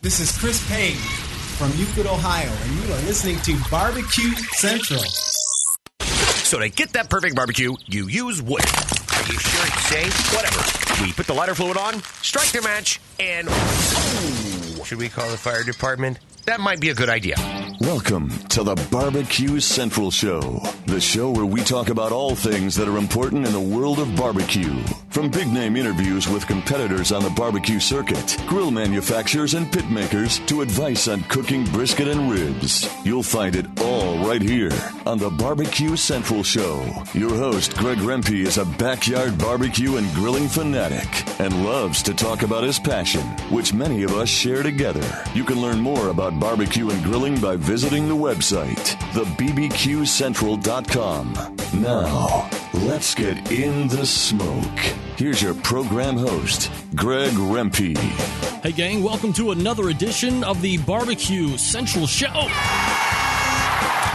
This is Chris Page from Euclid, Ohio, and you are listening to BBQ Central. So to get that perfect barbecue, you use wood. Are you sure it's safe? Whatever. We put the lighter fluid on, strike the match, and... Oh, should we call the fire department? That might be a good idea. Welcome to the BBQ Central Show, the show where we talk about all things that are important in the world of barbecue. From big-name interviews with competitors on the barbecue circuit, grill manufacturers and pit makers, to advice on cooking brisket and ribs. You'll find it all right here on the BBQ Central Show. Your host, Greg Rempe, is a backyard barbecue and grilling fanatic and loves to talk about his passion, which many of us share together. You can learn more about barbecue and grilling by visiting the website, thebbqcentral.com. Now, let's get in the smoke. Here's your program host, Greg Rempe. Hey, gang, welcome to another edition of the BBQ Central Show.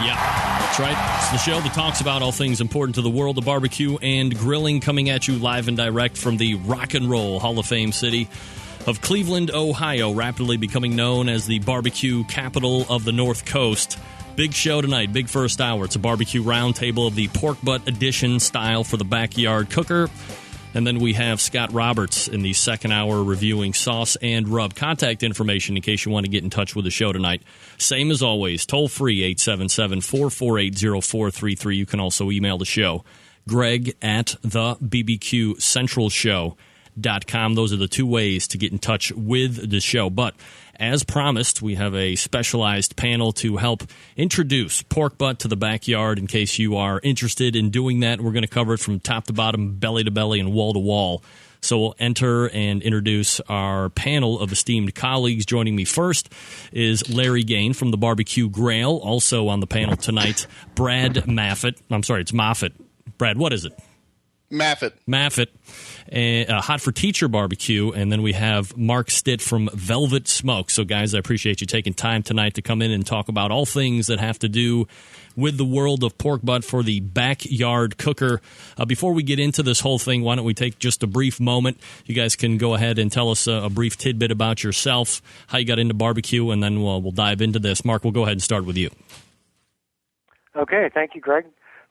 Yeah, that's right. It's the show that talks about all things important to the world of barbecue and grilling, coming at you live and direct from the Rock and Roll Hall of Fame city of Cleveland, Ohio, rapidly becoming known as the barbecue capital of the North Coast. Big show tonight, big first hour. It's a barbecue roundtable of the pork butt edition style for the backyard cooker. And then we have Scott Roberts in the second hour reviewing sauce and rub. Contact information in case you want to get in touch with the show tonight. Same as always, toll free, 877-448-0433. You can also email the show, Greg at the BBQ Central Show. .com. Those are the two ways to get in touch with the show. But as promised, we have a specialized panel to help introduce pork butt to the backyard in case you are interested in doing that. We're going to cover it from top to bottom, belly to belly, and wall to wall. So we'll enter and introduce our panel of esteemed colleagues. Joining me first is Larry Gaian from the BBQ Grail. Also on the panel tonight, Brad Maffett. I'm sorry, it's Maffett. Brad, what is it? Maffett. Hot for Teacher Barbecue, and then we have Marc Stitt from Velvet Smoke. So, guys, I appreciate you taking time tonight to come in and talk about all things that have to do with the world of pork butt for the backyard cooker. Before we get into this whole thing, why don't we take just a brief moment? You guys can go ahead and tell us a brief tidbit about yourself, how you got into barbecue, and then we'll dive into this. Marc, we'll go ahead and start with you. Okay, thank you, Greg.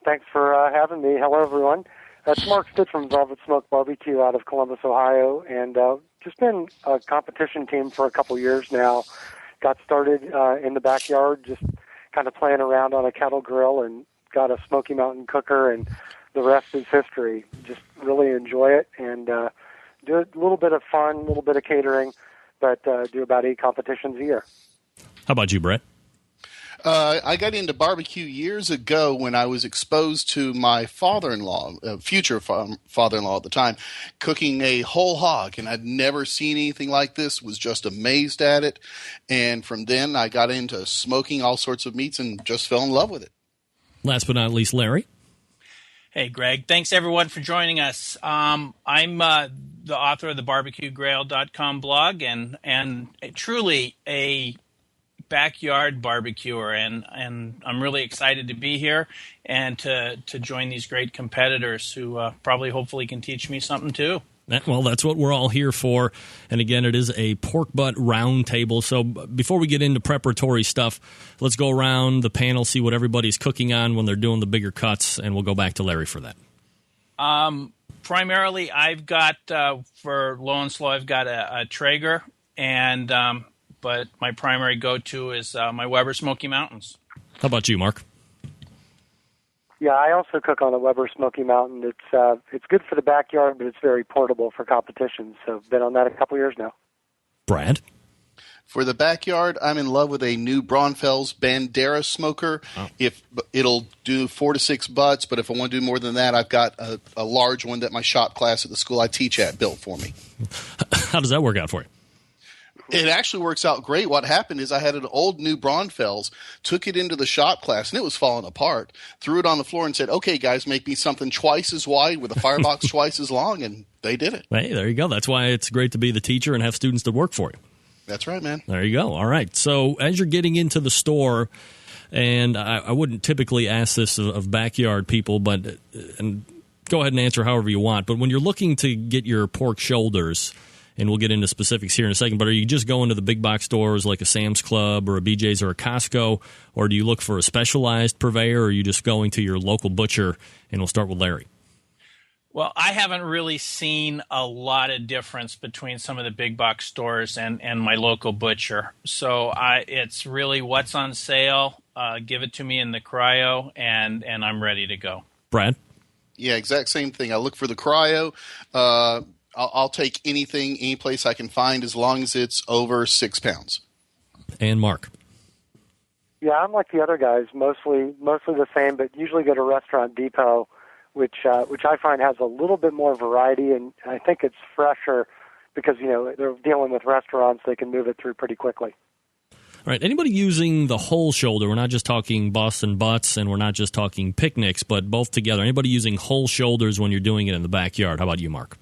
Thanks for having me. Hello, everyone. It's Marc Stitt from Velvet Smoke Barbecue out of Columbus, Ohio, and just been a competition team for a couple years now. Got started in the backyard, just kind of playing around on a kettle grill, and got a Smoky Mountain cooker, and the rest is history. Just really enjoy it, and do a little bit of fun, a little bit of catering, but do about 8 competitions a year. How about you, Brett? I got into barbecue years ago when I was exposed to my father-in-law, future father-in-law at the time, cooking a whole hog, and I'd never seen anything like this, was just amazed at it, and from then I got into smoking all sorts of meats and just fell in love with it. Last but not least, Larry. Hey, Greg. Thanks, everyone, for joining us. I'm the author of the BBQGrail.com blog and truly a backyard barbecuer, and I'm really excited to be here and to join these great competitors who probably hopefully can teach me something too. Well, that's what we're all here for. And again, it is a pork butt round table. So before we get into preparatory stuff, let's go around the panel, see what everybody's cooking on when they're doing the bigger cuts, and we'll go back to Larry for that. Primarily, I've got, for low and slow, I've got a Traeger, and but my primary go-to is my Weber Smoky Mountains. How about you, Marc? Yeah, I also cook on a Weber Smoky Mountain. It's good for the backyard, but it's very portable for competitions. So I've been on that a couple years now. Brad? For the backyard, I'm in love with a new Braunfels Bandera smoker. Oh. If it'll do 4 to 6 butts, but if I want to do more than that, I've got a large one that my shop class at the school I teach at built for me. How does that work out for you? It actually works out great. What happened is I had an old new Braunfels, took it into the shop class, and it was falling apart. Threw it on the floor and said, okay, guys, make me something twice as wide with a firebox twice as long, and they did it. Hey, there you go. That's why it's great to be the teacher and have students that work for you. That's right, man. There you go. All right. So as you're getting into the store, and I wouldn't typically ask this of backyard people, but and go ahead and answer however you want, but when you're looking to get your pork shoulders and we'll get into specifics here in a second, but are you just going to the big box stores like a Sam's Club or a BJ's or a Costco, or do you look for a specialized purveyor, or are you just going to your local butcher? And we'll start with Larry. Well, I haven't really seen a lot of difference between some of the big box stores and my local butcher. So it's really what's on sale, give it to me in the cryo, and I'm ready to go. Brad? Yeah, exact same thing. I look for the cryo. I'll take anything, any place I can find, as long as it's over 6 pounds. And Mark? Yeah, I'm like the other guys, mostly the same, but usually go to Restaurant Depot, which I find has a little bit more variety, and I think it's fresher because, they're dealing with restaurants. They can move it through pretty quickly. All right. Anybody using the whole shoulder? We're not just talking Boston butts, and we're not just talking picnics, but both together. Anybody using whole shoulders when you're doing it in the backyard? How about you, Mark?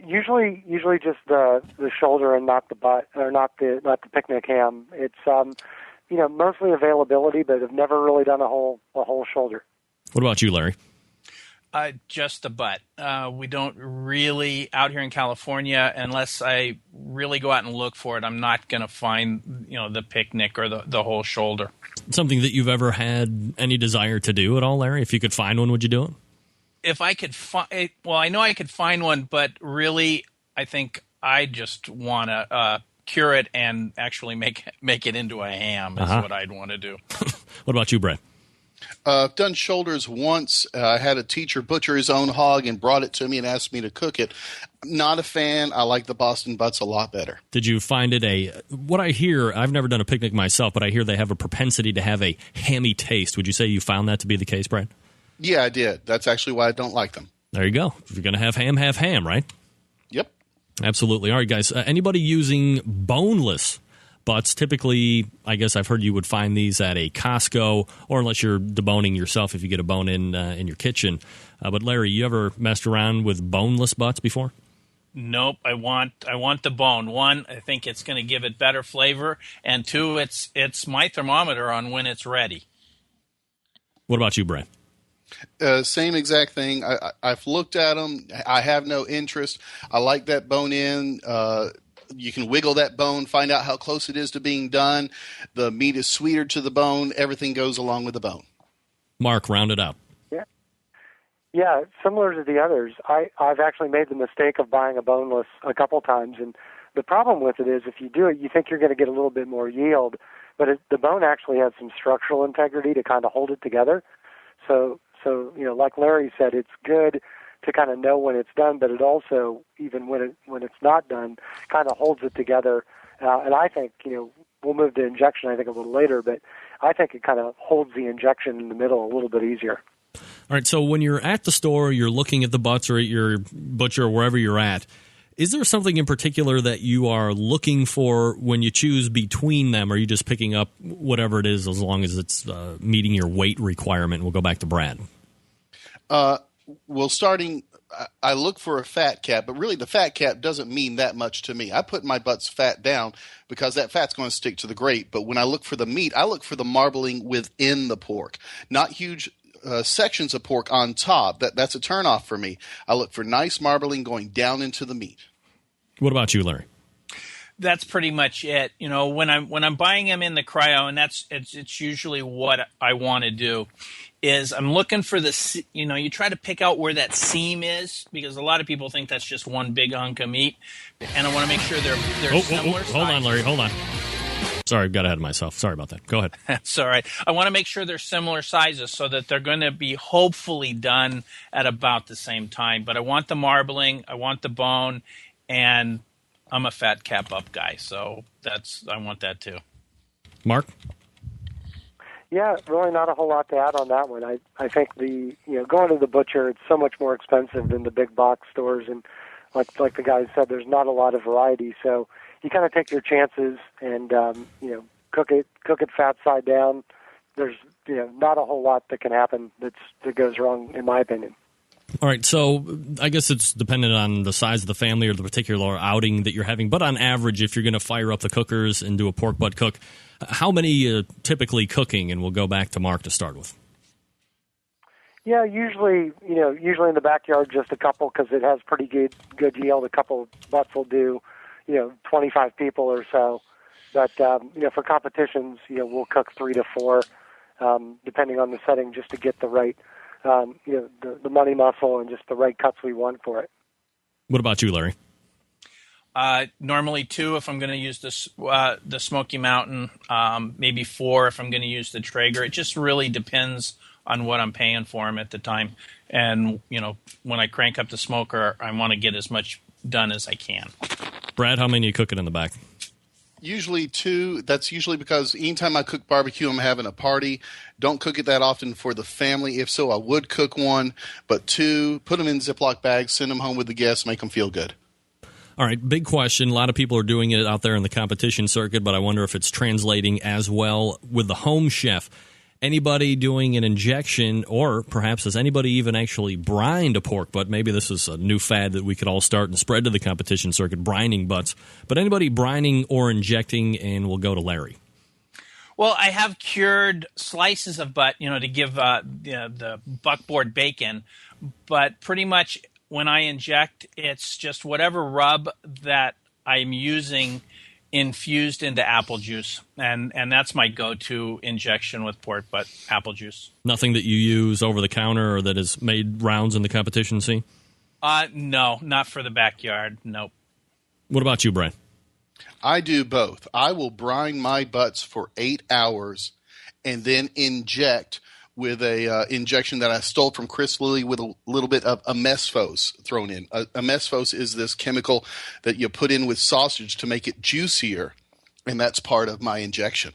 Usually just the shoulder and not the butt, or not the picnic ham. It's mostly availability, but I've never really done a whole shoulder. What about you, Larry? Just the butt. We don't really, out here in California, unless I really go out and look for it, I'm not going to find, the picnic or the whole shoulder. Something that you've ever had any desire to do at all, Larry? If you could find one, would you do it? If I could find, I know I could find one, but really, I think I just want to cure it and actually make it into a ham is what I'd want to do. What about you, Brad? I've done shoulders once. I had a teacher butcher his own hog and brought it to me and asked me to cook it. I'm not a fan. I like the Boston butts a lot better. Did you find it what I hear, I've never done a picnic myself, but I hear they have a propensity to have a hammy taste. Would you say you found that to be the case, Brad? Yeah, I did. That's actually why I don't like them. There you go. If you're going to have ham, right? Yep. Absolutely. All right, guys. Anybody using boneless butts? Typically, I guess I've heard you would find these at a Costco, or unless you're deboning yourself if you get a bone in your kitchen. But Larry, you ever messed around with boneless butts before? Nope. I want the bone. One, I think it's going to give it better flavor, and two, it's my thermometer on when it's ready. What about you, Brad? Same exact thing. I've looked at them. I have no interest. I like that bone in. You can wiggle that bone, find out how close it is to being done. The meat is sweeter to the bone. Everything goes along with the bone. Mark, round it out. Yeah, similar to the others. I've actually made the mistake of buying a boneless a couple times, and the problem with it is if you do it, you think you're going to get a little bit more yield, but the bone actually has some structural integrity to kind of hold it together. So like Larry said, it's good to kind of know when it's done, but it also, even when it's not done, kind of holds it together. And I think, we'll move to injection, I think, a little later, but I think it kind of holds the injection in the middle a little bit easier. All right, so when you're at the store, you're looking at the butts or at your butcher or wherever you're at, is there something in particular that you are looking for when you choose between them? Or are you just picking up whatever it is as long as it's meeting your weight requirement? We'll go back to Brad. I look for a fat cap, but really the fat cap doesn't mean that much to me. I put my butt's fat down because that fat's going to stick to the grate. But when I look for the meat, I look for the marbling within the pork, not huge sections of pork on top. That's a turnoff for me. I look for nice marbling going down into the meat. What about you, Larry? That's pretty much it. When I'm buying them in the cryo, and it's usually what I want to do, is I'm looking for you try to pick out where that seam is, because a lot of people think that's just one big hunk of meat, and I want to make sure they're similar. Hold on, Larry. Hold on. Sorry, got ahead of myself. Sorry about that. Go ahead. That's all right. I want to make sure they're similar sizes so that they're going to be hopefully done at about the same time. But I want the marbling, I want the bone, and I'm a fat cap up guy, so I want that too. Mark? Yeah, really not a whole lot to add on that one. I think going to the butcher, it's so much more expensive than the big box stores, and like the guys said, there's not a lot of variety. So you kind of take your chances and cook it fat side down. There's not a whole lot that can happen that goes wrong, in my opinion. All right, so I guess it's dependent on the size of the family or the particular outing that you're having. But on average, if you're going to fire up the cookers and do a pork butt cook, how many typically cooking? And we'll go back to Mark to start with. Yeah, usually in the backyard, just a couple because it has pretty good yield. A couple butts will do, 25 people or so. But for competitions, we'll cook 3 to 4, depending on the setting, just to get the right, the money muscle and just the right cuts we want for it. What about you, Larry? Normally 2 if I'm going to use the Smoky Mountain, maybe 4 if I'm going to use the Traeger. It just really depends on what I'm paying for them at the time. And, when I crank up the smoker, I want to get as much done as I can. Brad, how many are you cooking in the back? Usually 2. That's usually because anytime I cook barbecue, I'm having a party. Don't cook it that often for the family. If so, I would cook 1. But 2, put them in Ziploc bags, send them home with the guests, make them feel good. All right, big question. A lot of people are doing it out there in the competition circuit, but I wonder if it's translating as well with the home chef. Anybody doing an injection, or perhaps has anybody even actually brined a pork butt? Maybe this is a new fad that we could all start and spread to the competition circuit, brining butts. But anybody brining or injecting, and we'll go to Larry. Well, I have cured slices of butt, to give the buckboard bacon, but pretty much when I inject, it's just whatever rub that I'm using infused into apple juice, and that's my go-to injection with pork butt, apple juice. Nothing that you use over the counter or that has made rounds in the competition scene? No, not for the backyard, nope. What about you, Brian? I do both. I will brine my butts for 8 hours and then inject with a injection that I stole from Chris Lilly with a little bit of amesphos thrown in. Amesphos is this chemical that you put in with sausage to make it juicier, and that's part of my injection.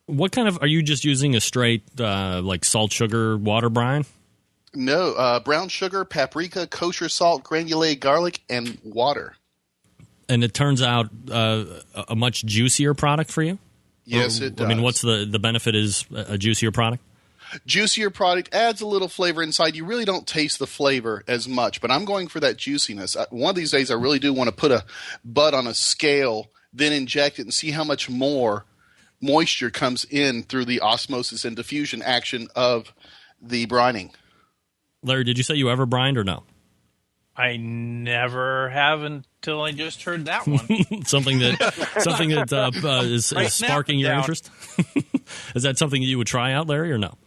What kind of – are you just using a straight like salt, sugar, water brine? No, brown sugar, paprika, kosher salt, granulated garlic, and water. And it turns out a much juicier product for you? Yes, it does. I mean, what's the benefit is a juicier product? Juicier product adds a little flavor inside. You really don't taste the flavor as much, but I'm going for that juiciness. One of these days I really do want to put a butt on a scale, then inject it and see how much more moisture comes in through the osmosis and diffusion action of the brining. Larry, did you say you ever brined or no? I never have until I just heard that one. something that is sparking your interest? Is that something that you would try out, Larry, or no?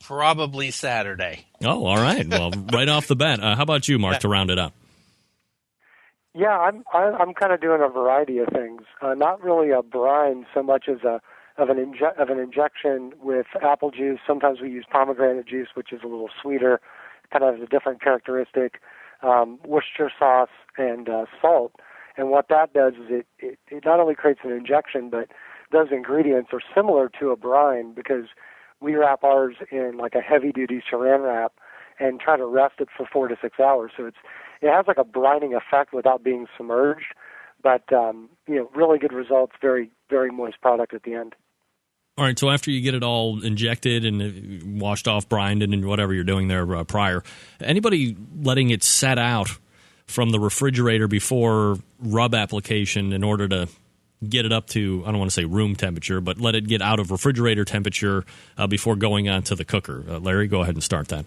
Probably Saturday. Oh, all right. Well, right off the bat. How about you, Mark, to round it up? Yeah, I'm kind of doing a variety of things. Not really a brine so much as an injection with apple juice. Sometimes we use pomegranate juice, which is a little sweeter, kind of has a different characteristic. Worcestershire sauce and salt. And what that does is it not only creates an injection, but those ingredients are similar to a brine because we wrap ours in like a heavy-duty saran wrap and try to rest it for 4 to 6 hours. So it has like a brining effect without being submerged, but really good results, very, very moist product at the end. All right, so after you get it all injected and washed off, brined, and whatever you're doing there prior, anybody letting it set out from the refrigerator before rub application in order to get it up to, I don't want to say room temperature, but let it get out of refrigerator temperature before going on to the cooker? Larry, go ahead and start that.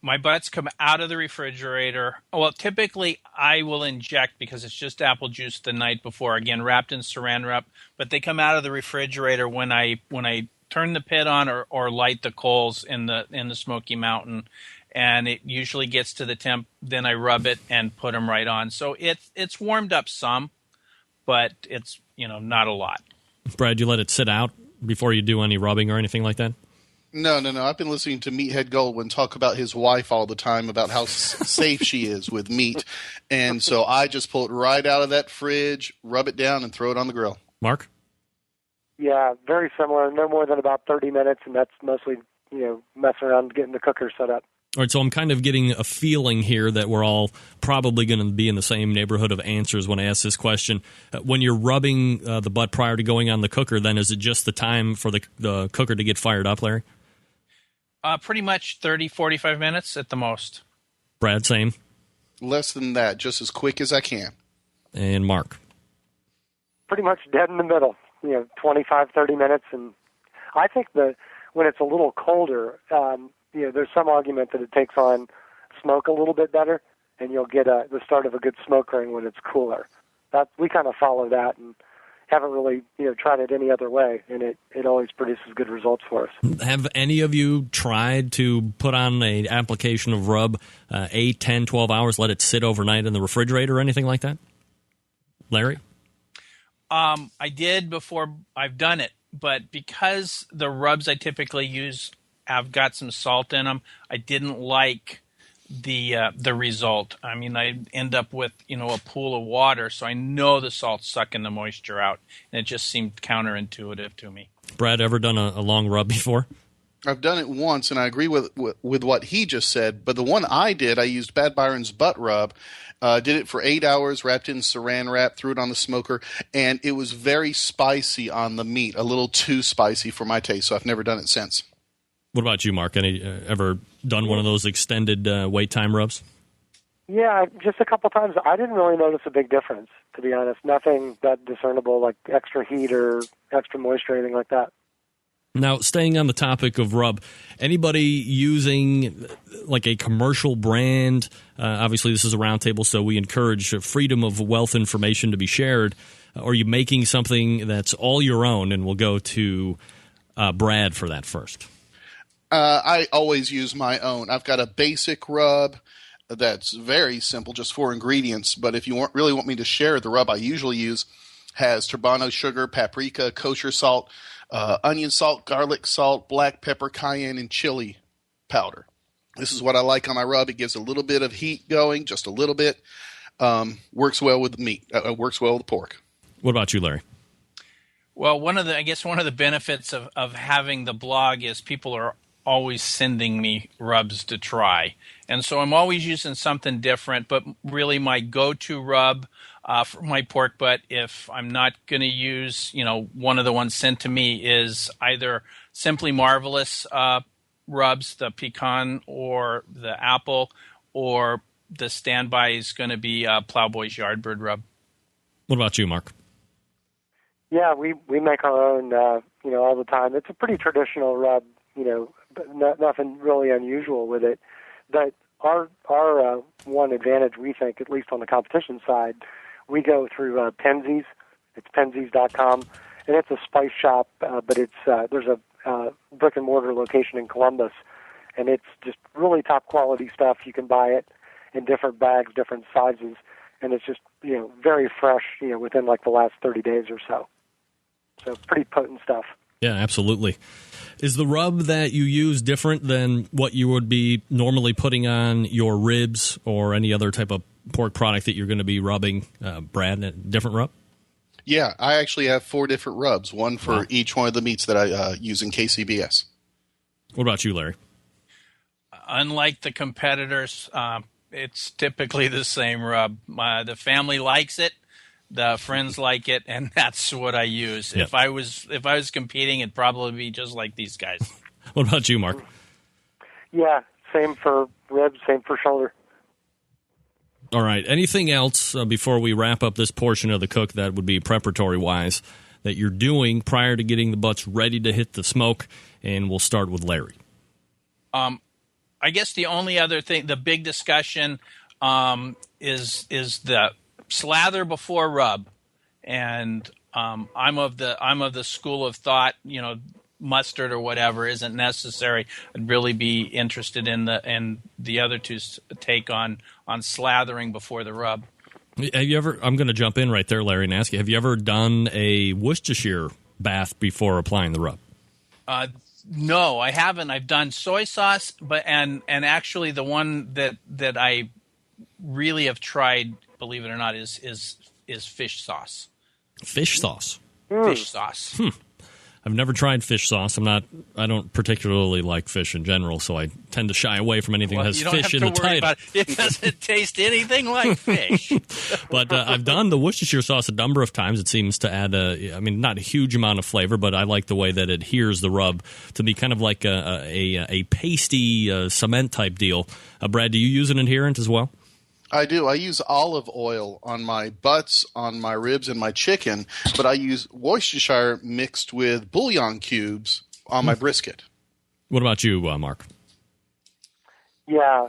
My butts come out of the refrigerator. Well, typically I will inject because it's just apple juice the night before, again, wrapped in saran wrap. But they come out of the refrigerator when I turn the pit on or light the coals in the Smoky Mountain, and it usually gets to the temp. Then I rub it and put them right on. So it's warmed up some, but it's not a lot. Brad, you let it sit out before you do any rubbing or anything like that? No. I've been listening to Meathead Goldwyn talk about his wife all the time about how safe she is with meat. And so I just pull it right out of that fridge, rub it down, and throw it on the grill. Mark? Yeah, very similar. No more than about 30 minutes, and that's mostly, messing around getting the cooker set up. All right, so I'm kind of getting a feeling here that we're all probably going to be in the same neighborhood of answers when I ask this question. When you're rubbing the butt prior to going on the cooker, then is it just the time for the cooker to get fired up, Larry? Pretty much 30, 45 minutes at the most. Brad, same? Less than that, just as quick as I can. And Mark? Pretty much dead in the middle, 25, 30 minutes. And I think when it's a little colder, there's some argument that it takes on smoke a little bit better, and you'll get the start of a good smoke ring when it's cooler. We kind of follow that and haven't really tried it any other way, and it always produces good results for us. Have any of you tried to put on an application of rub 8, 10, 12 hours, let it sit overnight in the refrigerator or anything like that? Larry? I did before I've done it, but because the rubs I typically use have got some salt in them, I didn't like the result. I mean, I end up with a pool of water, so I know the salt's sucking the moisture out, and it just seemed counterintuitive to me. Brad, ever done a long rub before? I've done it once, and I agree with what he just said. But the one I did, I used Bad Byron's butt rub. Did it for 8 hours, wrapped in saran wrap, threw it on the smoker, and it was very spicy on the meat, a little too spicy for my taste, so I've never done it since. What about you, Mark? Ever done one of those extended wait time rubs? Yeah, just a couple times. I didn't really notice a big difference, to be honest. Nothing that discernible, like extra heat or extra moisture or anything like that. Now, staying on the topic of rub, anybody using like a commercial brand? Obviously, this is a roundtable, so we encourage freedom of wealth information to be shared. Or are you making something that's all your own? And we'll go to Brad for that first. I always use my own. I've got a basic rub that's very simple, just 4 ingredients. But if you really want me to share, the rub I usually use has turbano sugar, paprika, kosher salt, onion salt, garlic salt, black pepper, cayenne, and chili powder. This is what I like on my rub. It gives a little bit of heat going, just a little bit. Works well with the meat. Works well with the pork. What about you, Larry? Well, one of the benefits of having the blog is people are always sending me rubs to try. And so I'm always using something different, but really my go-to rub for my pork butt, if I'm not going to use, one of the ones sent to me, is either Simply Marvelous rubs, the pecan or the apple, or the standby is going to be Plowboy's Yardbird rub. What about you, Mark? Yeah, we make our own, all the time. It's a pretty traditional rub, but nothing really unusual with it. But our one advantage, we think, at least on the competition side, we go through Penzeys. It's penzeys.com, and it's a spice shop, but it's there's a brick and mortar location in Columbus, and it's just really top quality stuff. You can buy it in different bags, different sizes, and it's just very fresh, within like the last 30 days or so. So pretty potent stuff. Yeah, absolutely. Is the rub that you use different than what you would be normally putting on your ribs or any other type of pork product that you're going to be rubbing, Brad? A different rub? Yeah, I actually have 4 different rubs, one for each one of the meats that I use in KCBS. What about you, Larry? Unlike the competitors, it's typically the same rub. The family likes it. The friends like it, and that's what I use. Yep. If I was competing, it'd probably be just like these guys. What about you, Mark? Yeah, same for ribs, same for shoulder. All right. Anything else before we wrap up this portion of the cook that would be preparatory-wise that you're doing prior to getting the butts ready to hit the smoke? And we'll start with Larry. I guess the only other thing, the big discussion, is the slather before rub, and I'm of the school of thought, mustard or whatever isn't necessary. I'd really be interested in the other two's take on slathering before the rub. Have you ever? I'm going to jump in right there, Larry, and ask you: have you ever done a Worcestershire bath before applying the rub? No, I haven't. I've done soy sauce, but and actually the one that I really have tried, believe it or not, is fish sauce. Fish sauce. Fish sauce. I've never tried fish sauce. I don't particularly like fish in general, so I tend to shy away from anything that has fish in the title. It doesn't taste anything like fish. But I've done the Worcestershire sauce a number of times. It seems to add not a huge amount of flavor, but I like the way that it adheres the rub to be kind of like a pasty cement type deal. Brad, do you use an adherent as well? I do. I use olive oil on my butts, on my ribs, and my chicken, but I use Worcestershire mixed with bouillon cubes on my brisket. What about you, Mark? Yeah.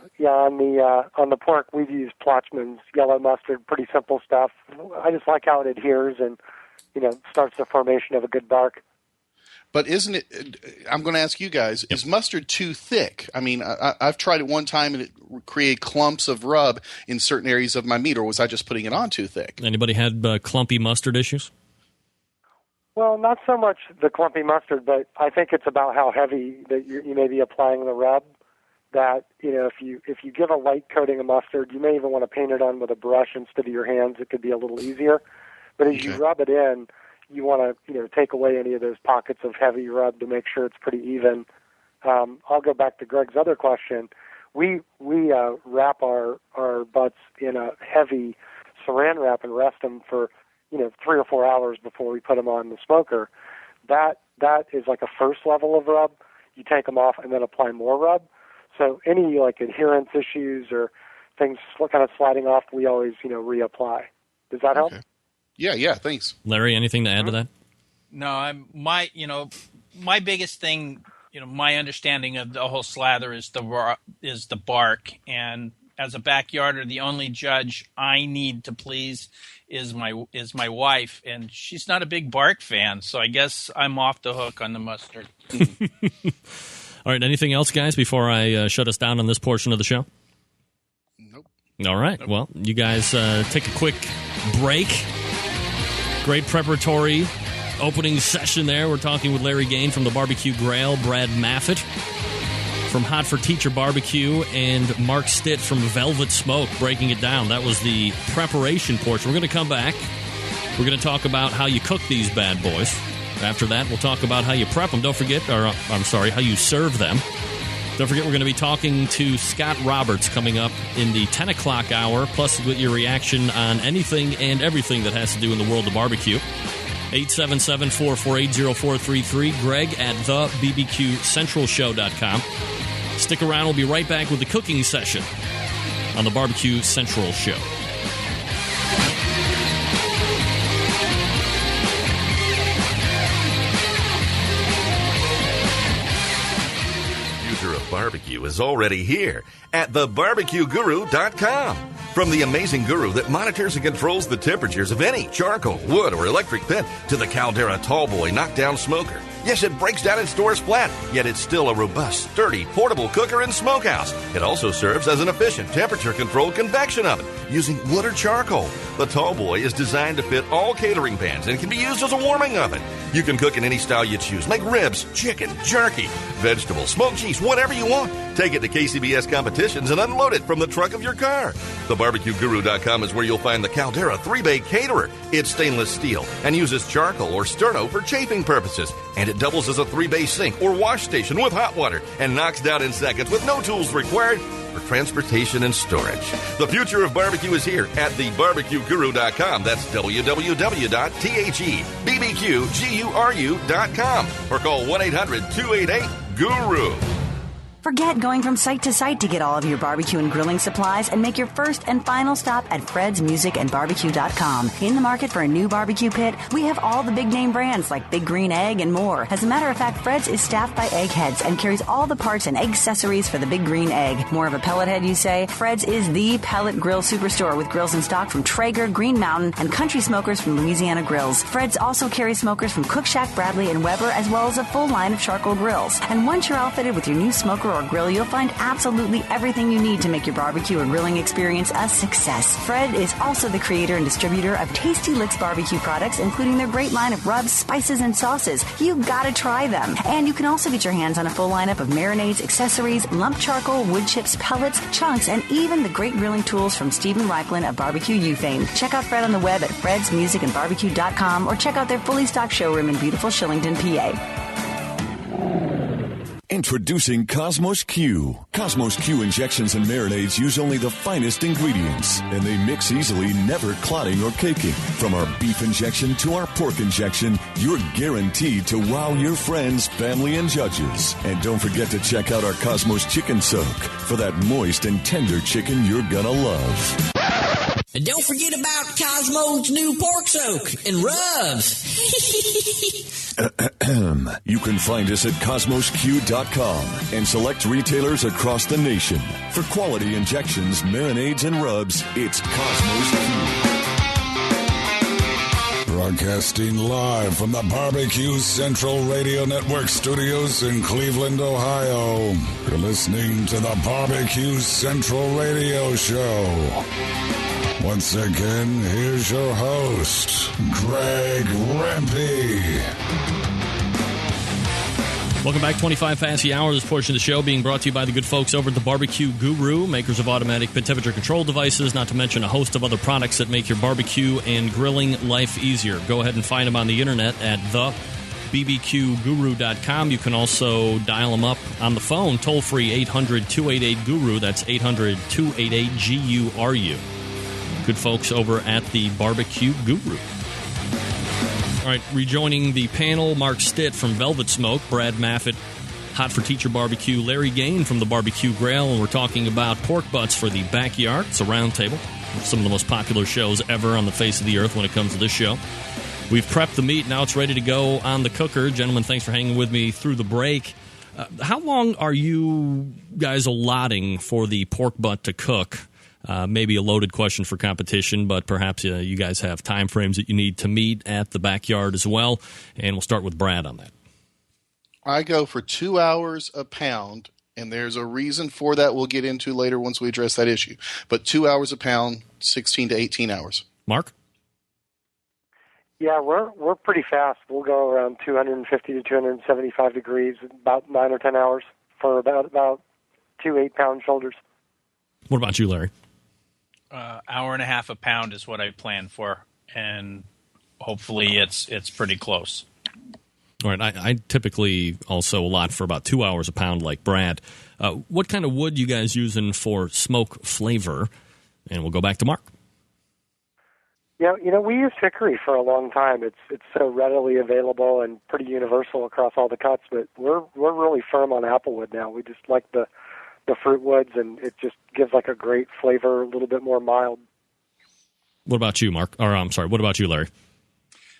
On the pork, we've used Plotchman's yellow mustard. Pretty simple stuff. I just like how it adheres and starts the formation of a good bark. But isn't it? I'm going to ask you guys: is mustard too thick? I mean, I've tried it one time and it created clumps of rub in certain areas of my meat, or was I just putting it on too thick? Anybody had clumpy mustard issues? Well, not so much the clumpy mustard, but I think it's about how heavy that you may be applying the rub. That if you give a light coating of mustard, you may even want to paint it on with a brush instead of your hands. It could be a little easier. But as you rub it in, you want to take away any of those pockets of heavy rub to make sure it's pretty even. I'll go back to Greg's other question. We wrap our butts in a heavy saran wrap and rest them for 3 or 4 hours before we put them on the smoker. That is like a first level of rub. You take them off and then apply more rub. So any adherence issues or things kind of sliding off, we always reapply. Does that help? Okay. Yeah, thanks. Larry, anything to add to that? No, my biggest thing, my understanding of the whole slather is the bark, and as a backyarder, the only judge I need to please is my wife, and she's not a big bark fan, so I guess I'm off the hook on the mustard. All right, anything else, guys, before I shut us down on this portion of the show? Nope. All right, well, you guys take a quick break. Great preparatory opening session there. We're talking with Larry Gaian from the BBQ Grail, Brad Maffett from Hot for Teacher Barbecue, and Marc Stitt from Velvet Smoke breaking it down. That was the preparation portion. We're going to come back. We're going to talk about how you cook these bad boys. After that, we'll talk about how you prep them. Don't forget, how you serve them. Don't forget, we're going to be talking to Scott Roberts coming up in the 10 o'clock hour, plus with your reaction on anything and everything that has to do in the world of barbecue. 877-448-0433. Greg at thebbqcentralshow.com. Stick around. We'll be right back with the cooking session on the Barbecue Central Show. Of barbecue is already here at thebarbecueguru.com. From the amazing guru that monitors and controls the temperatures of any charcoal, wood, or electric pit to the Caldera Tallboy knockdown smoker. Yes, it breaks down and stores flat, yet it's still a robust, sturdy, portable cooker and smokehouse. It also serves as an efficient temperature-controlled convection oven using wood or charcoal. The Tallboy is designed to fit all catering pans and can be used as a warming oven. You can cook in any style you choose. Make ribs, chicken, jerky, vegetables, smoked cheese, whatever you want. Take it to KCBS competitions and unload it from the trunk of your car. TheBarbecueGuru.com is where you'll find the Caldera 3-Bay Caterer. It's stainless steel and uses charcoal or sterno for chafing purposes. And it doubles as a 3-bay sink or wash station with hot water and knocks down in seconds with no tools required for transportation and storage. The future of barbecue is here at thebarbecueguru.com. That's www.thebbqguru.com or call 1-800-288-GURU. Forget going from site to site to get all of your barbecue and grilling supplies and make your first and final stop at fredsmusicandbarbecue.com. In the market for a new barbecue pit, we have all the big name brands like Big Green Egg and more. As a matter of fact, Fred's is staffed by eggheads and carries all the parts and egg accessories for the Big Green Egg. More of a pellet head, you say? Fred's is the pellet grill superstore with grills in stock from Traeger, Green Mountain, and Country Smokers from Louisiana Grills. Fred's also carries smokers from Cook Shack, Bradley, and Weber, as well as a full line of charcoal grills. And once you're outfitted with your new smoker or grill, you'll find absolutely everything you need to make your barbecue or grilling experience a success. Fred is also the creator and distributor of Tasty Licks barbecue products, including their great line of rubs, spices, and sauces. You gotta try them. And you can also get your hands on a full lineup of marinades, accessories, lump charcoal, wood chips, pellets, chunks, and even the great grilling tools from Stephen Reichlin of Barbecue U fame. Check out Fred on the web at fredsmusicandbarbecue.com or check out their fully stocked showroom in beautiful Shillington, PA. Introducing Cosmos Q. Cosmos Q injections and marinades use only the finest ingredients, and they mix easily, never clotting or caking. From our beef injection to our pork injection, you're guaranteed to wow your friends, family, and judges. And don't forget to check out our Cosmos Chicken Soak for that moist and tender chicken you're gonna love. And don't forget about Cosmo's new pork soak and rubs. You can find us at cosmosq.com and select retailers across the nation. For quality injections, marinades, and rubs, it's Cosmos Q. Broadcasting live from the BBQ Central Radio Network studios in Cleveland, Ohio. You're listening to the BBQ Central Radio Show. Once again, here's your host, Greg Rempe. Welcome back, 25 past the hour. This portion of the show being brought to you by the good folks over at the Barbecue Guru, makers of automatic pit temperature control devices, not to mention a host of other products that make your barbecue and grilling life easier. Go ahead and find them on the internet at thebbqguru.com. You can also dial them up on the phone, toll-free 800-288-GURU. That's 800-288-GURU. Good folks over at the Barbecue Guru. All right, rejoining the panel, Marc Stitt from Velvet Smoke, Brad Maffett, Hot for Teacher Barbecue, Larry Gaian from the BBQ Grail, and we're talking about pork butts for the backyard. It's a roundtable. Some of the most popular shows ever on the face of the earth when it comes to this show. We've prepped the meat. Now it's ready to go on the cooker. Gentlemen, thanks for hanging with me through the break. How long are you guys allotting for the pork butt to cook? Maybe a loaded question for competition, but perhaps you guys have time frames that you need to meet at the backyard as well. And we'll start with Brad on that. I go for 2 hours a pound, and there's a reason for that we'll get into later once we address that issue. But 2 hours a pound, 16 to 18 hours. Marc? Yeah, we're pretty fast. We'll go around 250 to 275 degrees, about 9 or 10 hours for about 2 8-pound shoulders. What about you, Larry? Hour and a half a pound is what I plan for, and hopefully it's pretty close. All right, I typically also allot for about 2 hours a pound like Brad. What kind of wood you guys using for smoke flavor? And we'll go back to Marc. Yeah, we use hickory for a long time. It's so readily available and pretty universal across all the cuts, but we're really firm on applewood now. We just like the fruit woods, and it just gives like a great flavor, a little bit more mild. What about you, Marc? Or I'm sorry, what about you, Larry?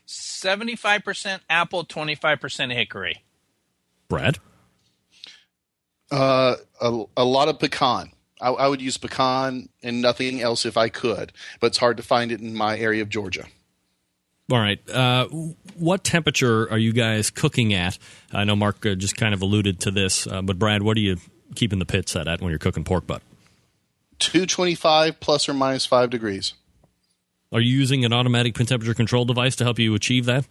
75% apple, 25% hickory. Brad? A lot of pecan. I would use pecan and nothing else if I could, but it's hard to find it in my area of Georgia. All right. What temperature are you guys cooking at? I know Marc just kind of alluded to this, but Brad, what are you keeping the pit set at when you're cooking pork butt? 225 plus or minus 5 degrees. Are you using an automatic pit temperature control device to help you achieve that?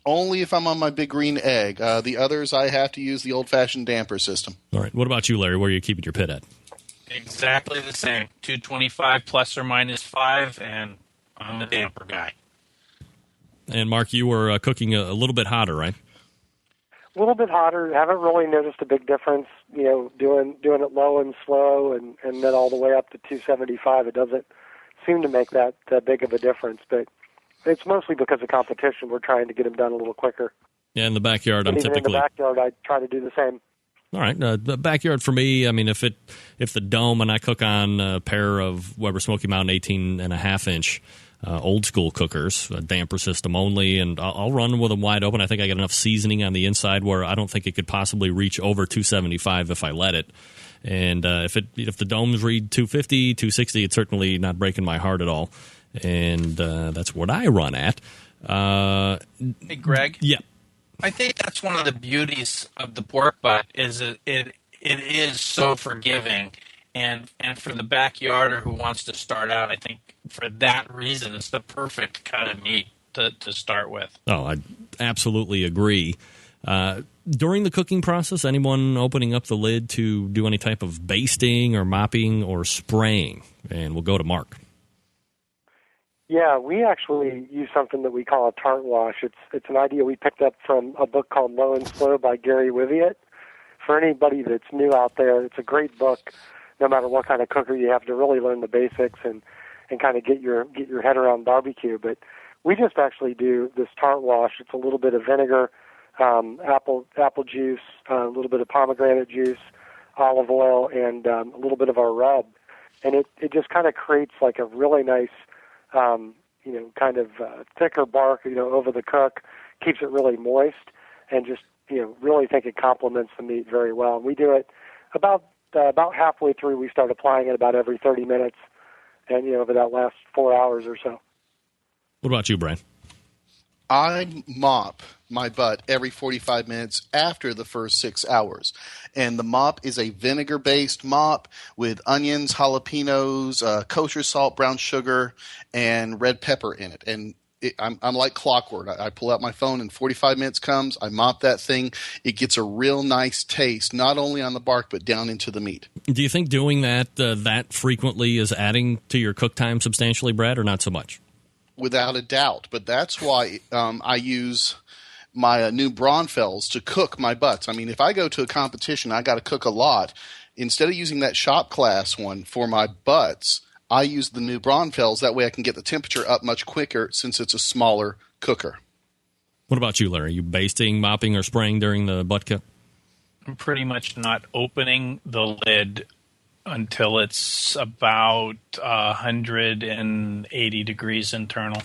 Only if I'm on my big green egg. The others, I have to use the old-fashioned damper system. All right. What about you, Larry? Where are you keeping your pit at? Exactly the same. 225 plus or minus 5, and I'm the damper guy. And Marc, you were cooking a little bit hotter, right? A little bit hotter. Haven't really noticed a big difference, doing it low and slow and then all the way up to 275. It doesn't seem to make that big of a difference, but it's mostly because of competition. We're trying to get them done a little quicker. Yeah, in the backyard, but I'm even typically... in the backyard, I try to do the same. All right. The backyard for me, I mean, if the dome, and I cook on a pair of Weber Smoky Mountain 18.5-inch old school cookers, a damper system only, and I'll run with them wide open. I think I got enough seasoning on the inside where I don't think it could possibly reach over 275 if I let it. And if the domes read 250, 260, it's certainly not breaking my heart at all. And that's what I run at. Hey, Greg? Yeah. I think that's one of the beauties of the pork butt is it is so forgiving. And for the backyarder who wants to start out, I think for that reason, it's the perfect kind of meat to start with. Oh, I absolutely agree. During the cooking process, anyone opening up the lid to do any type of basting or mopping or spraying? And we'll go to Marc. Yeah, we actually use something that we call a tart wash. It's an idea we picked up from a book called Low and Slow by Gary Wiviet. For anybody that's new out there, it's a great book, no matter what kind of cooker you have, to really learn the basics and kind of get your head around barbecue. But we just actually do this tart wash. It's a little bit of vinegar, apple juice, a little bit of pomegranate juice, olive oil, and a little bit of our rub. and it just kind of creates like a really nice, kind of thicker bark, over the cook, keeps it really moist, and just, really think it complements the meat very well. And we do it about halfway through. We start applying it about every 30 minutes, and, over that last 4 hours or so. What about you, Brian? I mop my butt every 45 minutes after the first 6 hours. And the mop is a vinegar-based mop with onions, jalapenos, kosher salt, brown sugar, and red pepper in it. And I'm like clockwork. I pull out my phone and 45 minutes comes, I mop that thing. It gets a real nice taste, not only on the bark, but down into the meat. Do you think doing that that frequently is adding to your cook time substantially, Brad, or not so much? Without a doubt. But that's why I use my new Braunfels to cook my butts. I mean, if I go to a competition, I got to cook a lot. Instead of using that shop class one for my butts, I use the new Braunfels. That way I can get the temperature up much quicker since it's a smaller cooker. What about you, Larry? Are you basting, mopping, or spraying during the butt cook? I'm pretty much not opening the lid until it's about 180 degrees internal.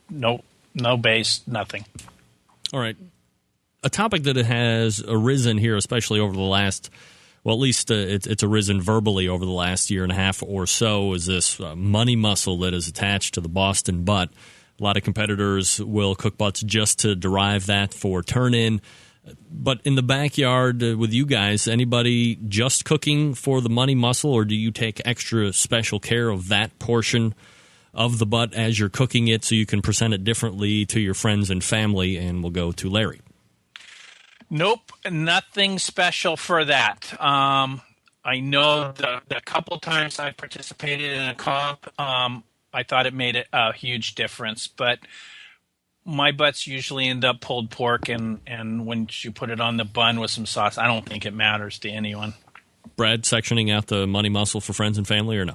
No base, nothing. All right. A topic that has arisen here, especially over the last, well, at least it's arisen verbally over the last year and a half or so, is this money muscle that is attached to the Boston butt. A lot of competitors will cook butts just to derive that for turn-in. But in the backyard with you guys, anybody just cooking for the money muscle, or do you take extra special care of that portion of the butt as you're cooking it so you can present it differently to your friends and family? And we'll go to Larry. Nope, nothing special for that. I know the couple times I participated in a comp, I thought it made a huge difference, but my butts usually end up pulled pork, and once you put it on the bun with some sauce, I don't think it matters to anyone. Brad, sectioning out the money muscle for friends and family, or no?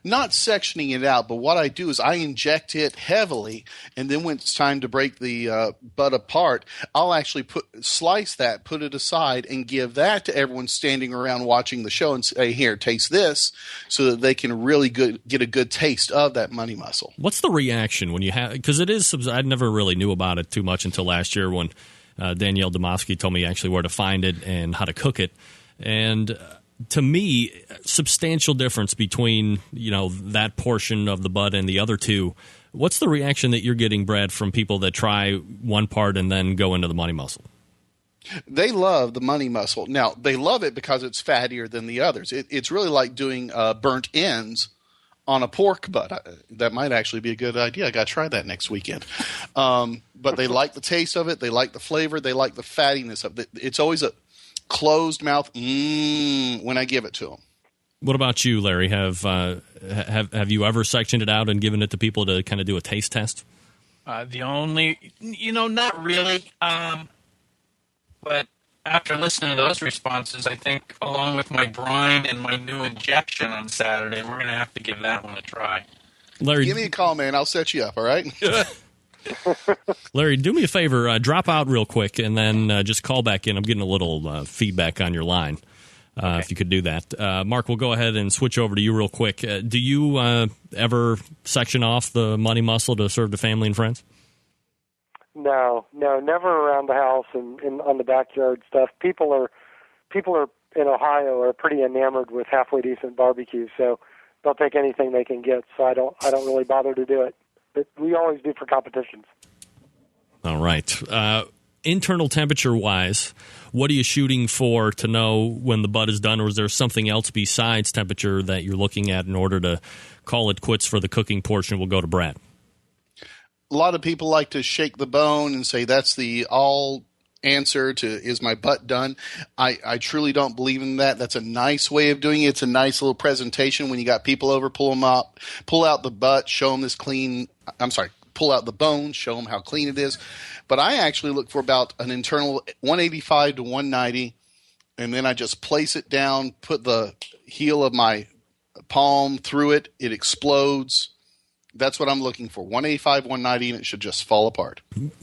Not sectioning it out, but what I do is I inject it heavily, and then when it's time to break the butt apart, I'll actually slice that, put it aside, and give that to everyone standing around watching the show and say, here, taste this, so that they can really get a good taste of that money muscle. What's the reaction when you have – because it is – I never really knew about it too much until last year when Danielle Domofsky told me actually where to find it and how to cook it. And to me, substantial difference between, that portion of the butt and the other two. What's the reaction that you're getting, Brad, from people that try one part and then go into the money muscle? They love the money muscle. Now, they love it because it's fattier than the others. It's really like doing burnt ends on a pork butt. That might actually be a good idea. I got to try that next weekend. But they like the taste of it. They like the flavor. They like the fattiness of it. It's always a closed mouth when I give it to them. What about you, Larry? Have you ever sectioned it out and given it to people to kind of do a taste test? Not really. But after listening to those responses, I think along with my brine and my new injection on Saturday, we're going to have to give that one a try. Larry, give me a call, man. I'll set you up, all right? Larry, do me a favor. Drop out real quick and then just call back in. I'm getting a little feedback on your line, okay. If you could do that. Marc, we'll go ahead and switch over to you real quick. Do you ever section off the money muscle to serve to family and friends? No, never around the house and on the backyard stuff. People are in Ohio are pretty enamored with halfway decent barbecue, so they'll take anything they can get. So I don't really bother to do it. But we always do for competitions. All right. Internal temperature-wise, what are you shooting for to know when the butt is done, or is there something else besides temperature that you're looking at in order to call it quits for the cooking portion? We'll go to Brad. A lot of people like to shake the bone and say that's the all answer to is my butt done. I truly don't believe in that. That's a nice way of doing it. It's a nice little presentation when you got people over, pull them up, pull out the butt, show them this clean – I'm sorry, pull out the bone, show them how clean it is. But I actually look for about an internal 185 to 190, and then I just place it down, put the heel of my palm through it. It explodes. That's what I'm looking for, 185, 190, and it should just fall apart.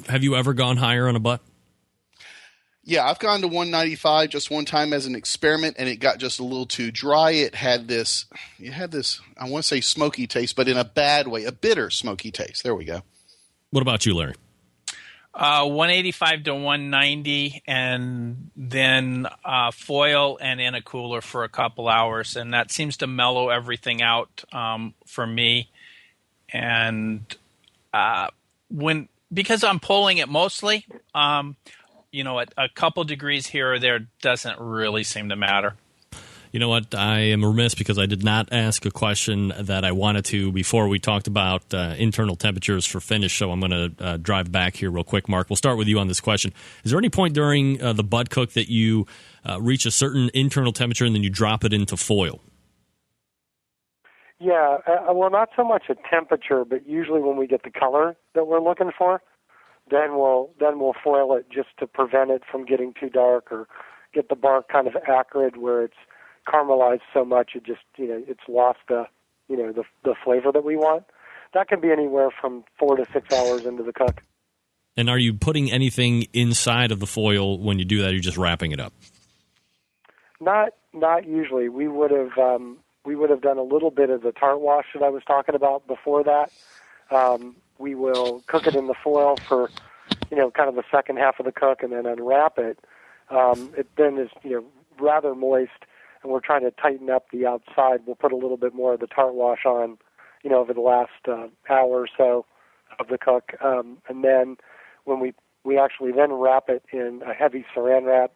Have you ever gone higher on a butt? Yeah, I've gone to 195 just one time as an experiment, and it got just a little too dry. It had this, I want to say smoky taste, but in a bad way, a bitter smoky taste. There we go. What about you, Larry? 185 to 190, and then foil and in a cooler for a couple hours, and that seems to mellow everything out for me. And because I'm pulling it mostly, a couple degrees here or there doesn't really seem to matter. You know what? I am remiss because I did not ask a question that I wanted to before we talked about internal temperatures for finish, so I'm going to drive back here real quick. Mark, we'll start with you on this question. Is there any point during the bud cook that you reach a certain internal temperature and then you drop it into foil? Yeah, well, not so much a temperature, but usually when we get the color that we're looking for, then we'll foil it just to prevent it from getting too dark or get the bark kind of acrid where it's caramelized so much it just it's lost the flavor that we want. That can be anywhere from 4 to 6 hours into the cook. And are you putting anything inside of the foil when you do that? Or are you just wrapping it up? Not usually. We would have done a little bit of the tart wash that I was talking about before that. We will cook it in the foil for, kind of the second half of the cook and then unwrap it. It then is, rather moist, and we're trying to tighten up the outside. We'll put a little bit more of the tart wash on, over the last hour or so of the cook. And then when we actually then wrap it in a heavy saran wrap,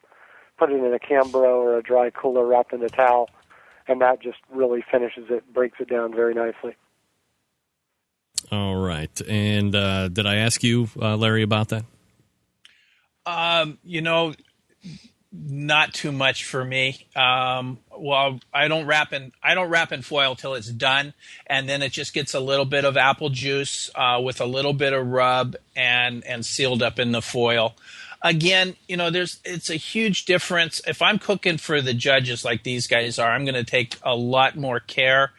put it in a Cambro or a dry cooler wrapped in a towel, and that just really finishes it, breaks it down very nicely. All right. And did I ask you, Larry, about that? Not too much for me. Well, I don't wrap in foil till it's done, and then it just gets a little bit of apple juice with a little bit of rub and sealed up in the foil. Again, it's a huge difference. If I'm cooking for the judges like these guys are, I'm going to take a lot more care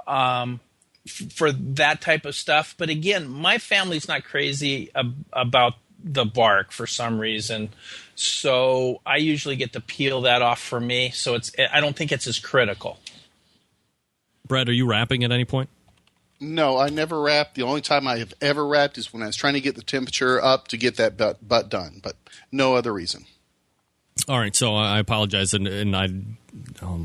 for that type of stuff. But again, my family's not crazy about the bark for some reason, so I usually get to peel that off for me. So I don't think it's as critical. Brad, are you wrapping at any point? No, I never wrap. The only time I have ever wrapped is when I was trying to get the temperature up to get that butt done, but no other reason. All right, so I apologize, and I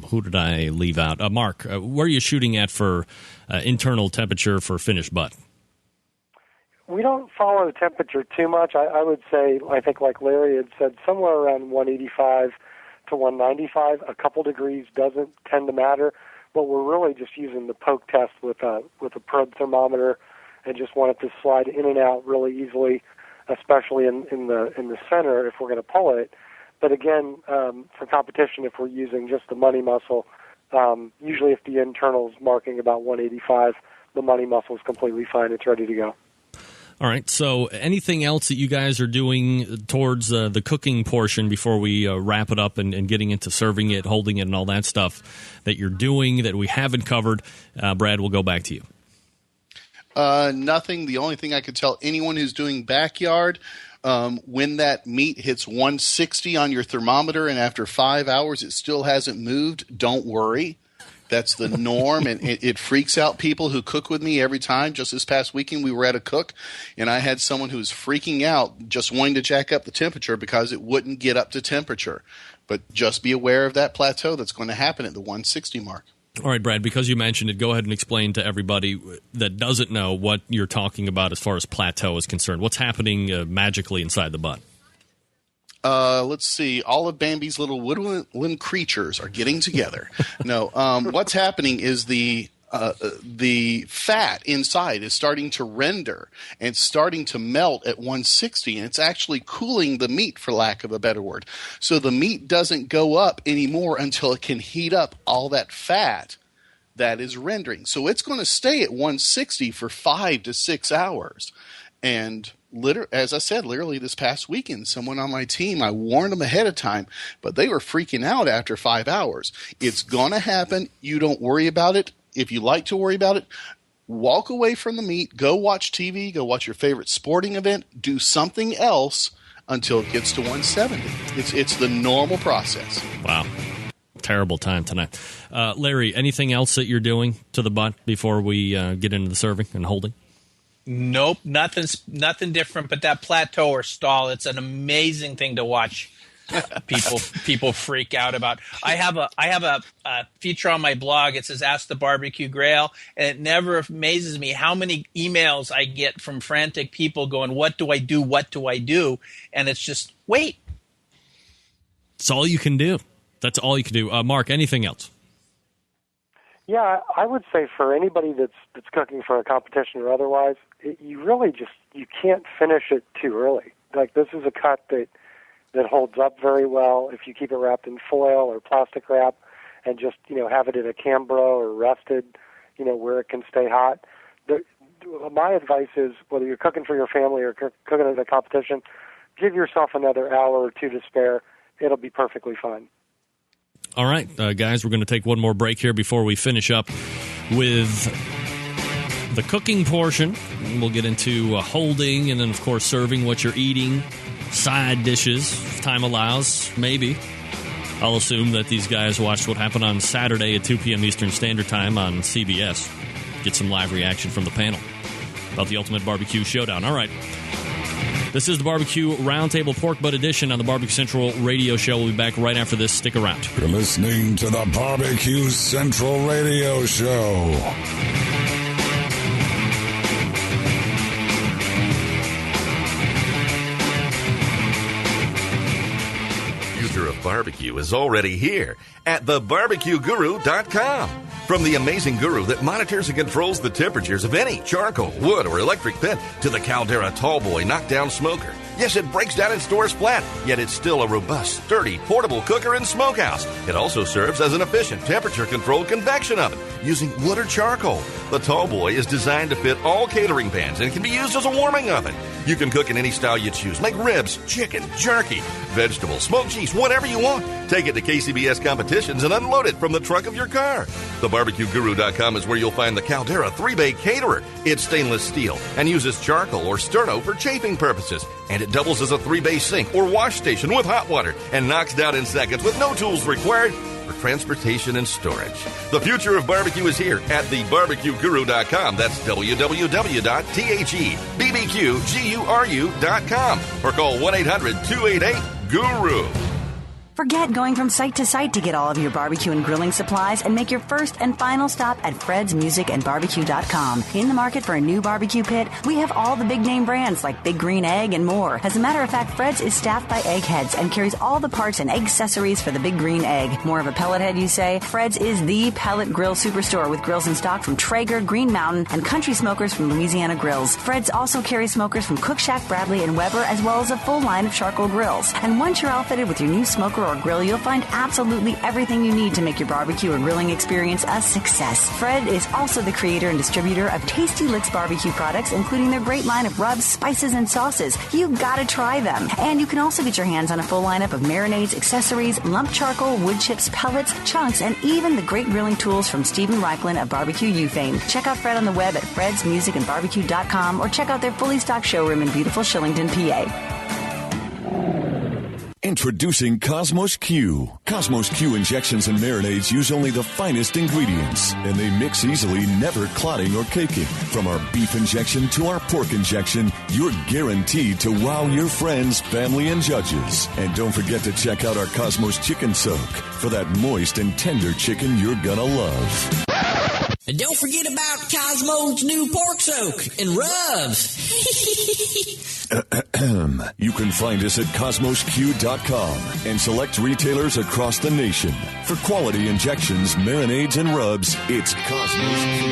who did I leave out? Mark, where are you shooting at for internal temperature for finished butt? We don't follow the temperature too much. I would say, I think like Larry had said, somewhere around 185 to 195. A couple degrees doesn't tend to matter, but we're really just using the poke test with a probe thermometer and just want it to slide in and out really easily, especially in the center if we're going to pull it. But again, for competition, if we're using just the money muscle, usually if the internal is marking about 185, the money muscle is completely fine. It's ready to go. All right, so anything else that you guys are doing towards the cooking portion before we wrap it up and getting into serving it, holding it, and all that stuff that you're doing that we haven't covered? Brad, we'll go back to you. Nothing. The only thing I could tell anyone who's doing backyard, when that meat hits 160 on your thermometer and after 5 hours it still hasn't moved, don't worry. That's the norm, and it freaks out people who cook with me every time. Just this past weekend, we were at a cook, and I had someone who was freaking out, just wanting to jack up the temperature because it wouldn't get up to temperature. But just be aware of that plateau that's going to happen at the 160 mark. All right, Brad, because you mentioned it, go ahead and explain to everybody that doesn't know what you're talking about as far as plateau is concerned. What's happening magically inside the butt? Let's see. All of Bambi's little woodland creatures are getting together. No, what's happening is the fat inside is starting to render and starting to melt at 160, and it's actually cooling the meat, for lack of a better word. So the meat doesn't go up anymore until it can heat up all that fat that is rendering. So it's going to stay at 160 for 5 to 6 hours. And as I said, literally this past weekend, someone on my team, I warned them ahead of time, but they were freaking out after 5 hours. It's going to happen. You don't worry about it. If you like to worry about it, walk away from the meat, go watch TV, go watch your favorite sporting event, do something else until it gets to 170. It's the normal process. Wow. Terrible time tonight. Larry, anything else that you're doing to the butt before we get into the serving and holding? Nope, nothing different but that plateau or stall. It's an amazing thing to watch. People freak out about. I have a feature on my blog. It says "Ask the BBQ Grail," and it never amazes me how many emails I get from frantic people going, "What do I do? What do I do?" And it's just wait. It's all you can do. That's all you can do. Mark, anything else? Yeah, I would say for anybody that's cooking for a competition or otherwise, you can't finish it too early. Like, this is a cut that holds up very well if you keep it wrapped in foil or plastic wrap and just, have it in a Cambro or rested, where it can stay hot. My advice is, whether you're cooking for your family or cooking at a competition, give yourself another hour or two to spare. It'll be perfectly fine. All right, guys, we're going to take one more break here before we finish up with the cooking portion. We'll get into holding and then, of course, serving what you're eating, side dishes, if time allows, maybe. I'll assume that these guys watched what happened on Saturday at 2 p.m. Eastern Standard Time on CBS. Get some live reaction from the panel about the Ultimate BBQ Showdown. All right. This is the Barbecue Roundtable Pork Butt Edition on the Barbecue Central Radio Show. We'll be back right after this. Stick around. You're listening to the Barbecue Central Radio Show. Future of barbecue is already here at thebarbecueguru.com. From the amazing guru that monitors and controls the temperatures of any charcoal, wood, or electric pit to the Caldera Tallboy knockdown smoker. Yes, it breaks down and stores flat, yet it's still a robust, sturdy, portable cooker and smokehouse. It also serves as an efficient temperature-controlled convection oven using wood or charcoal. The Tallboy is designed to fit all catering pans and can be used as a warming oven. You can cook in any style you choose. Make ribs, chicken, jerky, vegetables, smoked cheese, whatever you want. Take it to KCBS competitions and unload it from the trunk of your car. TheBarbecueGuru.com is where you'll find the Caldera 3-Bay Caterer. It's stainless steel and uses charcoal or sterno for chafing purposes. And it doubles as a 3-bay sink or wash station with hot water and knocks down in seconds with no tools required for transportation and storage. The future of barbecue is here at thebarbecueguru.com. That's www.thebbqguru.com or call 1-800-288-GURU. Forget going from site to site to get all of your barbecue and grilling supplies and make your first and final stop at fredsmusicandbarbecue.com. In the market for a new barbecue pit, we have all the big name brands like Big Green Egg and more. As a matter of fact, Fred's is staffed by eggheads and carries all the parts and egg accessories for the Big Green Egg. More of a pellet head, you say? Fred's is the pellet grill superstore with grills in stock from Traeger, Green Mountain, and Country Smokers from Louisiana Grills. Fred's also carries smokers from Cook Shack, Bradley, and Weber, as well as a full line of charcoal grills. And once you're outfitted with your new smoker or grill, you'll find absolutely everything you need to make your barbecue or grilling experience a success. Fred is also the creator and distributor of Tasty Licks barbecue products, including their great line of rubs, spices, and sauces. You gotta try them. And you can also get your hands on a full lineup of marinades, accessories, lump charcoal, wood chips, pellets, chunks, and even the great grilling tools from Stephen Reichlin of Barbecue U fame. Check out Fred on the web at fredsmusicandbarbecue.com or check out their fully stocked showroom in beautiful Shillington, PA. Introducing Cosmos Q. Cosmos Q injections and marinades use only the finest ingredients, and they mix easily, never clotting or caking. From our beef injection to our pork injection, you're guaranteed to wow your friends, family, and judges. And don't forget to check out our Cosmos Chicken Soak for that moist and tender chicken you're gonna love. And don't forget about Cosmo's new pork soak and rubs. You can find us at CosmosQ.com and select retailers across the nation. For quality injections, marinades, and rubs, it's Cosmos Q.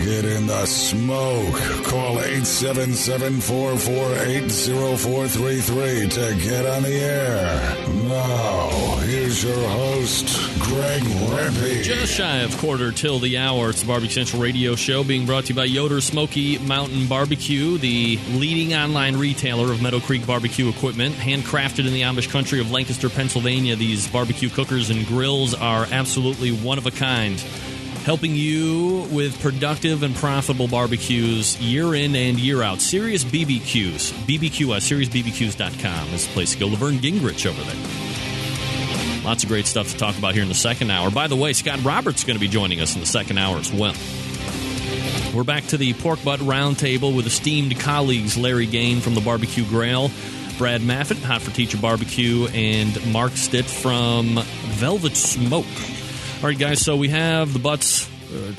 Get in the smoke. Call 877-448-0433 to get on the air. Now, here's your host, Greg Rempe. Just shy of quarter till the hour. It's the Barbecue Central Radio Show being brought to you by Yoder Smoky Mountain Barbecue, the leading online retailer of Meadow Creek barbecue equipment. Handcrafted in the Amish country of Lancaster, Pennsylvania, these barbecue cookers and grills are absolutely one of a kind. helping you with productive and profitable barbecues year in and year out. Serious BBQs. SeriousBBQs.com is the place to go. Laverne Gingrich over there. Lots of great stuff to talk about here in the second hour. By the way, Scott Roberts is going to be joining us in the second hour as well. We're back to the Pork Butt Roundtable with esteemed colleagues Larry Gaian from the BBQ Grail, Brad Maffett, Hot for Teacher Barbecue, and Marc Stitt from Velvet Smoke. All right, guys, so we have the butts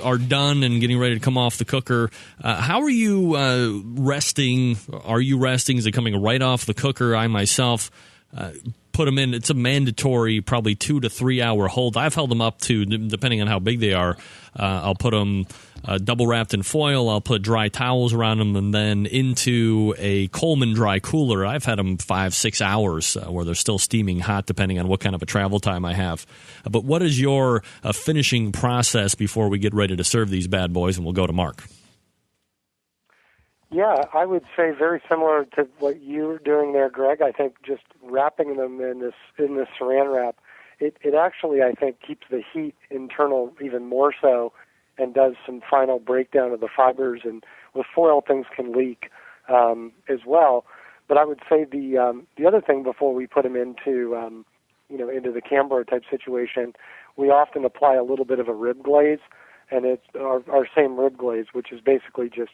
are done and getting ready to come off the cooker. How are you resting? Are you resting? Is it coming right off the cooker? I myself put them in. It's a mandatory probably 2 to 3 hour hold. I've held them up to, depending on how big they are, I'll put them double wrapped in foil. I'll put dry towels around them and then into a Coleman dry cooler. I've had them 5-6 hours where they're still steaming hot, depending on what kind of a travel time I have. But what is your finishing process before we get ready to serve these bad boys? And we'll go to Marc. Yeah, I would say very similar to what you were doing there, Greg. I think just wrapping them in this saran wrap, it actually, I think, keeps the heat internal even more so and does some final breakdown of the fibers. And with foil, things can leak as well. But I would say the other thing before we put them into into the Canberra type situation, we often apply a little bit of a rib glaze. And it's our same rib glaze, which is basically just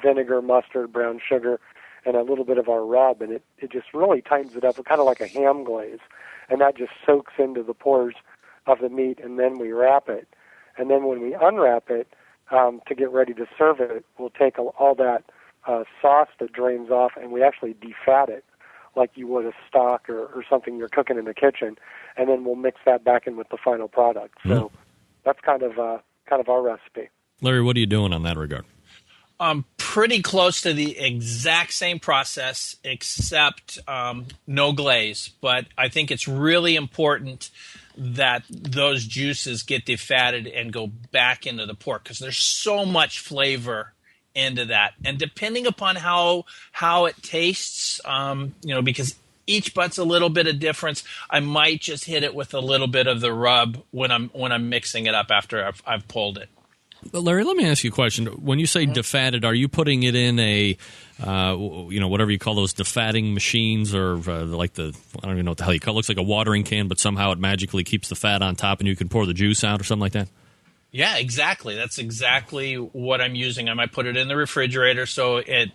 vinegar, mustard, brown sugar, and a little bit of our rub. And it just really tightens it up, kind of like a ham glaze. And that just soaks into the pores of the meat, and then we wrap it. And then when we unwrap it to get ready to serve it, we'll take all that sauce that drains off, and we actually defat it like you would a stock or something you're cooking in the kitchen. And then we'll mix that back in with the final product. So that's kind of our recipe. Larry, what are you doing on that regard? Pretty close to the exact same process, except no glaze. But I think it's really important that those juices get defatted and go back into the pork because there's so much flavor into that. And depending upon how it tastes, because each butt's a little bit of difference, I might just hit it with a little bit of the rub when I'm mixing it up after I've pulled it. But Larry, let me ask you a question. When you say defatted, are you putting it in a, whatever you call those defatting machines, or I don't even know what the hell you call it. It looks like a watering can, but somehow it magically keeps the fat on top, and you can pour the juice out or something like that? Yeah, exactly. That's exactly what I'm using. I might put it in the refrigerator so it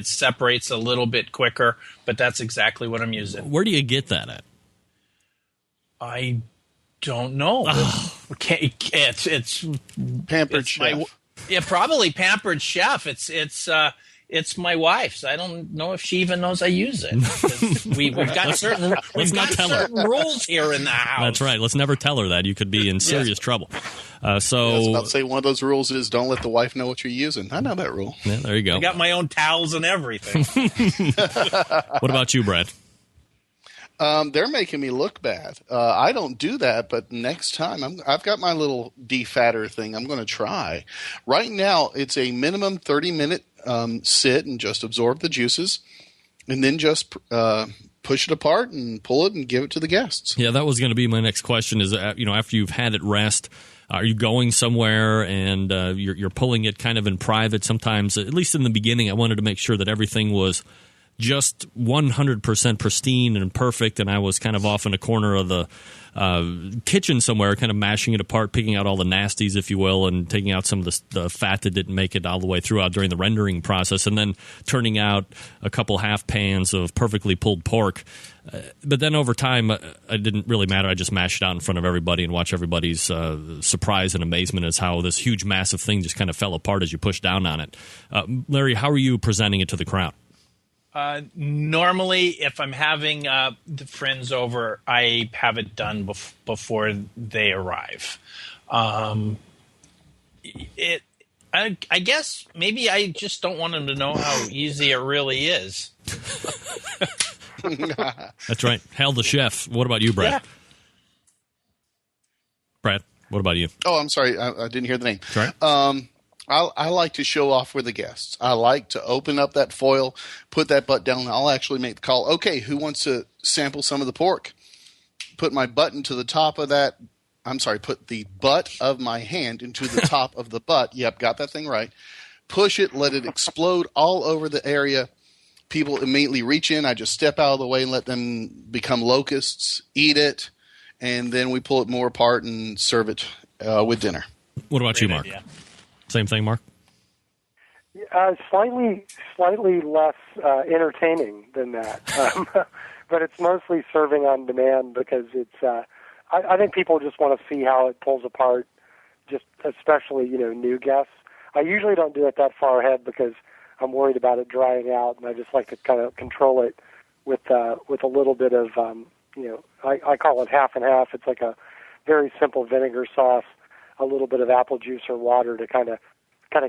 separates a little bit quicker, but that's exactly what I'm using. Where do you get that at? I don't know. It's Pampered Chef. Probably Pampered Chef. It's my wife's. I don't know if she even knows I use it. We've got certain rules here in the house. That's right. Let's never tell her that. You could be in serious trouble. I was about to say one of those rules is don't let the wife know what you're using. I know that rule. Yeah, there you go. I got my own towels and everything. What about you, Brad? They're making me look bad. I don't do that, but next time I've got my little defatter thing I'm going to try. Right now, it's a minimum 30-minute sit and just absorb the juices, and then just push it apart and pull it and give it to the guests. Yeah, that was going to be my next question. Is after you've had it rest, are you going somewhere and you're pulling it kind of in private? Sometimes, at least in the beginning, I wanted to make sure that everything was just 100% pristine and perfect, and I was kind of off in a corner of the kitchen somewhere, kind of mashing it apart, picking out all the nasties, if you will, and taking out some of the fat that didn't make it all the way throughout during the rendering process, and then turning out a couple half pans of perfectly pulled pork. But then over time, it didn't really matter. I just mashed it out in front of everybody and watch everybody's surprise and amazement as how this huge, massive thing just kind of fell apart as you pushed down on it. Larry, how are you presenting it to the crowd? Normally, if I'm having the friends over, I have it done before they arrive. I guess maybe I just don't want them to know how easy it really is. That's right. Hell, the chef. What about you, Brad? Yeah. Brad, what about you? Oh, I'm sorry. I didn't hear the name. That's right. I like to show off for the guests. I like to open up that foil, put that butt down, and I'll actually make the call. Okay, who wants to sample some of the pork? Put my button to the top of that put the butt of my hand into the top of the butt. Yep, got that thing right. Push it, let it explode all over the area. People immediately reach in. I just step out of the way and let them become locusts, eat it, and then we pull it more apart and serve it with dinner. What about you, Mark? Idea. Same thing, Mark? Slightly less entertaining than that, but it's mostly serving on demand because it's. I think people just want to see how it pulls apart, just especially new guests. I usually don't do it that far ahead because I'm worried about it drying out, and I just like to kind of control it with a little bit of I call it half and half. It's like a very simple vinegar sauce, a little bit of apple juice or water to kind of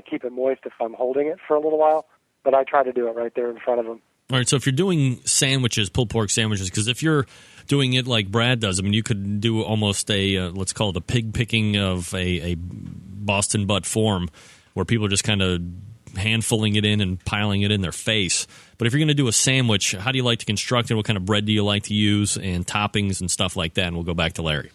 keep it moist if I'm holding it for a little while. But I try to do it right there in front of them. All right, so if you're doing sandwiches, pulled pork sandwiches, because if you're doing it like Brad does, I mean, you could do almost a, let's call it a pig picking of a Boston butt form where people are just kind of handfulling it in and piling it in their face. But if you're going to do a sandwich, how do you like to construct it? What kind of bread do you like to use and toppings and stuff like that? And we'll go back to Larry.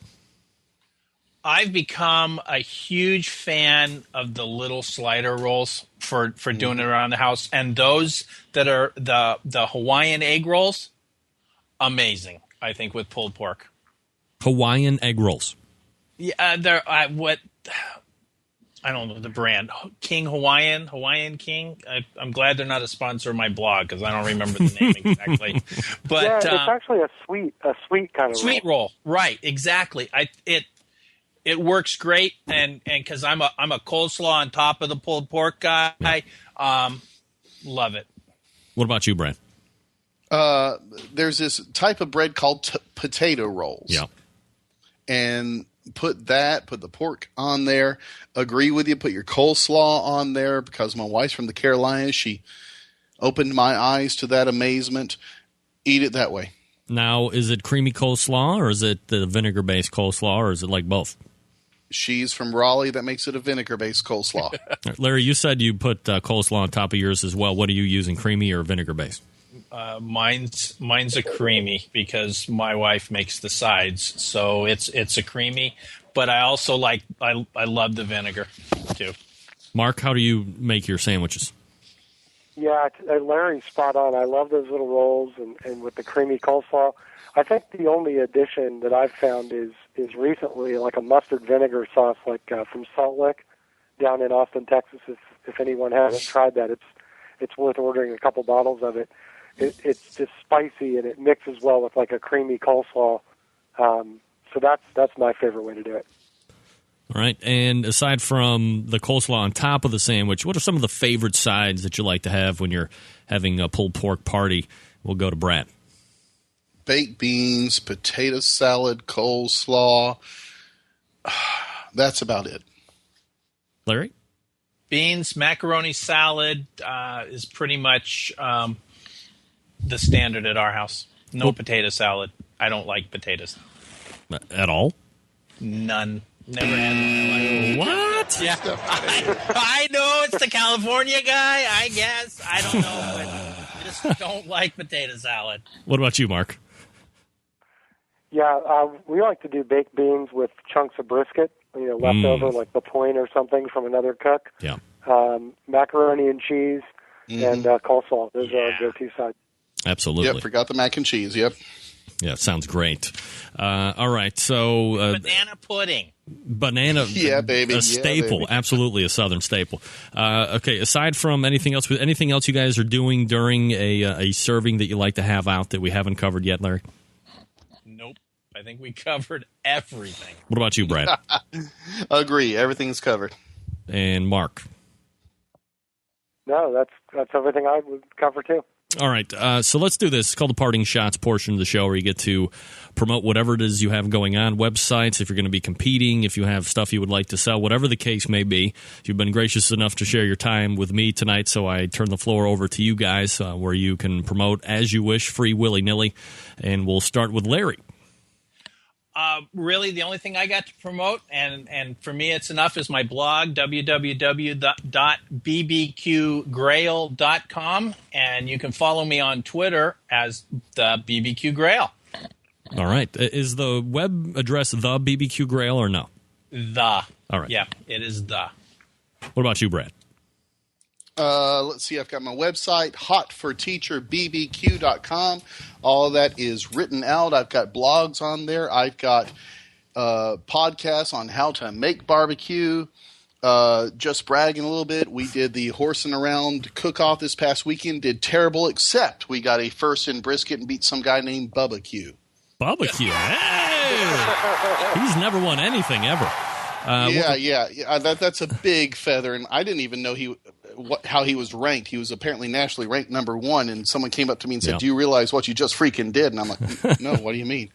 I've become a huge fan of the little slider rolls for doing it around the house, and those that are the Hawaiian egg rolls, amazing. I think with pulled pork. Hawaiian egg rolls. Yeah, they're I don't know the brand. King Hawaiian King. I'm glad they're not a sponsor of my blog because I don't remember the name exactly. But yeah, it's actually a sweet kind of sweet roll. Right? Exactly. It works great, and because I'm a coleslaw on top of the pulled pork guy, love it. What about you, Brad? There's this type of bread called potato rolls. Yeah, and put the pork on there. Agree with you. Put your coleslaw on there because my wife's from the Carolinas. She opened my eyes to that amazement. Eat it that way. Now, is it creamy coleslaw or is it the vinegar-based coleslaw or is it like both? She's from Raleigh. That makes it a vinegar-based coleslaw. Larry, you said you put coleslaw on top of yours as well. What are you using, creamy or vinegar-based? Mine's a creamy because my wife makes the sides, so it's a creamy. But I also I love the vinegar too. Mark, how do you make your sandwiches? Yeah, Larry's spot on. I love those little rolls and with the creamy coleslaw. I think the only addition that I've found is recently like a mustard vinegar sauce, like from Salt Lick down in Austin, Texas. If anyone hasn't tried that, it's worth ordering a couple bottles of it. It's just spicy and it mixes well with like a creamy coleslaw. So that's my favorite way to do it. All right. And aside from the coleslaw on top of the sandwich, what are some of the favorite sides that you like to have when you're having a pulled pork party? We'll go to Brad. Baked beans, potato salad, coleslaw. That's about it. Larry? Beans, macaroni salad is pretty much the standard at our house. No potato salad. I don't like potatoes. At all? None. Never had one in my life. What? Yeah. I know it's the California guy, I guess. I don't know, but I just don't like potato salad. What about you, Mark? Yeah, we like to do baked beans with chunks of brisket, left over, like the point or something from another cook. Yeah. Macaroni and cheese and coleslaw. Those are our go-to sides. Absolutely. Yep, forgot the mac and cheese. Yep. Yeah, sounds great. All right, so banana pudding. Banana, yeah, baby, a staple, baby. Absolutely a Southern staple. Okay, aside from anything else you guys are doing during a serving that you like to have out that we haven't covered yet, Larry? Nope, I think we covered everything. What about you, Brad? Agree, everything's covered. And Mark? No, that's everything I would cover too. All right, so let's do this. It's called the Parting Shots portion of the show where you get to promote whatever it is you have going on, websites, if you're going to be competing, if you have stuff you would like to sell, whatever the case may be. You've been gracious enough to share your time with me tonight, so I turn the floor over to you guys where you can promote as you wish, free willy-nilly, and we'll start with Larry. Really, the only thing I got to promote, and for me it's enough, is my blog, www.bbqgrail.com, and you can follow me on Twitter as the BBQ Grail. All right. Is the web address the BBQ Grail or no? The. All right. Yeah, it is the. What about you, Brad? Let's see. I've got my website, hotforteacherbbq.com. All of that is written out. I've got blogs on there. I've got podcasts on how to make barbecue. Just bragging a little bit, we did the horsing around cook-off this past weekend. Did terrible, except we got a first in brisket and beat some guy named Bubba Q. Bubba Q. Hey! He's never won anything ever. That's a big feather, and I didn't even know how he was ranked. He was apparently nationally ranked number 1, and someone came up to me and said, "Do you realize what you just freaking did?" And I'm like, "No, what do you mean?"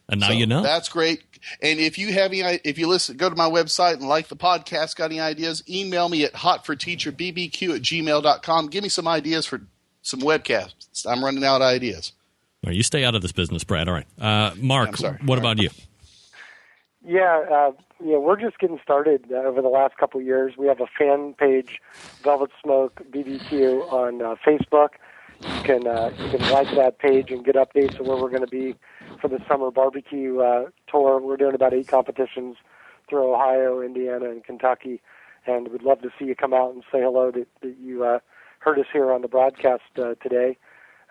And now you know. That's great. And if you listen, go to my website and like the podcast, got any ideas, email me at hotforteacherbbq@gmail.com. Give me some ideas for some webcasts. I'm running out of ideas. Well, you stay out of this business, Brad. All right. Mark, what about you? Yeah, we're just getting started over the last couple of years. We have a fan page, Velvet Smoke BBQ, on Facebook. You can like that page and get updates of where we're going to be for the summer barbecue tour. We're doing about 8 competitions through Ohio, Indiana, and Kentucky, and we'd love to see you come out and say hello that you heard us here on the broadcast today.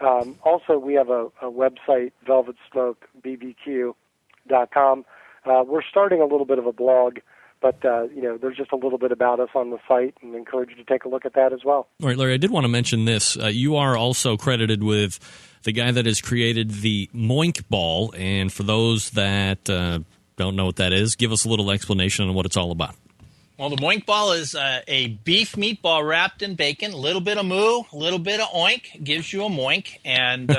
Also, we have a website, velvetsmokebbq.com. We're starting a little bit of a blog, but there's just a little bit about us on the site, and encourage you to take a look at that as well. All right, Larry, I did want to mention this. You are also credited with the guy that has created the Moink Ball, and for those that don't know what that is, give us a little explanation on what it's all about. Well, the Moink Ball is a beef meatball wrapped in bacon, a little bit of moo, a little bit of oink, gives you a moink, and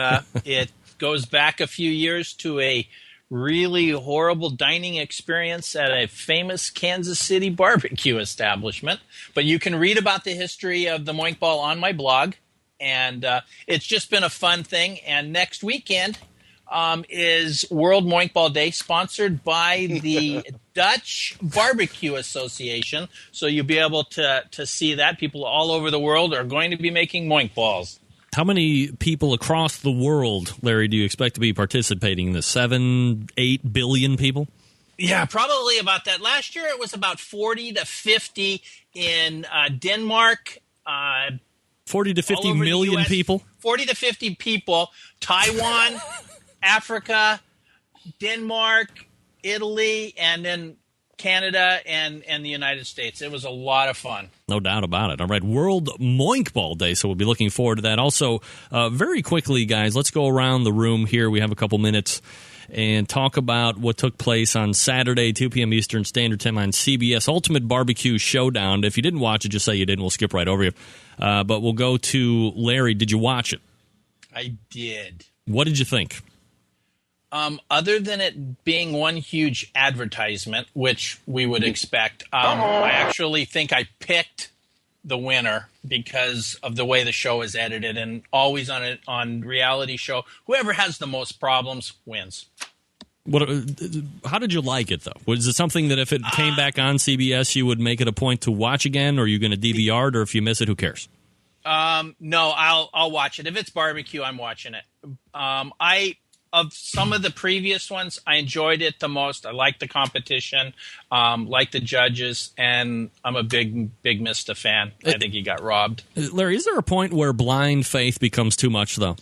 it goes back a few years to a really horrible dining experience at a famous Kansas City barbecue establishment. But you can read about the history of the Moink Ball on my blog, and it's just been a fun thing. And next weekend is World Moink Ball Day, sponsored by the Dutch Barbecue Association. So you'll be able to see that. People all over the world are going to be making Moink Balls. How many people across the world, Larry, do you expect to be participating in this? 7, 8 billion people? Yeah, probably about that. Last year it was about 40 to 50 in Denmark. 40 to 50 million people? 40 to 50 people. Taiwan, Africa, Denmark, Italy, and then Canada and the United States. It was a lot of fun. No doubt about it. All right, World Moink Ball Day, so we'll be looking forward to that. Also, very quickly, guys, let's go around the room here. We have a couple minutes and talk about what took place on Saturday, 2 p.m. Eastern Standard Time on CBS, Ultimate BBQ Showdown. If you didn't watch it, just say you didn't. We'll skip right over you. But we'll go to Larry. Did you watch it? I did. What did you think? Other than it being one huge advertisement, which we would expect, I actually think I picked the winner because of the way the show is edited, and always on reality show, whoever has the most problems wins. How did you like it, though? Was it something that if it came back on CBS, you would make it a point to watch again, or are you going to DVR it, or if you miss it, who cares? No, I'll watch it. If it's barbecue, I'm watching it. Of some of the previous ones, I enjoyed it the most. I liked the competition, like the judges, and I'm a big BigMista fan. I think he got robbed. Larry, is there a point where blind faith becomes too much, though?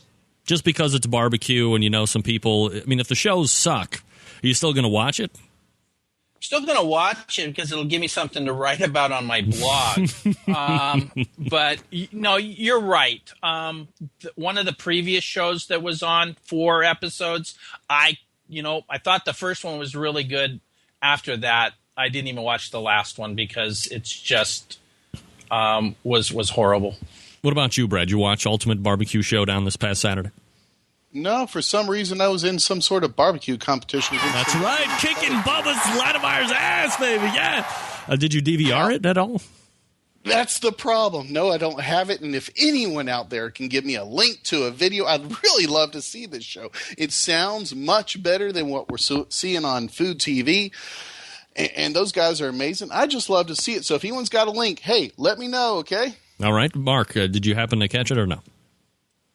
Just because it's barbecue and you know some people, I mean, if the shows suck, are you still going to watch it? Still going to watch it because it'll give me something to write about on my blog. But no, you're right. One of the previous shows that was on 4 episodes, I thought the first one was really good. After that, I didn't even watch the last one because it's just was horrible. What about you, Brad? You watch Ultimate BBQ Showdown this past Saturday? No, for some reason I was in some sort of barbecue competition. That's right, kicking Bubba's Latimeyer's ass, baby, yeah. Did you DVR it at all? That's the problem. No, I don't have it, and if anyone out there can give me a link to a video, I'd really love to see this show. It sounds much better than what we're seeing on Food TV, and those guys are amazing. I just love to see it, so if anyone's got a link, hey, let me know, okay? All right, Mark, did you happen to catch it or no?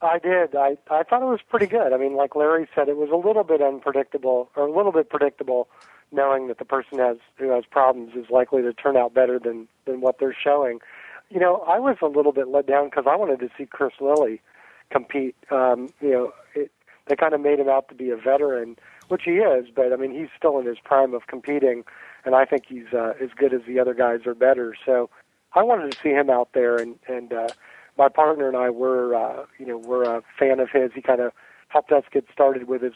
I did. I thought it was pretty good. I mean, like Larry said, it was a little bit unpredictable, or a little bit predictable, knowing that the person who has problems is likely to turn out better than what they're showing. You know, I was a little bit let down because I wanted to see Chris Lilly compete. They kind of made him out to be a veteran, which he is, but I mean, he's still in his prime of competing, and I think he's as good as the other guys or better. So I wanted to see him out there, and my partner and I we're a fan of his. He kind of helped us get started with his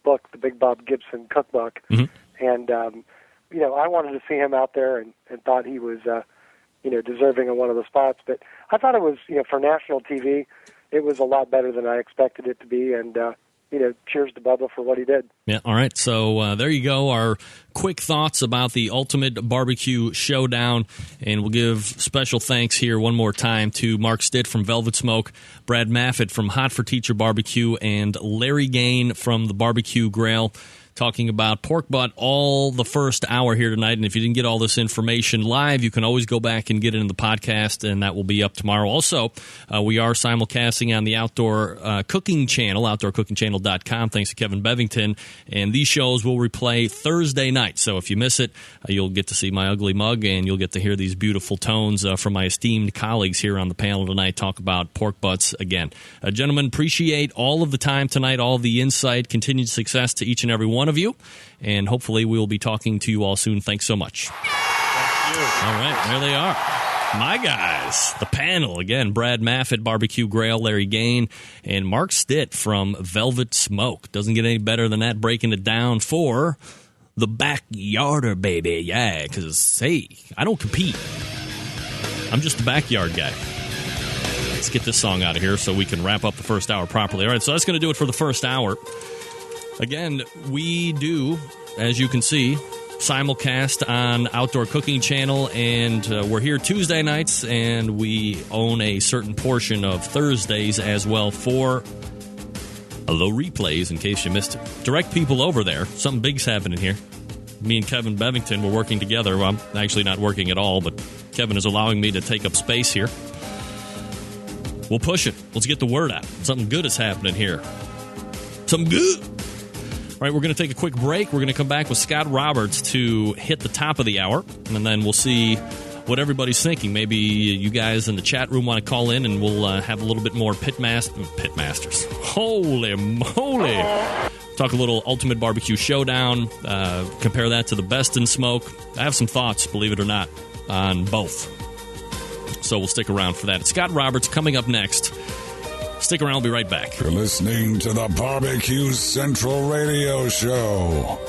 book, The Big Bob Gibson Cookbook. Mm-hmm. And, I wanted to see him out there and thought he was, deserving of one of the spots. But I thought it was, for national TV, it was a lot better than I expected it to be. And, cheers to Bubba for what he did. Yeah, all right. So there you go. Our quick thoughts about the Ultimate BBQ Showdown. And we'll give special thanks here one more time to Marc Stitt from Velvet Smoke, Brad Maffett from Hot for Teacher Barbecue, and Larry Gaian from the BBQ Grail, talking about pork butt all the first hour here tonight. And if you didn't get all this information live, you can always go back and get it in the podcast, and that will be up tomorrow. Also, we are simulcasting on the Outdoor Cooking Channel, outdoorcookingchannel.com, thanks to Kevin Bevington. And these shows will replay Thursday night. So if you miss it, you'll get to see my ugly mug, and you'll get to hear these beautiful tones from my esteemed colleagues here on the panel tonight talk about pork butts again. Gentlemen, appreciate all of the time tonight, all of the insight, continued success to each and every one of you, and hopefully we will be talking to you all soon. Thanks so much. Thank you. All right, there they are. My guys, the panel, again, Brad Maffett, BBQ Grail, Larry Gaian, and Marc Stitt from Velvet Smoke. Doesn't get any better than that, breaking it down for the backyarder, baby. Yeah, because, hey, I don't compete. I'm just the backyard guy. Let's get this song out of here so we can wrap up the first hour properly. All right, so that's going to do it for the first hour. Again, we do, as you can see, simulcast on Outdoor Cooking Channel, and we're here Tuesday nights, and we own a certain portion of Thursdays as well for low replays in case you missed it. Direct people over there. Something big's happening here. Me and Kevin Bevington were working together. Well, I'm actually not working at all, but Kevin is allowing me to take up space here. We'll push it. Let's get the word out. Something good is happening here. Something good. All right, we're going to take a quick break. We're going to come back with Scott Roberts to hit the top of the hour, and then we'll see what everybody's thinking. Maybe you guys in the chat room want to call in, and we'll have a little bit more pitmasters. Holy moly! Talk a little Ultimate BBQ Showdown, compare that to the Best in Smoke. I have some thoughts, believe it or not, on both. So we'll stick around for that. It's Scott Roberts coming up next. Stick around, we'll be right back. You're listening to the BBQ Central Radio Show.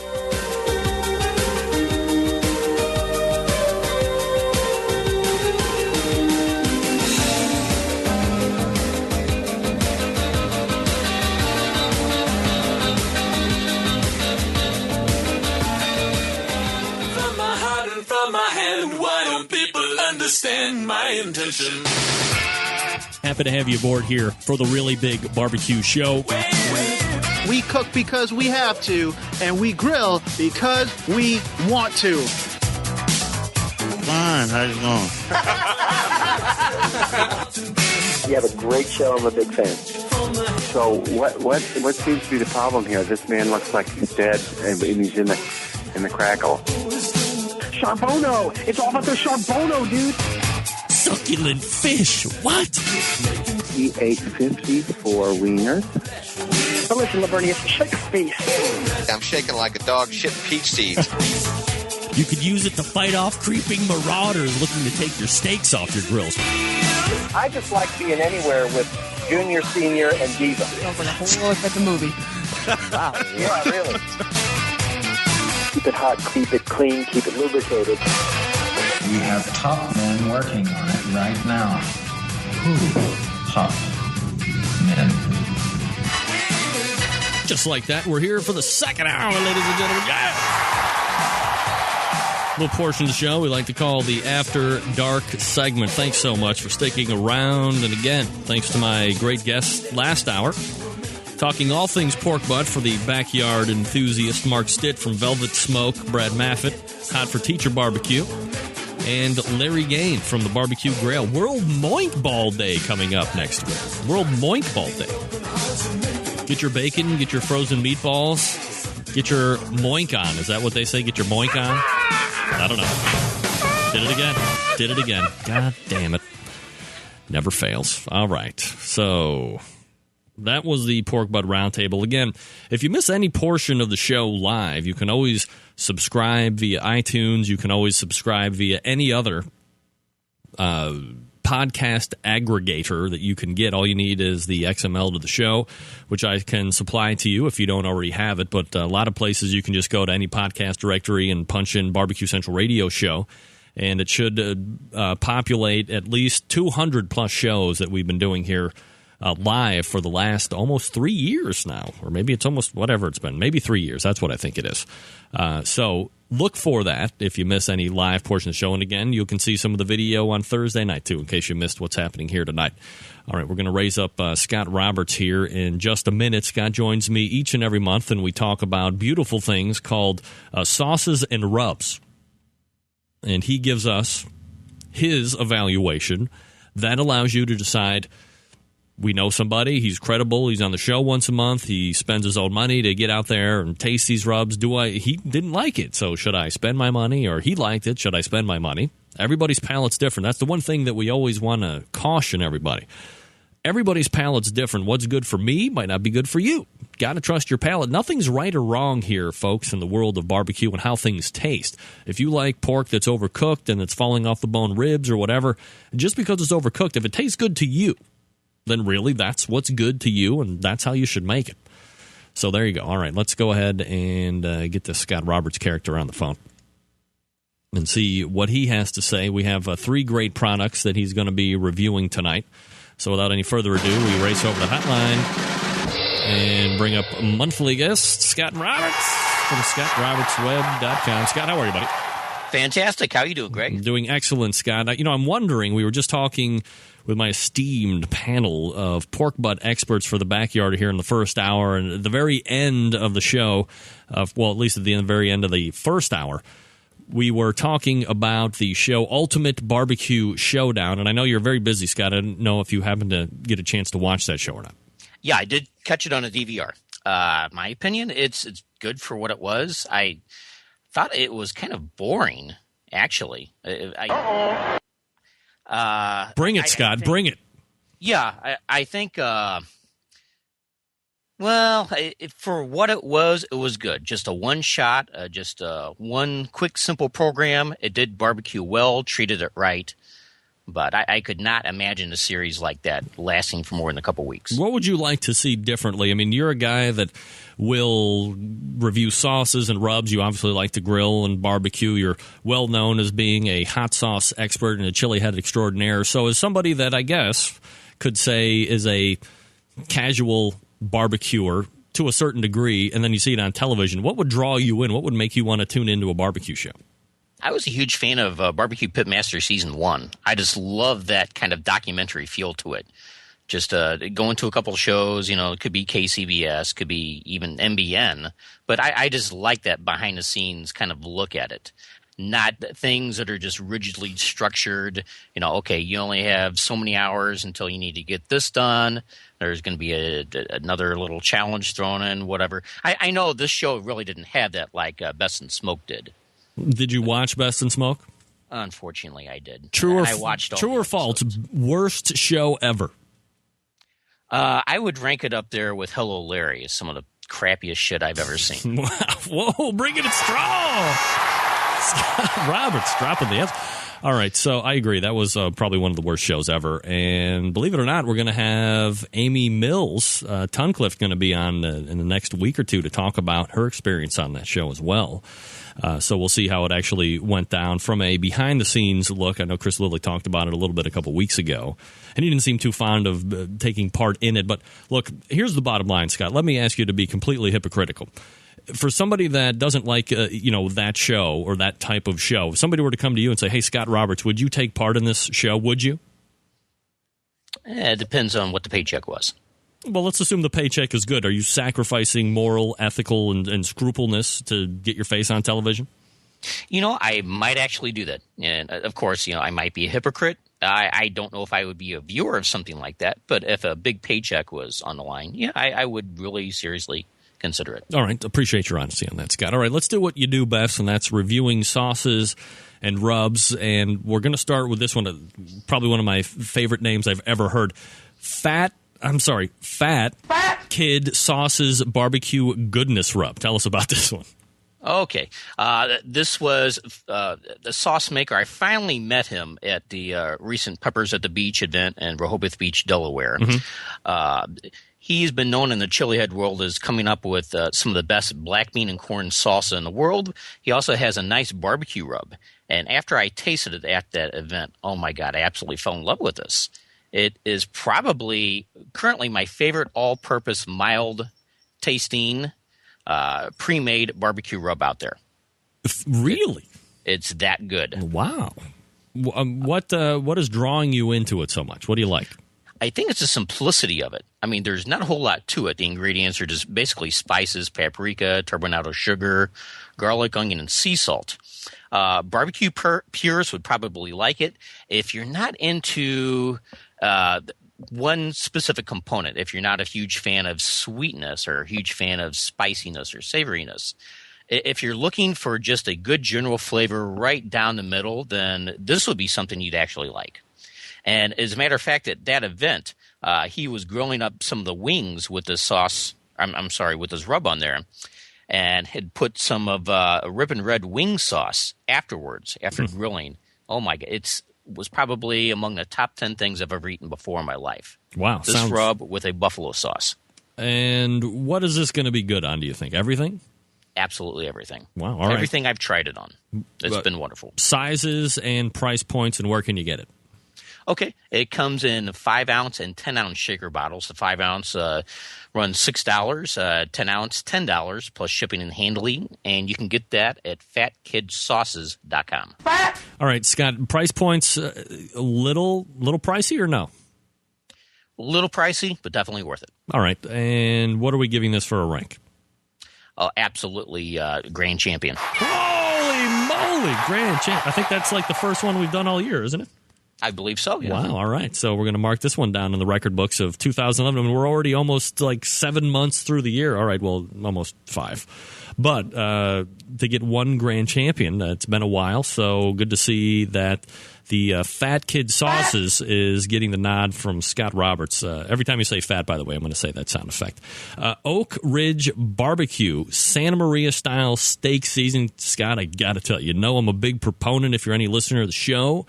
From my heart and from my hand, why don't people understand my intention? Happy to have you aboard here for the really big barbecue show. We cook because we have to, and we grill because we want to. Fine, how's it going? You have a great show. I'm a big fan. So what seems to be the problem here? This man looks like he's dead, and he's in the crackle. Charbono! It's all about the Charbono, dude! Succulent fish. What? He ate 54 wieners. But listen, Lavernius, shake your face. I'm shaking like a dog shit peach seeds. You could use it to fight off creeping marauders looking to take your steaks off your grills. I just like being anywhere with Junior, Senior, and Diva. Sounds like a whole lot like the movie. Wow. Yeah, really. Keep it hot, keep it clean, keep it lubricated. We have top men working on it right now. Top men. Just like that, we're here for the second hour, ladies and gentlemen. Yeah! Little portion of the show we like to call the After Dark segment. Thanks so much for sticking around. And again, thanks to my great guests last hour. Talking all things pork butt for the backyard enthusiast, Marc Stitt from Velvet Smoke, Brad Maffett, Hot for Teacher Barbecue, and Larry Gaian from the BBQ Grail. World Moink Ball Day coming up next week. World Moink Ball Day. Get your bacon, get your frozen meatballs, get your moink on. Is that what they say? Get your moink on? I don't know. Did it again. God damn it. Never fails. All right. So that was the Pork Butt Roundtable. Again, if you miss any portion of the show live, you can always subscribe via iTunes. You can always subscribe via any other podcast aggregator that you can get. All you need is the XML to the show, which I can supply to you if you don't already have it. But a lot of places you can just go to any podcast directory and punch in Barbecue Central Radio Show, and it should populate at least 200-plus shows that we've been doing here live for the last almost 3 years now. Or maybe it's almost whatever it's been. Maybe 3 years. That's what I think it is. So look for that if you miss any live portion of the show. And again, you can see some of the video on Thursday night, too, in case you missed what's happening here tonight. All right, we're going to raise up Scott Roberts here in just a minute. Scott joins me each and every month, and we talk about beautiful things called sauces and rubs. And he gives us his evaluation. That allows you to decide, we know somebody, he's credible, he's on the show once a month, he spends his own money to get out there and taste these rubs. He didn't like it, so should I spend my money? Or he liked it, should I spend my money? Everybody's palate's different. That's the one thing that we always want to caution everybody. Everybody's palate's different. What's good for me might not be good for you. Got to trust your palate. Nothing's right or wrong here, folks, in the world of barbecue and how things taste. If you like pork that's overcooked and it's falling off the bone, ribs or whatever, just because it's overcooked, if it tastes good to you, then really that's what's good to you, and that's how you should make it. So there you go. All right, let's go ahead and get this Scott Roberts character on the phone and see what he has to say. We have 3 great products that he's going to be reviewing tonight. So without any further ado, we race over the hotline and bring up monthly guest Scott Roberts from ScottRobertsWeb.com. Scott, how are you, buddy? Fantastic. How you doing, Greg? Doing excellent, Scott. I'm wondering, we were just talking with my esteemed panel of pork butt experts for the backyard here in the first hour, and at the very end of the show, at least at the very end of the first hour, we were talking about the show Ultimate Barbecue Showdown, and I know you're very busy, Scott. I didn't know if you happened to get a chance to watch that show or not. Yeah, I did catch it on a DVR. My opinion, it's good for what it was. I thought it was kind of boring, actually. Bring it, Scott. Bring it. Yeah, I think for what it was good. Just a one-shot, one quick, simple program. It did barbecue well, treated it right. But I could not imagine a series like that lasting for more than a couple weeks. What would you like to see differently? I mean, you're a guy that will review sauces and rubs. You obviously like to grill and barbecue. You're well known as being a hot sauce expert and a chili head extraordinaire. So as somebody that I guess could say is a casual barbecuer to a certain degree, and then you see it on television, what would draw you in? What would make you want to tune into a barbecue show? I was a huge fan of Barbecue Pitmaster Season 1. I just love that kind of documentary feel to it. Just going to a couple of shows, it could be KCBS, could be even MBN. But I just like that behind-the-scenes kind of look at it. Not things that are just rigidly structured. Okay, you only have so many hours until you need to get this done. There's going to be another little challenge thrown in, whatever. I know this show really didn't have that like Best in Smoke did. Did you watch Best in Smoke? Unfortunately, I did. True or false? Worst show ever? I would rank it up there with Hello Larry as some of the crappiest shit I've ever seen. Wow. Whoa, bringing it strong. Scott Roberts dropping the answer. All right, so I agree. That was probably one of the worst shows ever. And believe it or not, we're going to have Amy Mills, Tuncliffe, going to be on in the next week or two to talk about her experience on that show as well. So we'll see how it actually went down from a behind-the-scenes look. I know Chris Lilly talked about it a little bit a couple weeks ago, and he didn't seem too fond of taking part in it. But look, here's the bottom line, Scott. Let me ask you to be completely hypocritical. For somebody that doesn't like, that show or that type of show, if somebody were to come to you and say, hey, Scott Roberts, would you take part in this show? Would you? It depends on what the paycheck was. Well, let's assume the paycheck is good. Are you sacrificing moral, ethical, and scrupulousness to get your face on television? I might actually do that. And, of course, I might be a hypocrite. I don't know if I would be a viewer of something like that. But if a big paycheck was on the line, I would really seriously consider it. All right. Appreciate your honesty on that, Scott. All right. Let's do what you do best, and that's reviewing sauces and rubs. And we're going to start with this one, probably one of my favorite names I've ever heard. Fat Kid Sauces Barbecue Goodness Rub. Tell us about this one. Okay. This was the sauce maker. I finally met him at the recent Peppers at the Beach event in Rehoboth Beach, Delaware. Mm-hmm. He's been known in the chili head world as coming up with some of the best black bean and corn salsa in the world. He also has a nice barbecue rub. And after I tasted it at that event, oh my God, I absolutely fell in love with this. It is probably currently my favorite all-purpose mild tasting pre-made barbecue rub out there. Really? It's that good. Wow. What is drawing you into it so much? What do you like? I think it's the simplicity of it. I mean, there's not a whole lot to it. The ingredients are just basically spices, paprika, turbinado sugar, garlic, onion, and sea salt. Barbecue purists would probably like it. If you're not into one specific component, if you're not a huge fan of sweetness or a huge fan of spiciness or savoriness, if you're looking for just a good general flavor right down the middle, then this would be something you'd actually like. And as a matter of fact, at that event, he was grilling up some of the wings with this sauce. With this rub on there, and had put some of Rippin' Red wing sauce afterwards after grilling. Oh my God! It was probably among the top 10 things I've ever eaten before in my life. Wow! This rub with a buffalo sauce. And what is this going to be good on? Do you think everything? Absolutely everything. Wow! All right. Everything I've tried it on. It's been wonderful. Sizes and price points, and where can you get it? Okay, it comes in 5-ounce and 10-ounce shaker bottles. The 5-ounce runs $6, 10-ounce $10 plus shipping and handling, and you can get that at fatkidsauces.com. All right, Scott, price points a little pricey or no? A little pricey, but definitely worth it. All right, and what are we giving this for a rank? Absolutely grand champion. Holy moly, grand champion. I think that's like the first one we've done all year, isn't it? I believe so, yeah. Wow, all right. So we're going to mark this one down in the record books of 2011. I mean, we're already almost like 7 months through the year. All right, well, almost 5. But to get one grand champion, it's been a while, so good to see that the Fat Kid Sauces is getting the nod from Scott Roberts. Every time you say fat, by the way, I'm going to say that sound effect. Oak Ridge Barbecue, Santa Maria-style steak seasoning. Scott, I got to tell you, I'm a big proponent, if you're any listener of the show,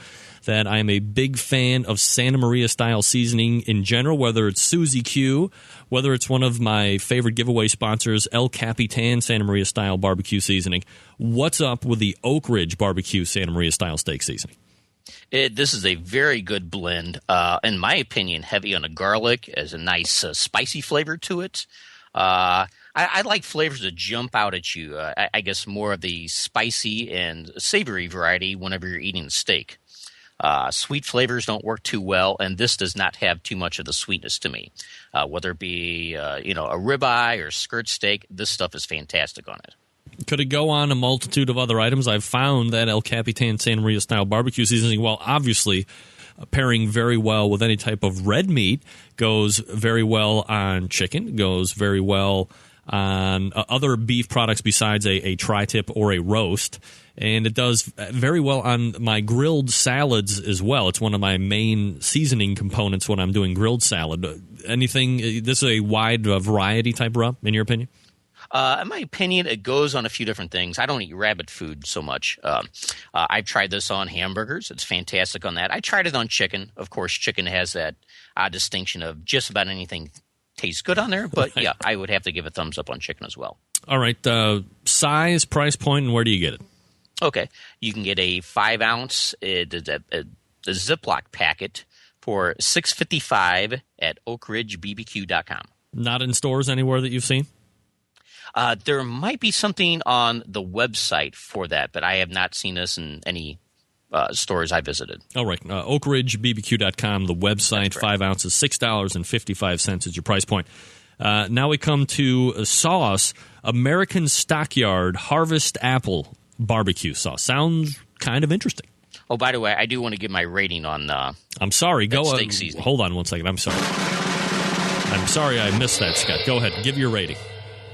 that I am a big fan of Santa Maria-style seasoning in general, whether it's Suzy Q, whether it's one of my favorite giveaway sponsors, El Capitan Santa Maria-style barbecue seasoning. What's up with the Oak Ridge Barbecue Santa Maria-style steak seasoning? This is a very good blend. In my opinion, heavy on the garlic, as a nice spicy flavor to it. I like flavors that jump out at you. I guess more of the spicy and savory variety whenever you're eating the steak. Sweet flavors don't work too well, and this does not have too much of the sweetness to me. Whether it be a ribeye or skirt steak, this stuff is fantastic on it. Could it go on a multitude of other items? I've found that El Capitan Santa Maria style barbecue seasoning, while obviously pairing very well with any type of red meat, goes very well on chicken, goes very well on other beef products besides a tri-tip or a roast. And it does very well on my grilled salads as well. It's one of my main seasoning components when I'm doing grilled salad. Anything, this is a wide variety type rub, in your opinion? In my opinion, it goes on a few different things. I don't eat rabbit food so much. I've tried this on hamburgers. It's fantastic on that. I tried it on chicken. Of course, chicken has that distinction of just about anything tastes good on there. But, yeah, I would have to give a thumbs up on chicken as well. All right. Size, price point, and where do you get it? Okay. You can get a 5-ounce a Ziploc packet for $6.55 at oakridgebbq.com. Not in stores anywhere that you've seen? There might be something on the website for that, but I have not seen this in any stores I visited. All right. oakridgebbq.com, the website, 5 ounces, $6.55 is your price point. Now we come to a sauce, American Stockyard Harvest Apple barbecue sauce. Sounds kind of interesting. Oh, by the way, I do want to give my rating on I'm sorry. Go steak seasoning. Hold on one second. I'm sorry. I missed that, Scott. Go ahead. Give your rating.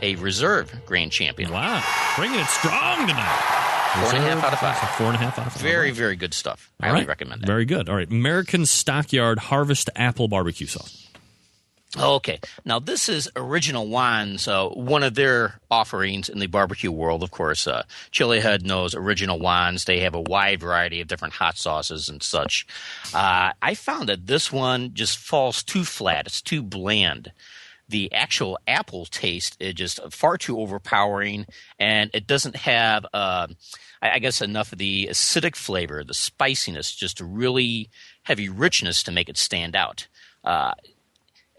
A reserve grand champion. Wow. Bringing it strong tonight. 4.5 out of 5. 4.5 out of 5. Very, very good stuff. I highly recommend that. Very good. All right. American Stockyard Harvest Apple Barbecue Sauce. Okay. Now, this is Original Juan's, one of their offerings in the barbecue world. Of course, Chili Head knows Original Juan's. They have a wide variety of different hot sauces and such. I found that this one just falls too flat. It's too bland. The actual apple taste is just far too overpowering, and it doesn't have, I guess, enough of the acidic flavor, the spiciness, just a really heavy richness to make it stand out.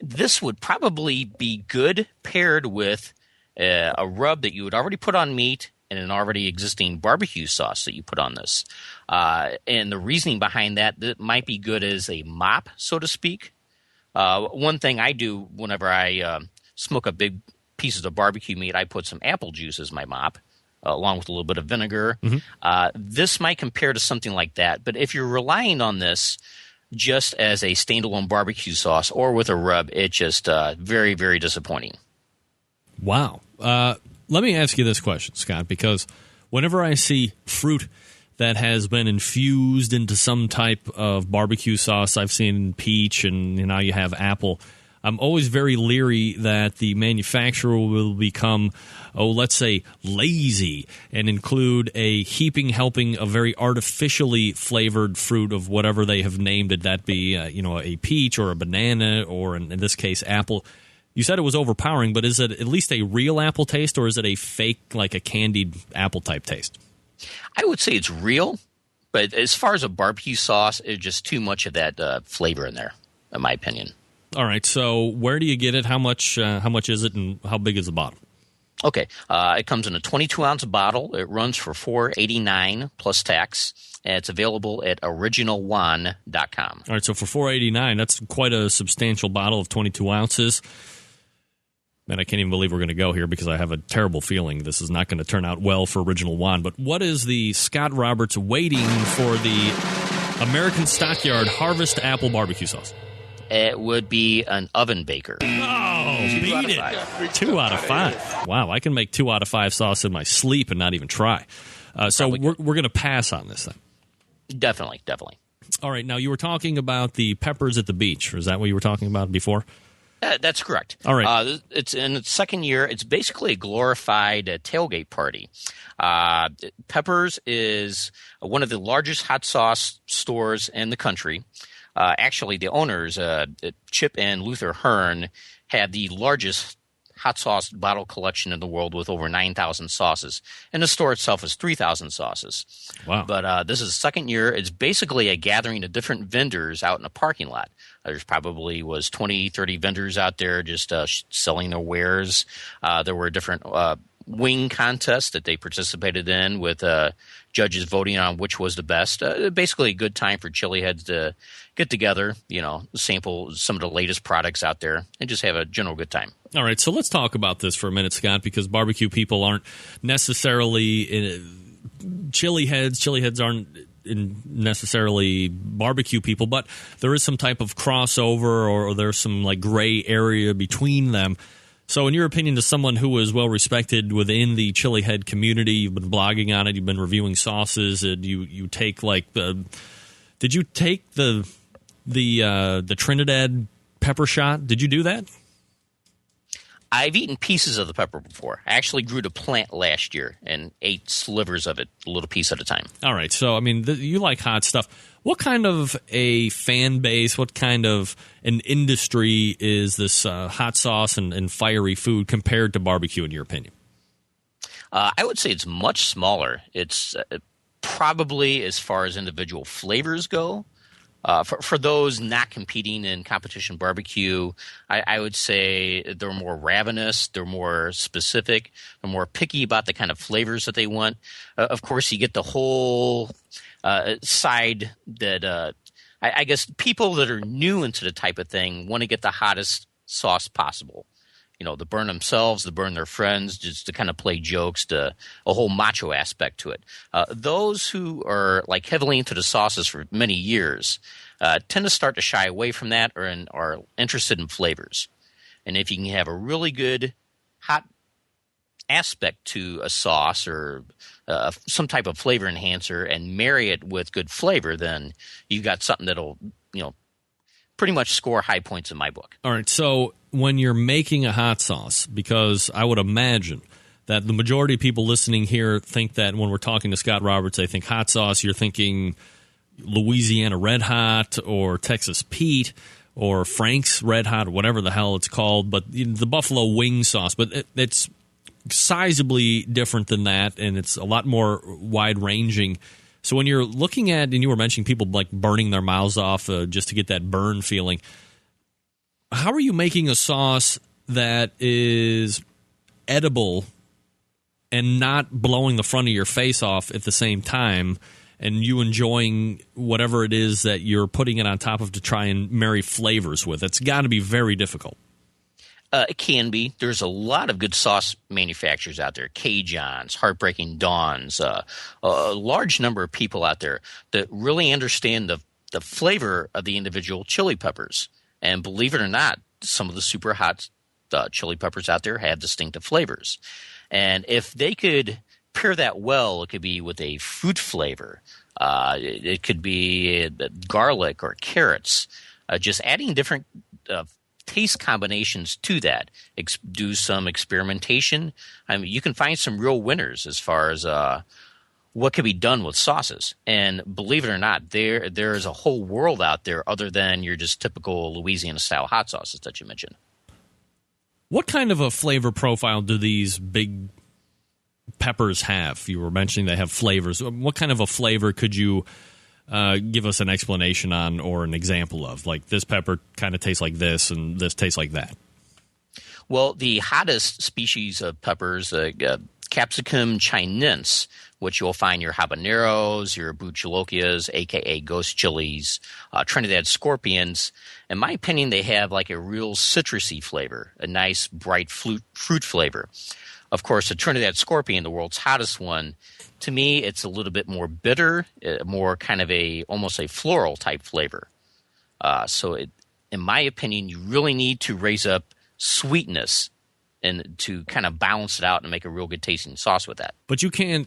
This would probably be good paired with a rub that you would already put on meat and an already existing barbecue sauce that you put on this. And the reasoning behind that might be good as a mop, so to speak. One thing I do whenever I smoke up big pieces of barbecue meat, I put some apple juice as my mop, along with a little bit of vinegar. Mm-hmm. This might compare to something like that. But if you're relying on this just as a standalone barbecue sauce or with a rub, it's just very, very disappointing. Wow. Let me ask you this question, Scott, because whenever I see fruit that has been infused into some type of barbecue sauce, I've seen peach and now you have apple, I'm always very leery that the manufacturer will become, let's say, lazy and include a heaping helping of very artificially flavored fruit of whatever they have named it, that be a peach or a banana or, in this case, apple. You said it was overpowering, but is it at least a real apple taste or is it a fake, like a candied apple type taste? I would say it's real, but as far as a barbecue sauce, it's just too much of that flavor in there, in my opinion. All right, so where do you get it? How much is it, and how big is the bottle? Okay, it comes in a 22-ounce bottle. It runs for $4.89 plus tax, and it's available at originaljuan.com. All right, so for $4.89, that's quite a substantial bottle of 22 ounces. Man, I can't even believe we're going to go here because I have a terrible feeling this is not going to turn out well for Original Juan. But what is the Scott Roberts waiting for the American Stockyard Harvest Apple Barbecue Sauce? It would be an oven baker. Oh, beat it. 2 out of 5. Wow, I can make 2 out of 5 sauce in my sleep and not even try. So we're going to pass on this thing. Definitely. All right, now you were talking about the peppers at the beach. Is that what you were talking about before? That's correct. All right. It's in its second year. It's basically a glorified tailgate party. Peppers is one of the largest hot sauce stores in the country. Actually, the owners, Chip and Luther Hearn, have the largest hot sauce bottle collection in the world with over 9,000 sauces. And the store itself is 3,000 sauces. Wow. But this is the second year. It's basically a gathering of different vendors out in a parking lot. There's probably was 20, 30 vendors out there just selling their wares. There were different wing contests that they participated in with judges voting on which was the best. Basically a good time for chili heads to get together, sample some of the latest products out there and just have a general good time. All right, so let's talk about this for a minute, Scott, because barbecue people aren't necessarily chili heads. Chili heads aren't necessarily barbecue people, but there is some type of crossover or there's some like gray area between them. So in your opinion, as someone who is well respected within the chili head community, you've been blogging on it, you've been reviewing sauces, and you take did you take the Trinidad pepper shot? Did you do that? I've eaten pieces of the pepper before. I actually grew the plant last year and ate slivers of it, a little piece at a time. All right. So, I mean, you like hot stuff. What kind of a fan base, what kind of an industry is this hot sauce and fiery food compared to barbecue, in your opinion? I would say it's much smaller. It's probably, as far as individual flavors go, for those not competing in competition barbecue, I would say they're more ravenous, they're more specific, they're more picky about the kind of flavors that they want. Of course, you get the whole side that I guess people that are new into the type of thing want to get the hottest sauce possible. to burn themselves, to burn their friends, just to kind of play jokes, to a whole macho aspect to it. Those who are like heavily into the sauces for many years tend to start to shy away from that or are interested in flavors. And if you can have a really good hot aspect to a sauce or some type of flavor enhancer and marry it with good flavor, then you've got something that'll, pretty much score high points in my book. All right, so when you're making a hot sauce, because I would imagine that the majority of people listening here think that when we're talking to Scott Roberts, they think hot sauce, you're thinking Louisiana Red Hot or Texas Pete or Frank's Red Hot or whatever the hell it's called, but the buffalo wing sauce. But it's sizably different than that, and it's a lot more wide-ranging. So when you're looking at, and you were mentioning people like burning their mouths off just to get that burn feeling, how are you making a sauce that is edible and not blowing the front of your face off at the same time, and you enjoying whatever it is that you're putting it on top of to try and marry flavors with? It's got to be very difficult. It can be. There's a lot of good sauce manufacturers out there, Cajuns, Heartbreaking Dawns, a large number of people out there that really understand the flavor of the individual chili peppers. And believe it or not, some of the super hot chili peppers out there have distinctive flavors. And if they could pair that well, it could be with a fruit flavor. It could be garlic or carrots. Just adding different taste combinations to that. Do some experimentation. I mean, you can find some real winners as far as what can be done with sauces. And believe it or not, there is a whole world out there other than your just typical Louisiana-style hot sauces that you mentioned. What kind of a flavor profile do these big peppers have? You were mentioning they have flavors. What kind of a flavor could you give us an explanation on or an example of? Like, this pepper kind of tastes like this and this tastes like that. Well, the hottest species of peppers, Capsicum chinense, which you'll find your habaneros, your buchalokias, a.k.a. ghost chilies, Trinidad scorpions. In my opinion, they have like a real citrusy flavor, a nice bright fruit flavor. Of course, the Trinidad scorpion, the world's hottest one, to me, it's a little bit more bitter, more kind of almost a floral type flavor. In my opinion, you really need to raise up sweetness and to kind of balance it out and make a real good tasting sauce with that. But you can't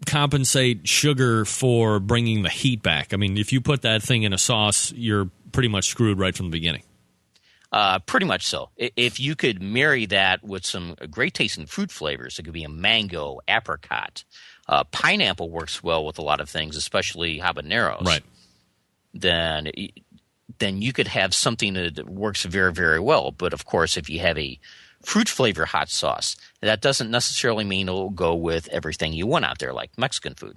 compensate sugar for bringing the heat back. I mean, if you put that thing in a sauce, you're pretty much screwed right from the beginning. Pretty much so. If you could marry that with some great tasting fruit flavors, it could be a mango, apricot. Pineapple works well with a lot of things, especially habaneros. Right. Then you could have something that works very, very well. But, of course, if you have a fruit flavor hot sauce, that doesn't necessarily mean it will go with everything you want out there, like Mexican food.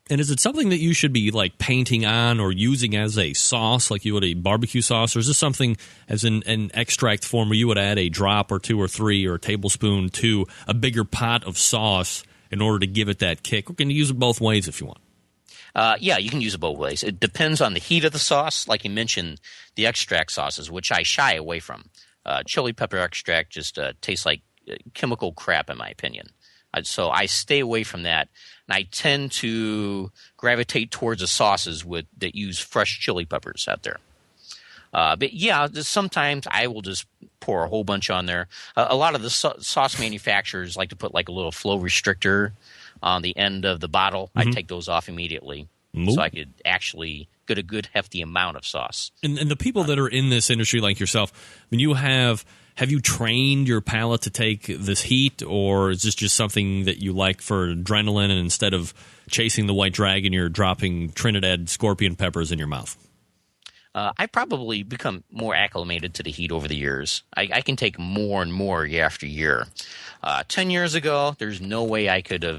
And is it something that you should be like painting on or using as a sauce like you would a barbecue sauce? Or is this something as an extract form where you would add a drop or two or three or a tablespoon to a bigger pot of sauce in order to give it that kick? Or can you use it both ways if you want? Yeah, you can use it both ways. It depends on the heat of the sauce. Like you mentioned, the extract sauces, which I shy away from. Chili pepper extract just tastes like chemical crap, in my opinion. So I stay away from that. And I tend to gravitate towards the sauces that use fresh chili peppers out there. But yeah, sometimes I will just pour a whole bunch on there. A lot of the sauce manufacturers like to put like a little flow restrictor on the end of the bottle. Mm-hmm. I take those off immediately so I could actually get a good hefty amount of sauce. And the people that are in this industry like yourself, I mean, have you trained your palate to take this heat, or is this just something that you like for adrenaline, and instead of chasing the white dragon, you're dropping Trinidad scorpion peppers in your mouth? I probably become more acclimated to the heat over the years. I can take more and more year after year. 10 years ago, there's no way I could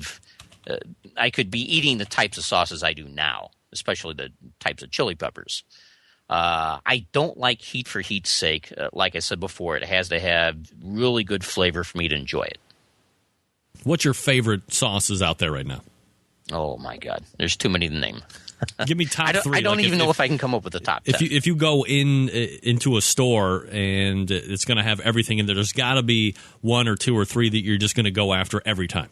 be eating the types of sauces I do now, especially the types of chili peppers. I don't like heat for heat's sake. Like I said before, it has to have really good flavor for me to enjoy it. What's your favorite sauces out there right now? Oh my God, there's too many to name. Give me top three. I don't even know if I can come up with the top 10. If you go into a store and it's going to have everything in there, there's got to be one or two or three that you're just going to go after every time.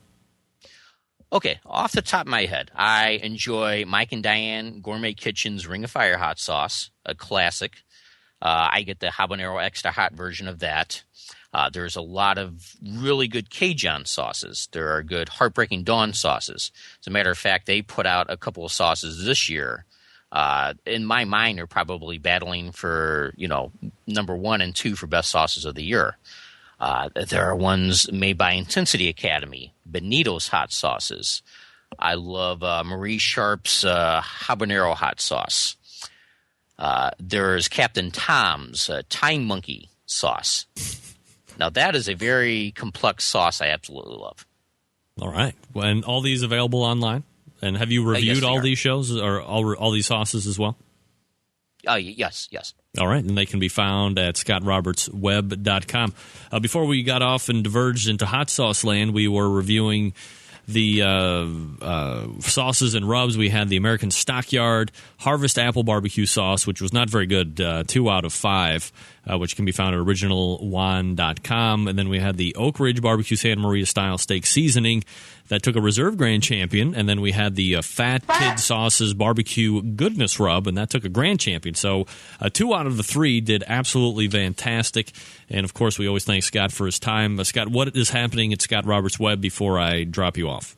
Okay, off the top of my head, I enjoy Mike and Diane Gourmet Kitchen's Ring of Fire hot sauce, a classic. I get the habanero extra hot version of that. There's a lot of really good Cajun sauces. There are good Heartbreaking Dawn sauces. As a matter of fact, they put out a couple of sauces this year. In my mind, they're probably battling for, number 1 and 2 for best sauces of the year. There are ones made by Intensity Academy, Benito's hot sauces. I love Marie Sharp's habanero hot sauce. There's Captain Tom's Time Monkey sauce. Now, that is a very complex sauce I absolutely love. All right. And all these available online? And have you reviewed yes, all these shows or all these sauces as well? Yes. All right. And they can be found at scottrobertsweb.com. Before we got off and diverged into hot sauce land, we were reviewing the sauces and rubs. We had the American Stockyard Harvest Apple Barbecue Sauce, which was not very good, 2 out of 5, which can be found at originaljuan.com. And then we had the Oak Ridge Barbecue Santa Maria Style Steak Seasoning that took a reserve grand champion. And then we had the Fat Kid Sauces Barbecue Goodness Rub, and that took a grand champion. So 2 out of the 3 did absolutely fantastic. And, of course, we always thank Scott for his time. Scott, what is happening at Scott Roberts Web before I drop you off?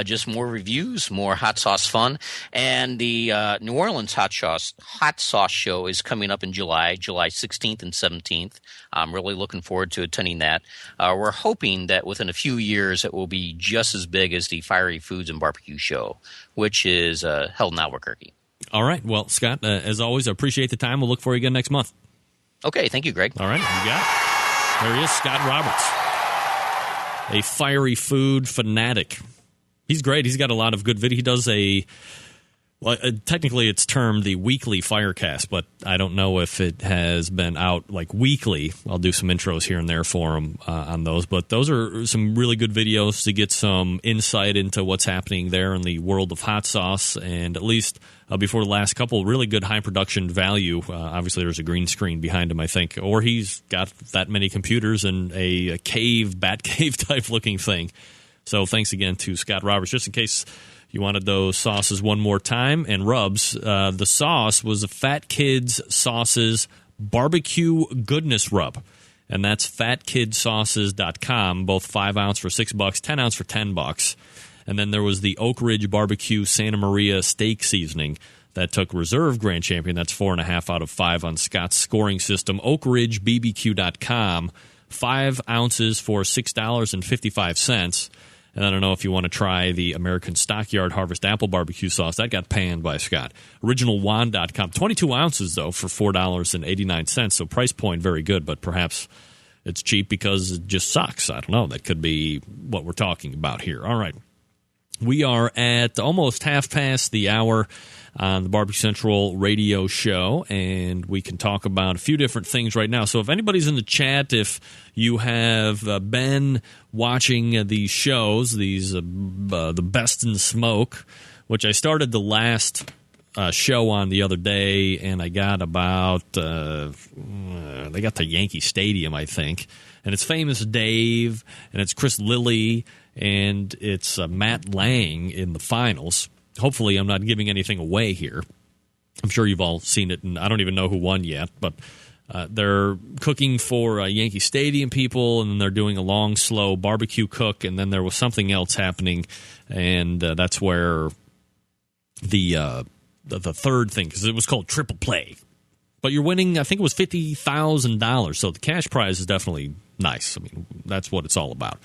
Just more reviews, more hot sauce fun. And the New Orleans hot sauce show is coming up in July 16th and 17th. I'm really looking forward to attending that. We're hoping that within a few years it will be just as big as the Fiery Foods and Barbecue show, which is held in Albuquerque. All right. Well, Scott, as always, I appreciate the time. We'll look for you again next month. Okay. Thank you, Greg. All right. You got it. There he is, Scott Roberts, a fiery food fanatic. He's great. He's got a lot of good video. He does technically it's termed the weekly Firecast, but I don't know if it has been out like weekly. I'll do some intros here and there for him on those. But those are some really good videos to get some insight into what's happening there in the world of hot sauce. And at least before the last couple, really good high production value. Obviously, there's a green screen behind him, I think. Or he's got that many computers and a bat cave type looking thing. So thanks again to Scott Roberts. Just in case you wanted those sauces one more time and rubs, the sauce was a Fat Kids Sauces Barbecue Goodness Rub. And that's fatkidsauces.com, both 5 ounce for $6, 10 ounce for $10. And then there was the Oak Ridge Barbecue Santa Maria Steak Seasoning that took reserve grand champion. That's 4.5 out of 5 on Scott's scoring system. OakRidgeBBQ.com, 5 ounces for $6.55. And I don't know if you want to try the American Stockyard Harvest Apple Barbecue Sauce. That got panned by Scott. OriginalJuan.com. 22 ounces, though, for $4.89. So price point very good, but perhaps it's cheap because it just sucks. I don't know. That could be what we're talking about here. All right. We are at almost half past the hour on the Barbecue Central radio show, and we can talk about a few different things right now. So if anybody's in the chat, if you have been watching these shows, the Best in Smoke, which I started the last show on the other day, and I got about they got to Yankee Stadium, I think, and it's Famous Dave, and it's Chris Lilly, and it's Matt Lang in the finals. Hopefully I'm not giving anything away here. I'm sure you've all seen it, and I don't even know who won yet, but they're cooking for Yankee Stadium people, and then they're doing a long, slow barbecue cook, and then there was something else happening, and that's where the third thing, because it was called Triple Play. But you're winning, I think it was $50,000, so the cash prize is definitely nice. I mean, that's what it's all about.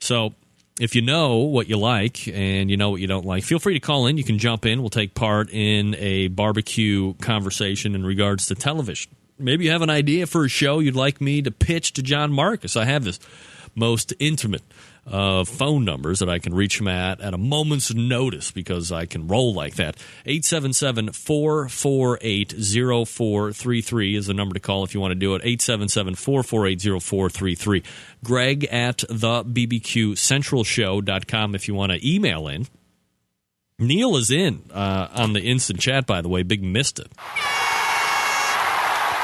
So if you know what you like and you know what you don't like, feel free to call in. You can jump in. We'll take part in a barbecue conversation in regards to television. Maybe you have an idea for a show you'd like me to pitch to John Marcus. I have this most intimate phone numbers that I can reach him at a moment's notice because I can roll like that. 877-448-0433 is the number to call if you want to do it. 877-448-0433. Greg at thebbqcentralshow.com if you want to email in. Neil is in on the instant chat, by the way, BigMista.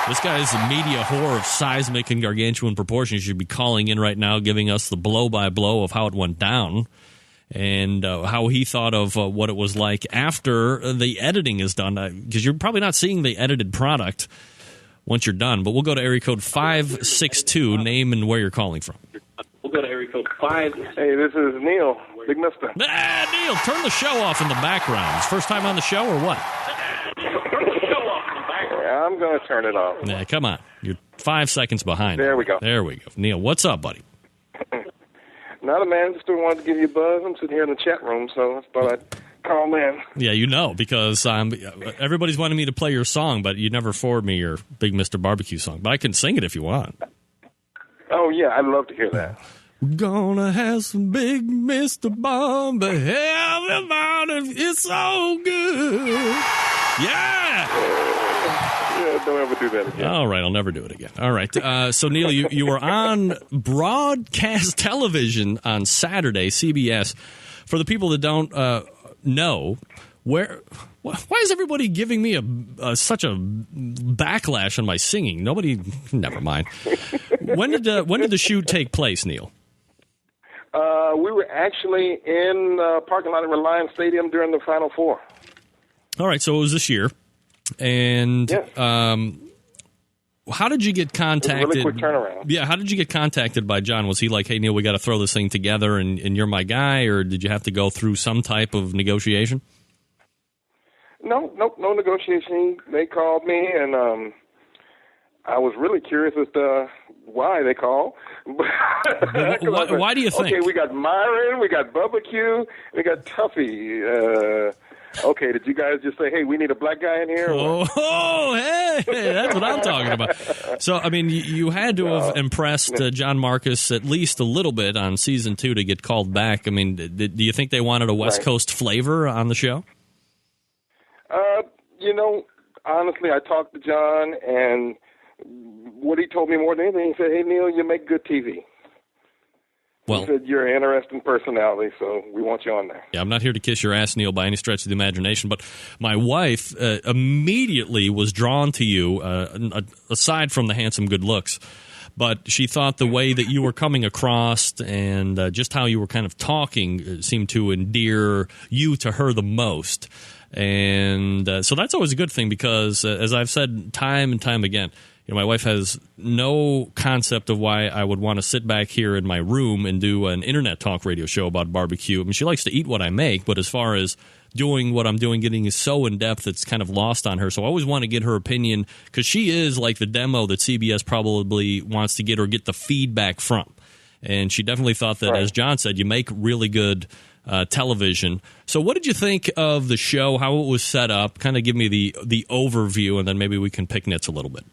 This guy is a media whore of seismic and gargantuan proportions. You should be calling in right now, giving us the blow-by-blow of how it went down and how he thought of what it was like after the editing is done. Because you're probably not seeing the edited product once you're done. But we'll go to area code 562, name and where you're calling from. We'll go to area code 5. Hey, this is Neil, BigMista. Neil, turn the show off in the background. It's first time on the show or what? I'm going to turn it off. Yeah, come on. You're 5 seconds behind. There we go. There we go. Neil, what's up, buddy? Not a man. Just wanted to give you a buzz. I'm sitting here in the chat room, so I thought I'd call in. Yeah, you know, because everybody's wanting me to play your song, but you never forward me your Big Mr. Barbecue song. But I can sing it if you want. Oh, yeah, I'd love to hear that. We're gonna have some Big Mr. Barbecue. Everybody, it's so good. Yeah, don't ever do that again. All right, I'll never do it again. All right. So, Neil, you were on broadcast television on Saturday, CBS. For the people that don't know, why is everybody giving me such a backlash on my singing? Nobody, never mind. When did the shoot take place, Neil? We were actually in parking lot at Reliance Stadium during the Final Four. All right, so it was this year. And yes. How did you get contacted? It was a really quick turnaround. Yeah, how did you get contacted by John? Was he like, hey, Neil, we got to throw this thing together and you're my guy? Or did you have to go through some type of negotiation? No negotiation. They called me, and I was really curious as to why they called. Why do you think? Okay, we got Myron, we got Bubba Q, we got Tuffy. Okay, did you guys just say, hey, we need a black guy in here? Hey, that's what I'm talking about. So, I mean, you had to have impressed John Marcus at least a little bit on season 2 to get called back. I mean, do you think they wanted a West Coast flavor on the show? Honestly, I talked to John, and what he told me more than anything, he said, hey, Neil, you make good TV. Well, he said, you're an interesting personality, so we want you on there. Yeah, I'm not here to kiss your ass, Neil, by any stretch of the imagination, but my wife immediately was drawn to you, aside from the handsome good looks. But she thought the way that you were coming across and just how you were kind of talking seemed to endear you to her the most. And so that's always a good thing because, as I've said time and time again, my wife has no concept of why I would want to sit back here in my room and do an internet talk radio show about barbecue. I mean, she likes to eat what I make, but as far as doing what I'm doing, getting so in-depth, it's kind of lost on her. So I always want to get her opinion because she is like the demo that CBS probably wants to get or get the feedback from. And she definitely thought that, as John said, you make really good television. So what did you think of the show, how it was set up? Kind of give me the overview, and then maybe we can pick nits a little bit.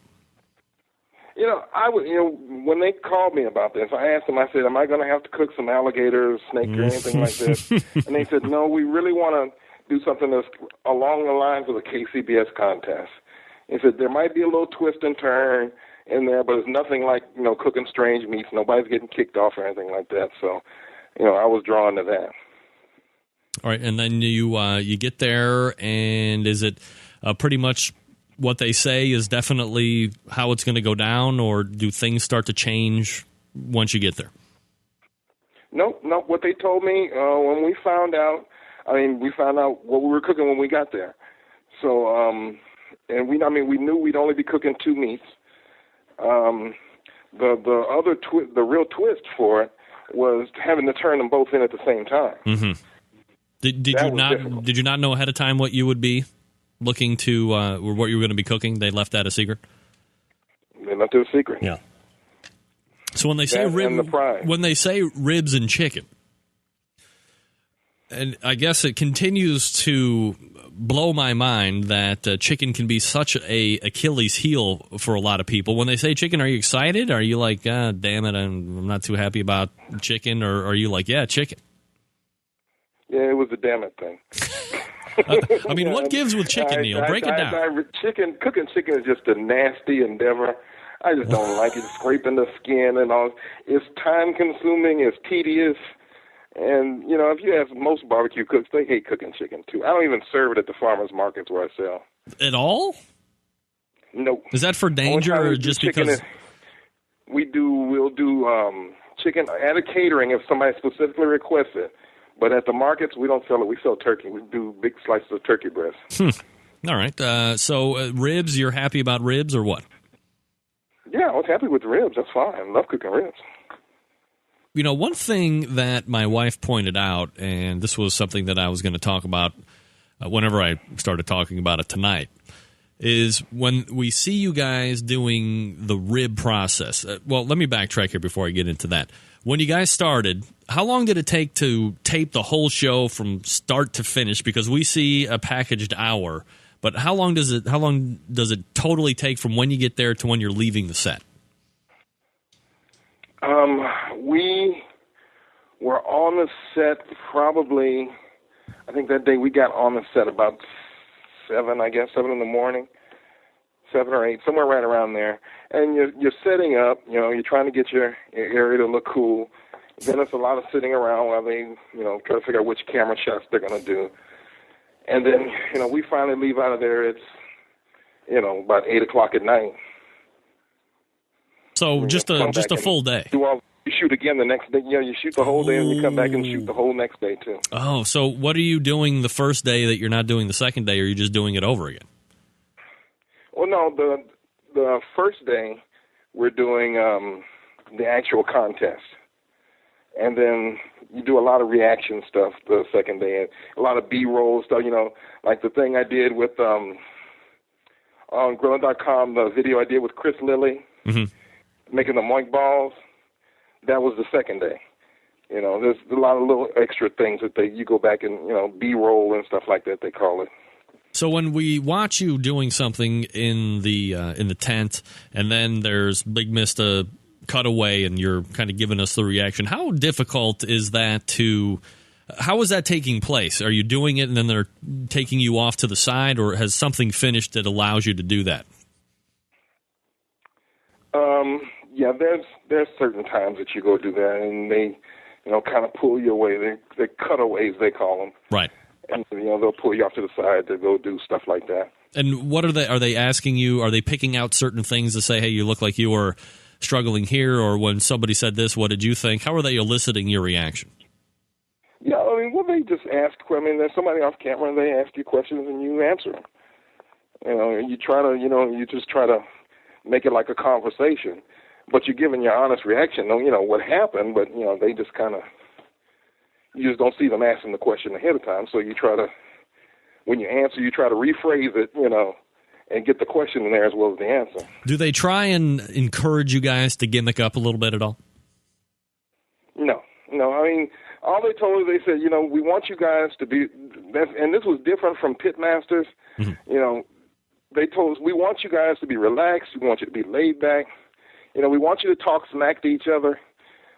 When they called me about this, I asked them, I said, am I going to have to cook some alligator, snake, or anything like this? And they said, no, we really want to do something that's along the lines of a KCBS contest. They said, there might be a little twist and turn in there, but it's nothing like, cooking strange meats. Nobody's getting kicked off or anything like that. So, I was drawn to that. All right, and then you get there, and is it pretty much what they say is definitely how it's going to go down, or do things start to change once you get there? No. What they told me when we found out, we found out what we were cooking when we got there. So, and we knew we'd only be cooking 2 meats. The real twist for it was having to turn them both in at the same time. Mm-hmm. Did you not know ahead of time what you would be looking to, or what you were going to be cooking? They left that a secret? They left it a secret. Yeah. So when they say ribs and chicken, and I guess it continues to blow my mind that chicken can be such a Achilles heel for a lot of people. When they say chicken, are you excited? Are you like, damn it, I'm not too happy about chicken? Or are you like, yeah, chicken? Yeah, it was a damn it thing. What gives with chicken, Neil? Break it down. Cooking chicken is just a nasty endeavor. I just don't like it. Scraping the skin and all. It's time-consuming. It's tedious. And, you know, if you ask most barbecue cooks, they hate cooking chicken, too. I don't even serve it at the farmers markets where I sell. At all? Nope. Is that for danger or just because? We'll do chicken at a catering if somebody specifically requests it. But at the markets, we don't sell it. We sell turkey. We do big slices of turkey breast. All right. So ribs, you're happy about ribs or what? Yeah, I was happy with the ribs. That's fine. I love cooking ribs. You know, one thing that my wife pointed out, and this was something that I was going to talk about whenever I started talking about it tonight, is when we see you guys doing the rib process. Well, let me backtrack here before I get into that. When you guys started, how long did it take to tape the whole show from start to finish? Because we see a packaged hour, but how long does it totally take from when you get there to when you're leaving the set? We were on the set probably, I think that day we got on the set about 7 in the morning, 7 or 8, somewhere right around there. And you're setting up, you know, you're trying to get your area to look cool. Then it's a lot of sitting around while they, you know, try to figure out which camera shots they're going to do. And then, you know, we finally leave out of there. It's, you know, about 8 o'clock at night. So just a full day. You shoot again the next day. You know, you shoot the whole day and you come back and shoot the whole next day too. Oh, so what are you doing the first day that you're not doing the second day, or are you just doing it over again? Well, no, the first day we're doing the actual contest. And then you do a lot of reaction stuff the second day, and a lot of B-roll stuff, you know, like the thing I did with on Grail.com, the video I did with Chris Lilly, making the moink balls. That was the second day. You know, there's a lot of little extra things that you go back and, you know, B-roll and stuff like that, they call it. So when we watch you doing something in the tent, and then there's BigMista cutaway, and you're kind of giving us the reaction, how difficult is that how is that taking place? Are you doing it and then they're taking you off to the side, or has something finished that allows you to do that? Yeah, there's certain times that you go do that, and they, you know, kind of pull you away. They're cutaways, they call them. Right. And, you know, they'll pull you off to the side to go do stuff like that. And what are they asking you? Are they picking out certain things to say, hey, you look like you were struggling here, or when somebody said this, what did you think? How are they eliciting your reaction? Yeah, I mean, well, they just ask. I mean, there's somebody off camera, and they ask you questions, and you answer them. You know, you just try to make it like a conversation, but you're giving your honest reaction. You know what happened, but you know they just kind of, you just don't see them asking the question ahead of time. So you try to, when you answer, you try to rephrase it, you know, and get the question in there as well as the answer. Do they try and encourage you guys to gimmick up a little bit at all? No. I mean, all they told us, they said, you know, we want you guys to be, and this was different from Pitmasters. You know, they told us, we want you guys to be relaxed. We want you to be laid back. You know, we want you to talk smack to each other.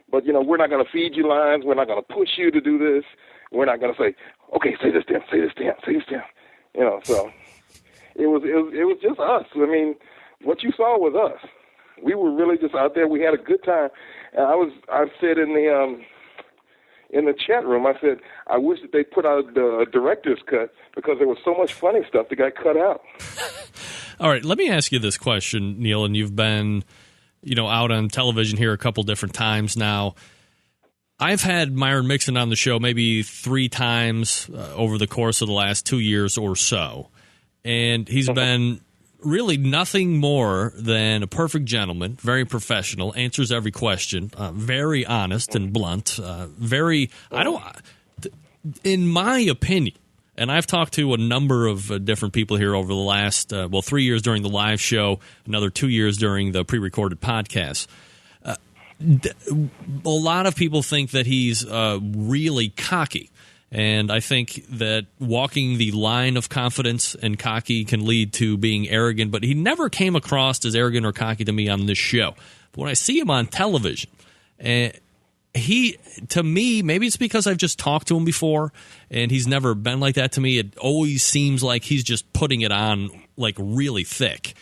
But, you know, we're not going to feed you lines. We're not going to push you to do this. We're not going to say, okay, say this to him, say this to him, say this to him. You know, so it was just us. I mean, what you saw was us. We were really just out there. We had a good time. And I said in the chat room, I said, I wish that they put out the director's cut because there was so much funny stuff that got cut out. All right, let me ask you this question, Neil, and you've been, you know, out on television here a couple different times now. I've had Myron Mixon on the show maybe 3 times over the course of the last 2 years or so, and he's been really nothing more than a perfect gentleman, very professional, answers every question, very honest and blunt, in my opinion, and I've talked to a number of different people here over the last, 3 years during the live show, another 2 years during the pre-recorded podcast. A lot of people think that he's really cocky. And I think that walking the line of confidence and cocky can lead to being arrogant, but he never came across as arrogant or cocky to me on this show. But when I see him on television, to me, maybe it's because I've just talked to him before and he's never been like that to me. It always seems like he's just putting it on like really thick.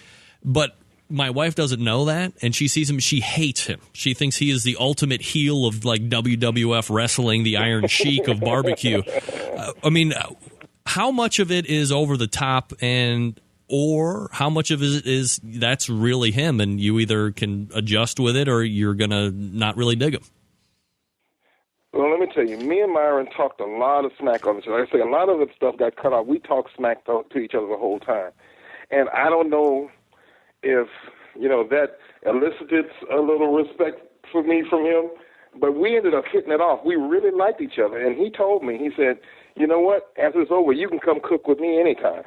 But my wife doesn't know that, and she sees him. She hates him. She thinks he is the ultimate heel of like WWF wrestling, the Iron Sheik of barbecue. I mean, how much of it is over the top, or how much of it is that's really him, and you either can adjust with it or you're gonna not really dig him? Well, let me tell you, me and Myron talked a lot of smack on each other. Like I say, a lot of the stuff got cut off. We talked smack to each other the whole time. And I don't know if, that elicited a little respect for me from him, but we ended up hitting it off. We really liked each other. And he told me, he said, you know what, after it's over, you can come cook with me anytime.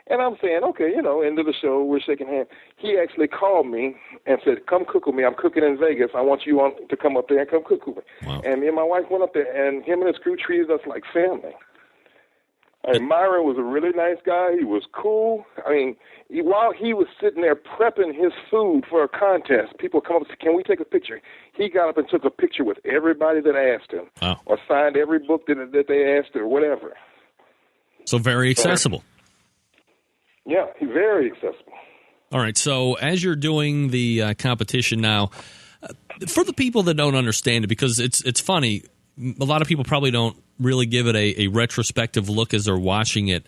And I'm saying, okay, end of the show, we're shaking hands. He actually called me and said, come cook with me. I'm cooking in Vegas. I want you to come up there and come cook with me. Wow. And me and my wife went up there, and him and his crew treated us like family. And Myron was a really nice guy. He was cool. I mean, while he was sitting there prepping his food for a contest, people come up and say, can we take a picture? He got up and took a picture with everybody that asked him, or signed every book that they asked or whatever. So very accessible. Yeah, he's very accessible. All right, so as you're doing the competition now, for the people that don't understand it, because it's funny, a lot of people probably don't really give it a retrospective look as they're watching it.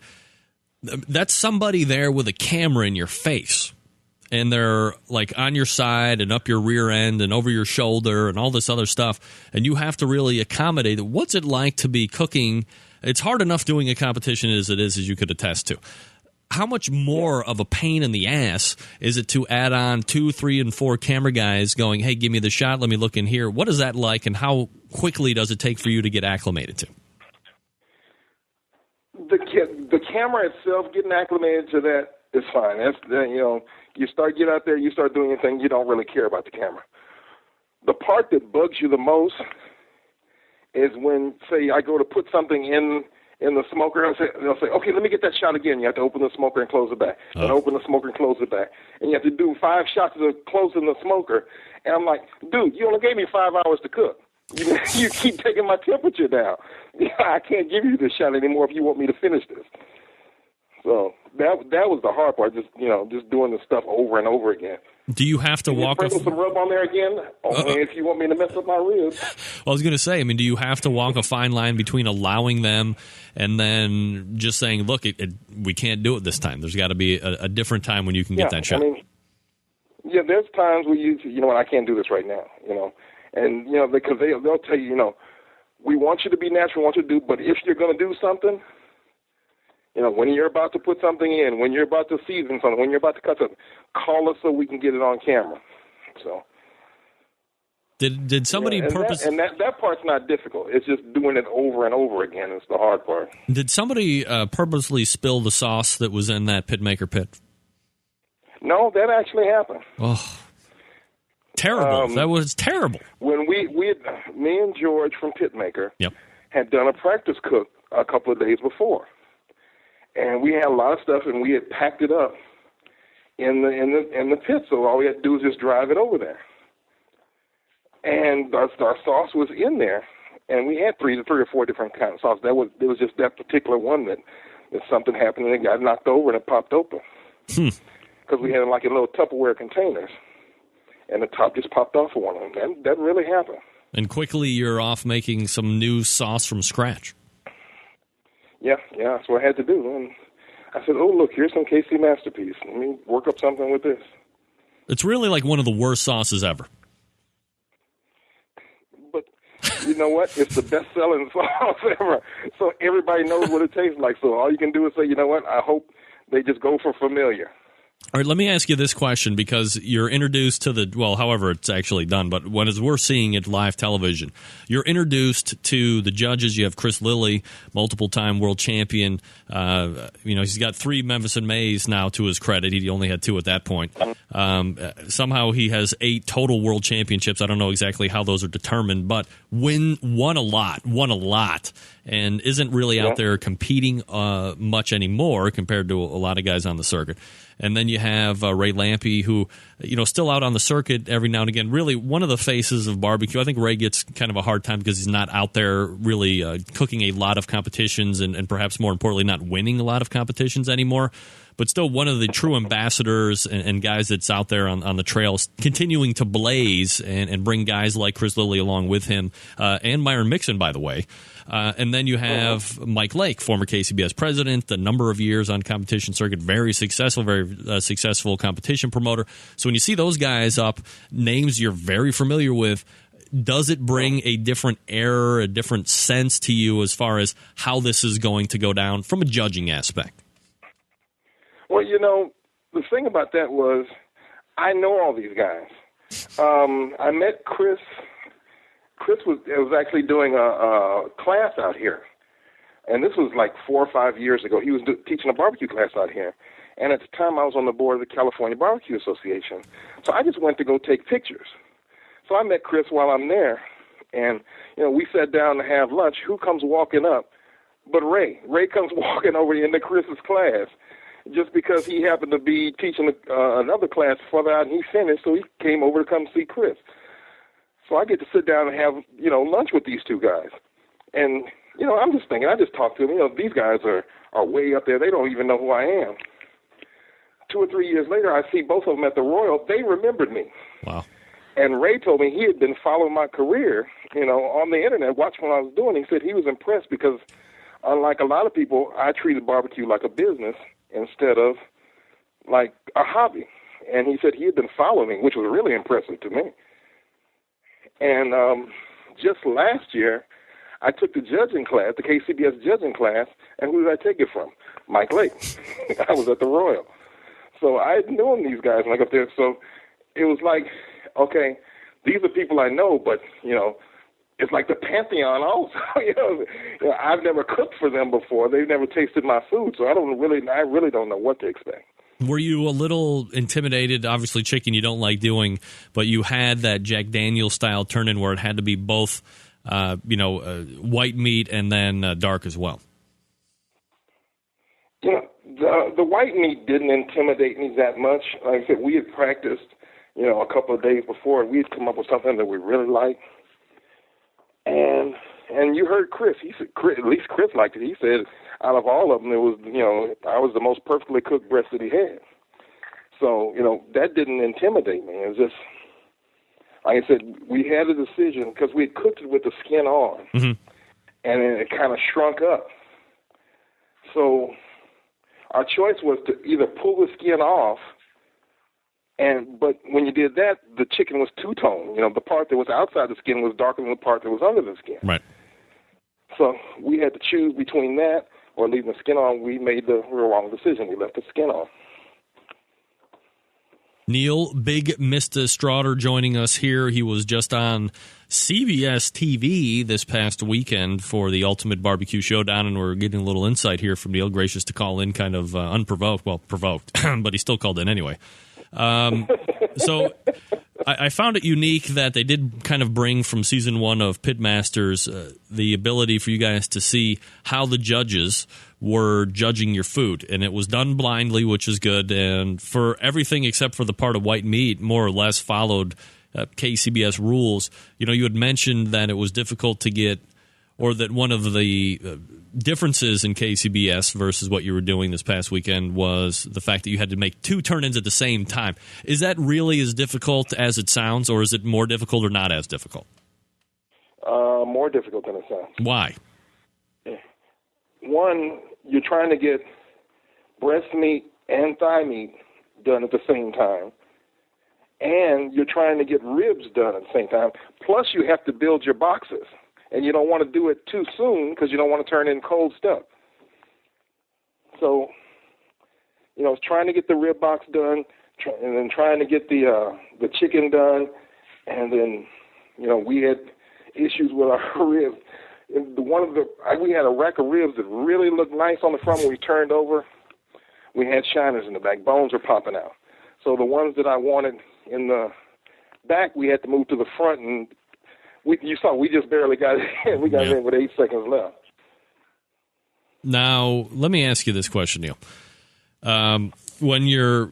That's somebody there with a camera in your face, and they're like on your side and up your rear end and over your shoulder and all this other stuff, and you have to really accommodate it. What's it like to be cooking? It's hard enough doing a competition as it is, as you could attest to. How much more of a pain in the ass is it to add on 2, 3, and 4 camera guys going, hey, give me the shot, let me look in here? What is that like, and how quickly does it take for you to get acclimated to? The camera itself, getting acclimated to that is fine. That's you start get out there, you start doing your thing, you don't really care about the camera. The part that bugs you the most is when, say, I go to put something in the smoker, they'll say, okay, let me get that shot again. You have to open the smoker and close it back. And open the smoker and close it back. And you have to do 5 shots of closing the smoker. And I'm like, dude, you only gave me 5 hours to cook. You keep taking my temperature down. I can't give you this shot anymore if you want me to finish this. So that was the hard part, just doing the stuff over and over again. Do you have to walk? Sprinkle some rub on there again, only if you want me to mess up my ribs. Well, I was going to say, do you have to walk a fine line between allowing them and then just saying, look, we can't do it this time. There's got to be a different time when you can get that shot. There's times where I can't do this right now, and because they'll tell you, we want you to be natural, we want you to do, but if you're going to do something, when you're about to put something in, when you're about to season something, when you're about to cut something, call us so we can get it on camera. So, did somebody purposely? That part's not difficult. It's just doing it over and over again is the hard part. Did somebody purposely spill the sauce that was in that pitmaker pit? No, that actually happened. Oh, terrible! That was terrible. When me and George from Pitmaker Yep. had done a practice cook a couple of days before. And we had a lot of stuff, and we had packed it up in the pit. So all we had to do was just drive it over there. And our sauce was in there, and we had three or four different kinds of sauce. It was just that particular one that something happened and it got knocked over and it popped open. Because we had it like in little Tupperware containers, and the top just popped off of one of them. That really happened. And quickly, you're off making some new sauce from scratch. Yeah, that's what I had to do. And I said, oh, look, here's some KC Masterpiece. Let me work up something with this. It's really like one of the worst sauces ever. But you know what? It's the best-selling sauce ever. So everybody knows what it tastes like. So all you can do is say, you know what? I hope they just go for familiar. All right, let me ask you this question, because you're introduced to however it's actually done, but as we're seeing it live television, you're introduced to the judges. You have Chris Lilly, multiple-time world champion. He's got 3 Memphis and Mays now to his credit. He only had 2 at that point. Somehow he has 8 total world championships. I don't know exactly how those are determined, but won a lot, and isn't really out there competing much anymore compared to a lot of guys on the circuit. And then you have Ray Lampe, who, still out on the circuit every now and again. Really, one of the faces of barbecue. I think Ray gets kind of a hard time because he's not out there really cooking a lot of competitions and perhaps more importantly, not winning a lot of competitions anymore. but still one of the true ambassadors and guys that's out there on the trails, continuing to blaze and bring guys like Chris Lilly along with him, and Myron Mixon, by the way. And then you have Mike Lake, former KCBS president, a number of years on competition circuit, very successful competition promoter. So when you see those guys up, names you're very familiar with, does it bring a different air, a different sense to you as far as how this is going to go down from a judging aspect? Well, the thing about that was I know all these guys. I met Chris. Chris was actually doing a class out here, and this was like 4 or 5 years ago. He was teaching a barbecue class out here, and at the time I was on the board of the California Barbecue Association. So I just went to go take pictures. So I met Chris while I'm there, and we sat down to have lunch. Who comes walking up but Ray? Ray comes walking over into Chris's class just because he happened to be teaching another class further out, and he finished, so he came over to come see Chris. So I get to sit down and have, lunch with these two guys. And, I'm just thinking, I just talked to them, these guys are way up there. They don't even know who I am. 2 or 3 years later, I see both of them at the Royal. They remembered me. Wow. And Ray told me he had been following my career, on the internet, watching what I was doing. He said he was impressed because, unlike a lot of people, I treated barbecue like a business instead of like a hobby. And he said he had been following me, which was really impressive to me. And just last year, I took the judging class, the KCBS judging class, and who did I take it from? Mike Lake. I was at the Royal. So I had known these guys when I got there. So it was like, okay, these are people I know, but, it's like the Pantheon also. I've never cooked for them before. They've never tasted my food, so I really don't know what to expect. Were you a little intimidated? Obviously, chicken you don't like doing, but you had that Jack Daniel's style turn-in where it had to be both, white meat and then dark as well. The white meat didn't intimidate me that much. Like I said, we had practiced, a couple of days before, and we had come up with something that we really liked. And you heard Chris. He said, at least Chris liked it. He said, out of all of them, it was, I was the most perfectly cooked breast that he had. So, that didn't intimidate me. It was just, like I said, we had a decision because we had cooked it with the skin on, and then it kind of shrunk up. So our choice was to either pull the skin off, but when you did that, the chicken was two-tone. The part that was outside the skin was darker than the part that was under the skin. Right. So we had to choose between that or leaving the skin on. We made the wrong decision. We left the skin on. Neil BigMista Straughter joining us here. He was just on CBS TV this past weekend for the Ultimate BBQ Showdown, and we're getting a little insight here from Neil, gracious to call in kind of unprovoked. Well, provoked, but he still called in anyway. So I found it unique that they did kind of bring from season 1 of Pitmasters the ability for you guys to see how the judges were judging your food. And it was done blindly, which is good. And for everything except for the part of white meat, more or less followed KCBS rules. You had mentioned that it was difficult to get, or that one of the differences in KCBS versus what you were doing this past weekend was the fact that you had to make 2 turn-ins at the same time. Is that really as difficult as it sounds, or is it more difficult or not as difficult? More difficult than it sounds. Why? One, you're trying to get breast meat and thigh meat done at the same time, and you're trying to get ribs done at the same time. Plus, you have to build your boxes. And you don't want to do it too soon because you don't want to turn in cold stuff. So, it's trying to get the rib box done, and then trying to get the chicken done, and then, we had issues with our ribs. We had a rack of ribs that really looked nice on the front when we turned over. We had shiners in the back. Bones were popping out. So the ones that I wanted in the back, we had to move to the front, and you saw we just barely got in. We got in with 8 seconds left. Now, let me ask you this question, Neil. When you're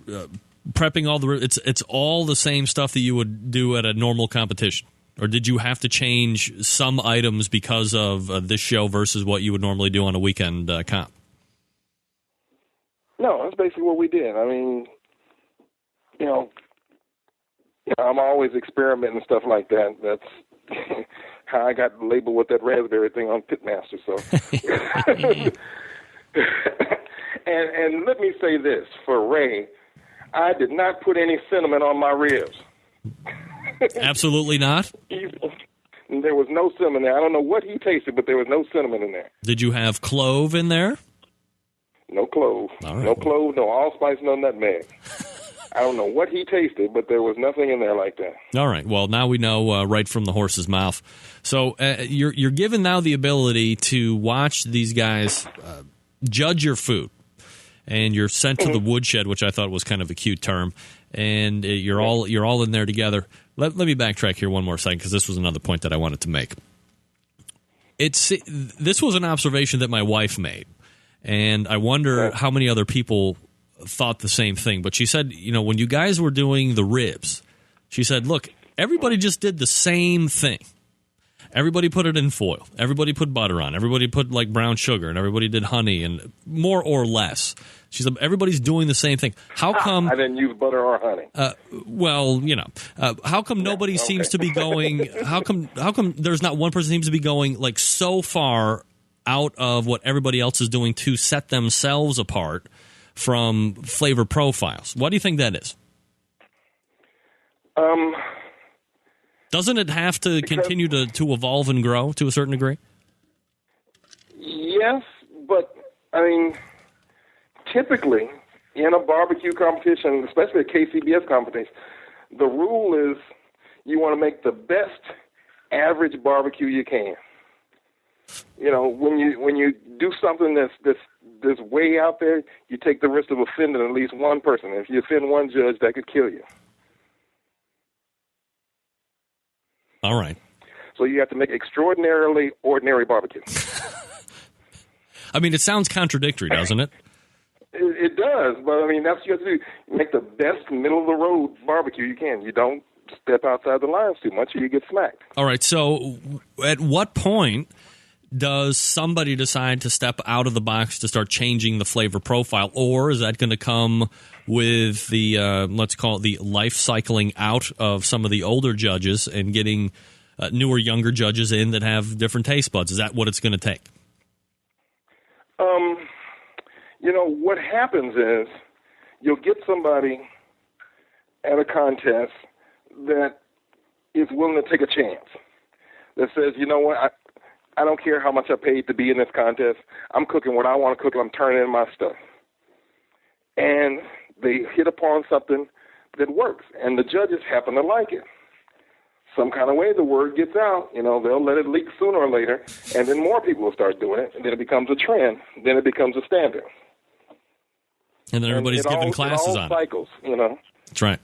prepping all it's all the same stuff that you would do at a normal competition? Or did you have to change some items because of this show versus what you would normally do on a weekend comp? No, that's basically what we did. I mean, I'm always experimenting and stuff like that. That's how I got labeled with that raspberry thing on Pitmaster. So, and let me say this for Ray, I did not put any cinnamon on my ribs. Absolutely not. There was no cinnamon there. I don't know what he tasted, but there was no cinnamon in there. Did you have clove in there? No clove. All right. No clove, no allspice, no nutmeg. I don't know what he tasted, but there was nothing in there like that. All right. Well, now we know right from the horse's mouth. So you're given now the ability to watch these guys judge your food, and you're sent to the woodshed, which I thought was kind of a cute term, and you're all in there together. Let me backtrack here one more second, because this was another point that I wanted to make. This was an observation that my wife made, and I wonder how many other people thought the same thing. But she said, when you guys were doing the ribs, she said, look, everybody just did the same thing. Everybody put it in foil. Everybody put butter on. Everybody put like brown sugar, and everybody did honey, and more or less. She said everybody's doing the same thing. How come I didn't use butter or honey? How come nobody seems to be going? How come there's not one person seems to be going like so far out of what everybody else is doing to set themselves apart from flavor profiles? What do you think that is? Doesn't it have to continue to evolve and grow to a certain degree? Yes, but, I mean, typically in a barbecue competition, especially a KCBS competition, the rule is you want to make the best average barbecue you can. When you do something that's way out there, you take the risk of offending at least one person. If you offend one judge, that could kill you. All right. So you have to make extraordinarily ordinary barbecue. I mean, it sounds contradictory, doesn't it? It does, but I mean, that's what you have to do. Make the best middle-of-the-road barbecue you can. You don't step outside the lines too much or you get smacked. All right, so at what point does somebody decide to step out of the box to start changing the flavor profile, or is that going to come with the, let's call it the life cycling out of some of the older judges and getting newer, younger judges in that have different taste buds? Is that what it's going to take? What happens is you'll get somebody at a contest that is willing to take a chance, that says, you know what, I don't care how much I paid to be in this contest. I'm cooking what I want to cook, and I'm turning in my stuff. And they hit upon something that works, and the judges happen to like it. Some kind of way the word gets out, they'll let it leak sooner or later, and then more people will start doing it, and then it becomes a trend, then it becomes a standard. And then everybody's giving classes on it. Cycles, That's right.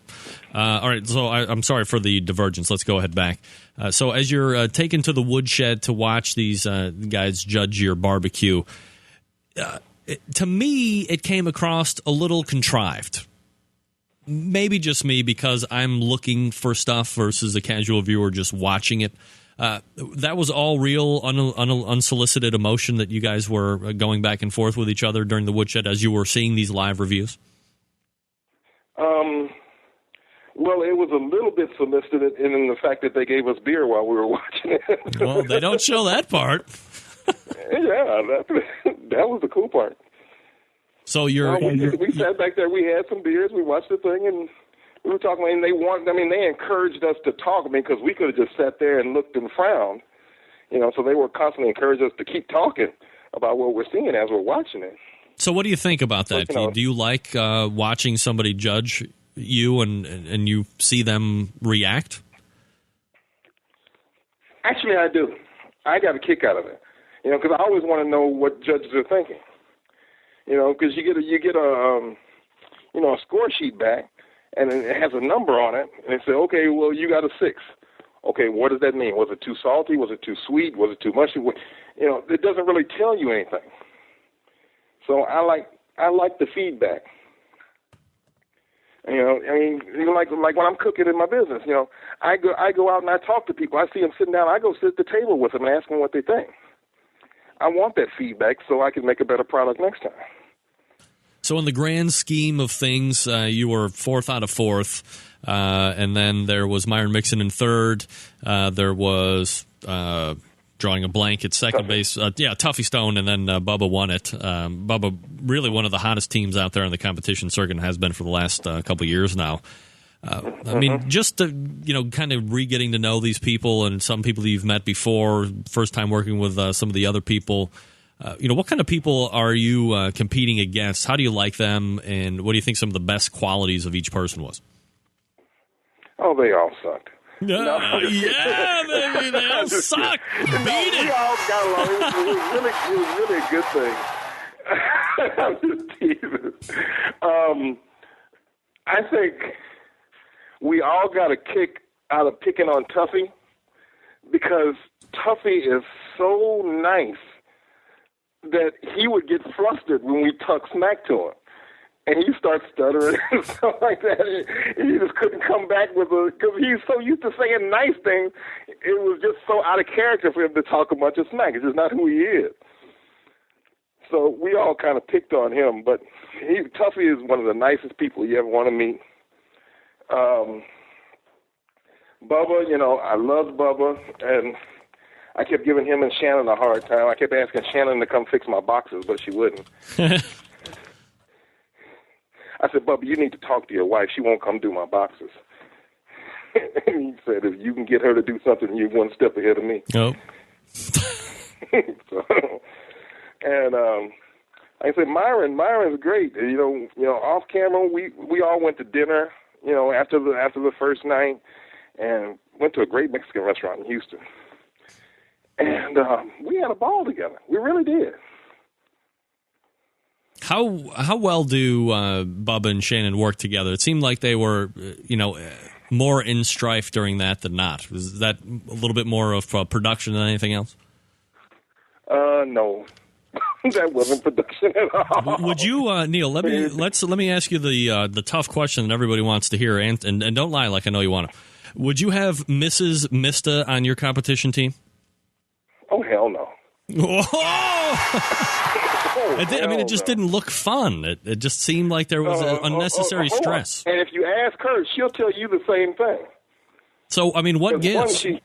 All right, so I'm sorry for the divergence. Let's go ahead back. So as you're taken to the woodshed to watch these guys judge your barbecue, to me it came across a little contrived. Maybe just me, because I'm looking for stuff versus a casual viewer just watching it. That was all real, unsolicited emotion that you guys were going back and forth with each other during the woodshed as you were seeing these live reviews? Well, it was a little bit solicited in the fact that they gave us beer while we were watching it. Well, they don't show that part. Yeah, that was the cool part. So we sat back there, we had some beers, we watched the thing, and we were talking, and they encouraged us to talk, because we could have just sat there and looked and frowned, so they were constantly encouraging us to keep talking about what we're seeing as we're watching it. So what do you think about that? Do you like watching somebody judge you and you see them react? Actually, I do. I got a kick out of it, because I always want to know what judges are thinking. Because you get a score sheet back, and it has a number on it, and they say, okay, well, you got a 6. Okay, what does that mean? Was it too salty? Was it too sweet? Was it too mushy? It doesn't really tell you anything. So I like the feedback. Like when I'm cooking in my business, I go out and I talk to people. I see them sitting down. I go sit at the table with them and ask them what they think. I want that feedback so I can make a better product next time. So in the grand scheme of things, you were fourth out of fourth, and then there was Myron Mixon in third. There was drawing a blank at second base. Tuffy Stone, and then Bubba won it. Bubba, really one of the hottest teams out there on the competition circuit, and has been for the last couple of years now. I mean, just to, kind of re-getting to know these people and some people that you've met before, first time working with some of the other people. What kind of people are you competing against? How do you like them, and what do you think some of the best qualities of each person was? Oh, they all sucked. Yeah, baby, they all suck. Beat it. We all got along. It was really a good thing. I'm just teasing. I think we all got a kick out of picking on Tuffy because Tuffy is so nice that he would get flustered when we talk smack to him. And he starts stuttering and stuff like that. And he just couldn't come back because he's so used to saying nice things. It was just so out of character for him to talk a bunch of smack. It's just not who he is. So we all kind of picked on him. But Tuffy is one of the nicest people you ever want to meet. Bubba, I loved Bubba. And I kept giving him and Shannon a hard time. I kept asking Shannon to come fix my boxes, but she wouldn't. I said, Bubba, you need to talk to your wife. She won't come do my boxes. And he said, if you can get her to do something, you're one step ahead of me. Oh. And like I said, Myron's great. Off camera, we all went to dinner, after the first night, and went to a great Mexican restaurant in Houston. And we had a ball together. We really did. How well do Bubba and Shannon work together? It seemed like they were, more in strife during that than not. Was that a little bit more of production than anything else? No, that wasn't production at all. Would you, Neil? Let me ask you the tough question that everybody wants to hear, and don't lie like I know you want to. Would you have Mrs. Mista on your competition team? Oh, hell no. It just didn't look fun. It just seemed like there was unnecessary stress. And if you ask her, she'll tell you the same thing. So, I mean, what gives? She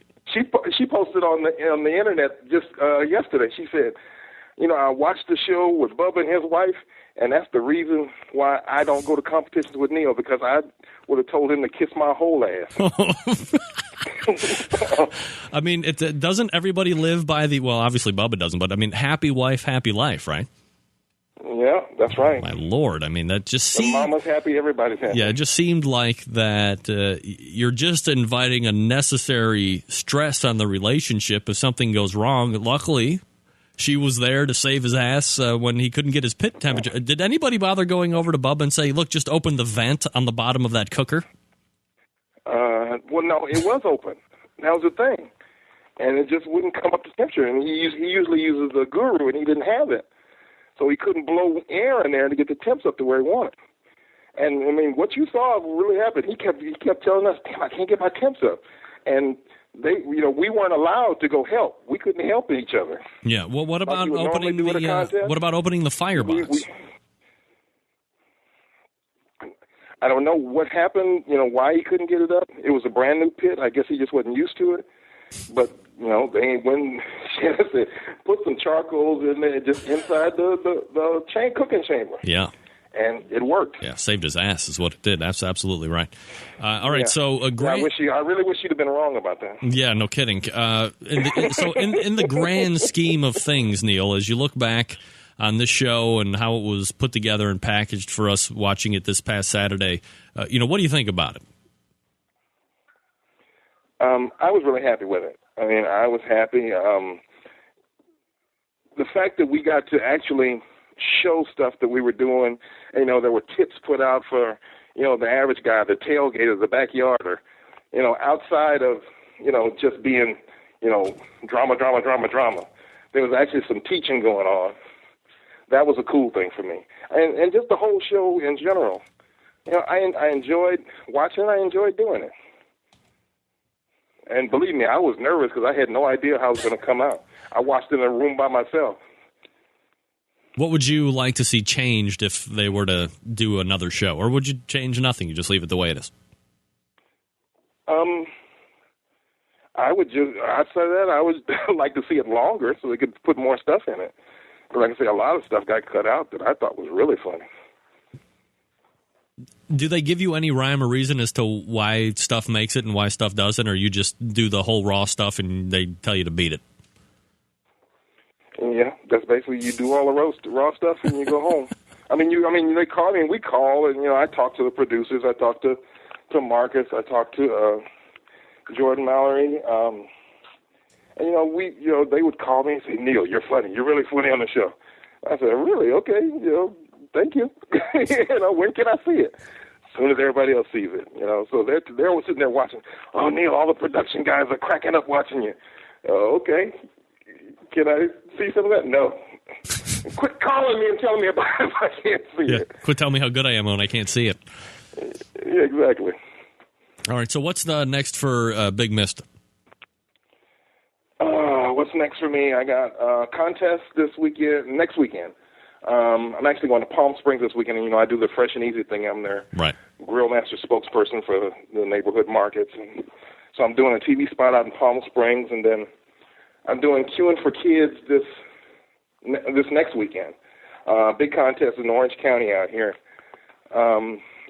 posted on the internet just yesterday. She said, I watched the show with Bubba and his wife, and that's the reason why I don't go to competitions with Neil, because I would have told him to kiss my whole ass. I mean, doesn't everybody live by obviously Bubba doesn't, but I mean, happy wife, happy life, right? Yeah, that's right. My Lord, I mean, that just seemed... Mama's happy, everybody's happy. Yeah, it just seemed like that you're just inviting unnecessary stress on the relationship if something goes wrong. Luckily, she was there to save his ass when he couldn't get his pit temperature. Did anybody bother going over to Bubba and say, look, just open the vent on the bottom of that cooker? Well, no, it was open. That was the thing. And it just wouldn't come up to temperature. And he usually uses the Guru, and he didn't have it. So he couldn't blow air in there to get the temps up to where he wanted. And, I mean, what you saw really happened. He kept telling us, damn, I can't get my temps up. And we weren't allowed to go help. We couldn't help each other. Yeah. Well, what about opening the firebox? I don't know what happened, why he couldn't get it up. It was a brand new pit. I guess he just wasn't used to it. But, when Shannon said, put some charcoals in there just inside the cooking chamber. Yeah. And it worked. Yeah, saved his ass is what it did. That's absolutely right. All right, so I really wish you'd have been wrong about that. Yeah, no kidding. In the grand scheme of things, Neil, as you look back on this show and how it was put together and packaged for us watching it this past Saturday, what do you think about it? I was really happy with it. I mean, I was happy. The fact that we got to actually show stuff that we were doing, there were tips put out for, the average guy, the tailgater, the backyarder, outside of, just being, drama. There was actually some teaching going on. That was a cool thing for me. And just the whole show in general. I enjoyed watching it. I enjoyed doing it. And believe me, I was nervous because I had no idea how it was going to come out. I watched it in a room by myself. What would you like to see changed if they were to do another show? Or would you change nothing? You just leave it the way it is? I'd say that I would like to see it longer so they could put more stuff in it. But like I say, a lot of stuff got cut out that I thought was really funny. Do they give you any rhyme or reason as to why stuff makes it and why stuff doesn't, or you just do the whole raw stuff and they tell you to beat it? Yeah, that's basically you do all the raw stuff and you go home. They call me and we call and I talk to the producers. I talk to Marcus. I talk to Jordan Mallory. And they would call me and say, Neil, you're funny. You're really funny on the show. I said, really? Okay. Thank you. When can I see it? As soon as everybody else sees it. So they're sitting there watching. Oh, Neil, all the production guys are cracking up watching you. Okay. Can I see some of that? No. Quit calling me and telling me about it if I can't see it. Quit telling me how good I am when I can't see it. Yeah, exactly. All right, so what's the next for BigMista? What's next for me? I got a contest next weekend. I'm actually going to Palm Springs this weekend, and I do the Fresh and Easy thing. I'm their Grill Master spokesperson for the neighborhood markets. And so I'm doing a TV spot out in Palm Springs, and then I'm doing Queuing for Kids this next weekend. Big contest in Orange County out here.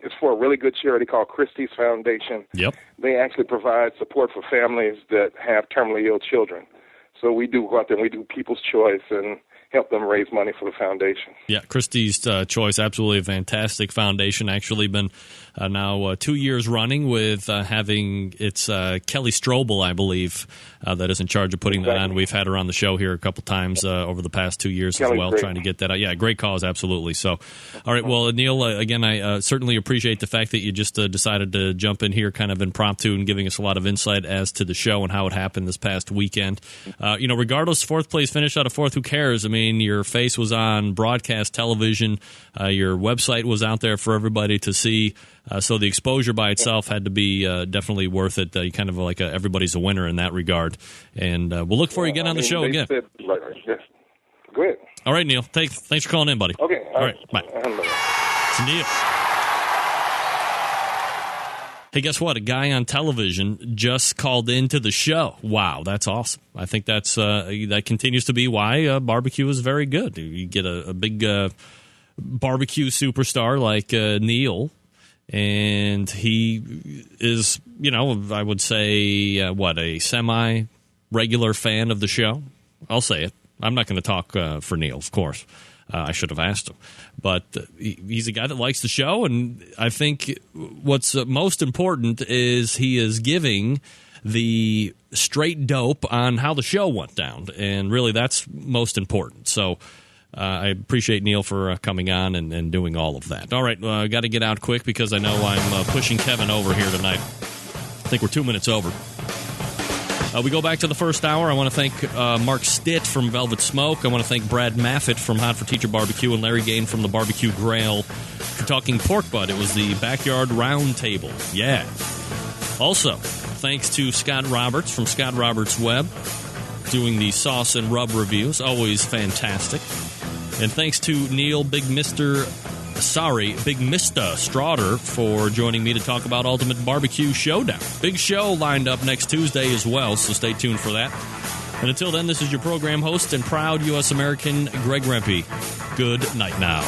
It's for a really good charity called Christie's Foundation. Yep. They actually provide support for families that have terminally ill children. So we do go out there and we do People's Choice and help them raise money for the foundation. Yeah, Christie's Choice, absolutely a fantastic foundation. Actually been now 2 years running with having it's Kelly Strobel, I believe, that is in charge of putting that on. We've had her on the show here a couple times over the past 2 years as well, trying to get that out. Yeah, great cause, absolutely. So, all right, well, Neil, again, I certainly appreciate the fact that you just decided to jump in here kind of impromptu and giving us a lot of insight as to the show and how it happened this past weekend. Regardless, fourth place finish out of fourth, who cares? I mean, your face was on broadcast television. Your website was out there for everybody to see. So the exposure by itself had to be definitely worth it. Kind of like everybody's a winner in that regard. And we'll look for you again on the show again. Yes. Go ahead. All right, Neil. Thanks for calling in, buddy. Okay. All right. Bye. It's Neil. Hey, guess what? A guy on television just called into the show. Wow, that's awesome. I think that continues to be why barbecue is very good. You get a big barbecue superstar like Neil, and he is, I would say, a semi-regular fan of the show. I'll say it. I'm not going to talk for Neil, of course. I should have asked him. But he's a guy that likes the show, and I think what's most important is he is giving the straight dope on how the show went down, and really that's most important. So I appreciate Neil for coming on and doing all of that. All right, I got to get out quick because I know I'm pushing Kevin over here tonight. I think we're 2 minutes over. We go back to the first hour. I want to thank Marc Stitt from Velvet Smoke. I want to thank Brad Maffett from Hot for Teacher Barbecue and Larry Gaian from the Barbecue Grail for talking pork butt. It was the Backyard Roundtable. Yeah. Also, thanks to Scott Roberts from Scott Roberts Web doing the sauce and rub reviews. Always fantastic. And thanks to Neil BigMista Straughter for joining me to talk about Ultimate Barbecue Showdown. Big show lined up next Tuesday as well, so stay tuned for that. And until then, this is your program host and proud U.S. American, Greg Rempe. Good night now.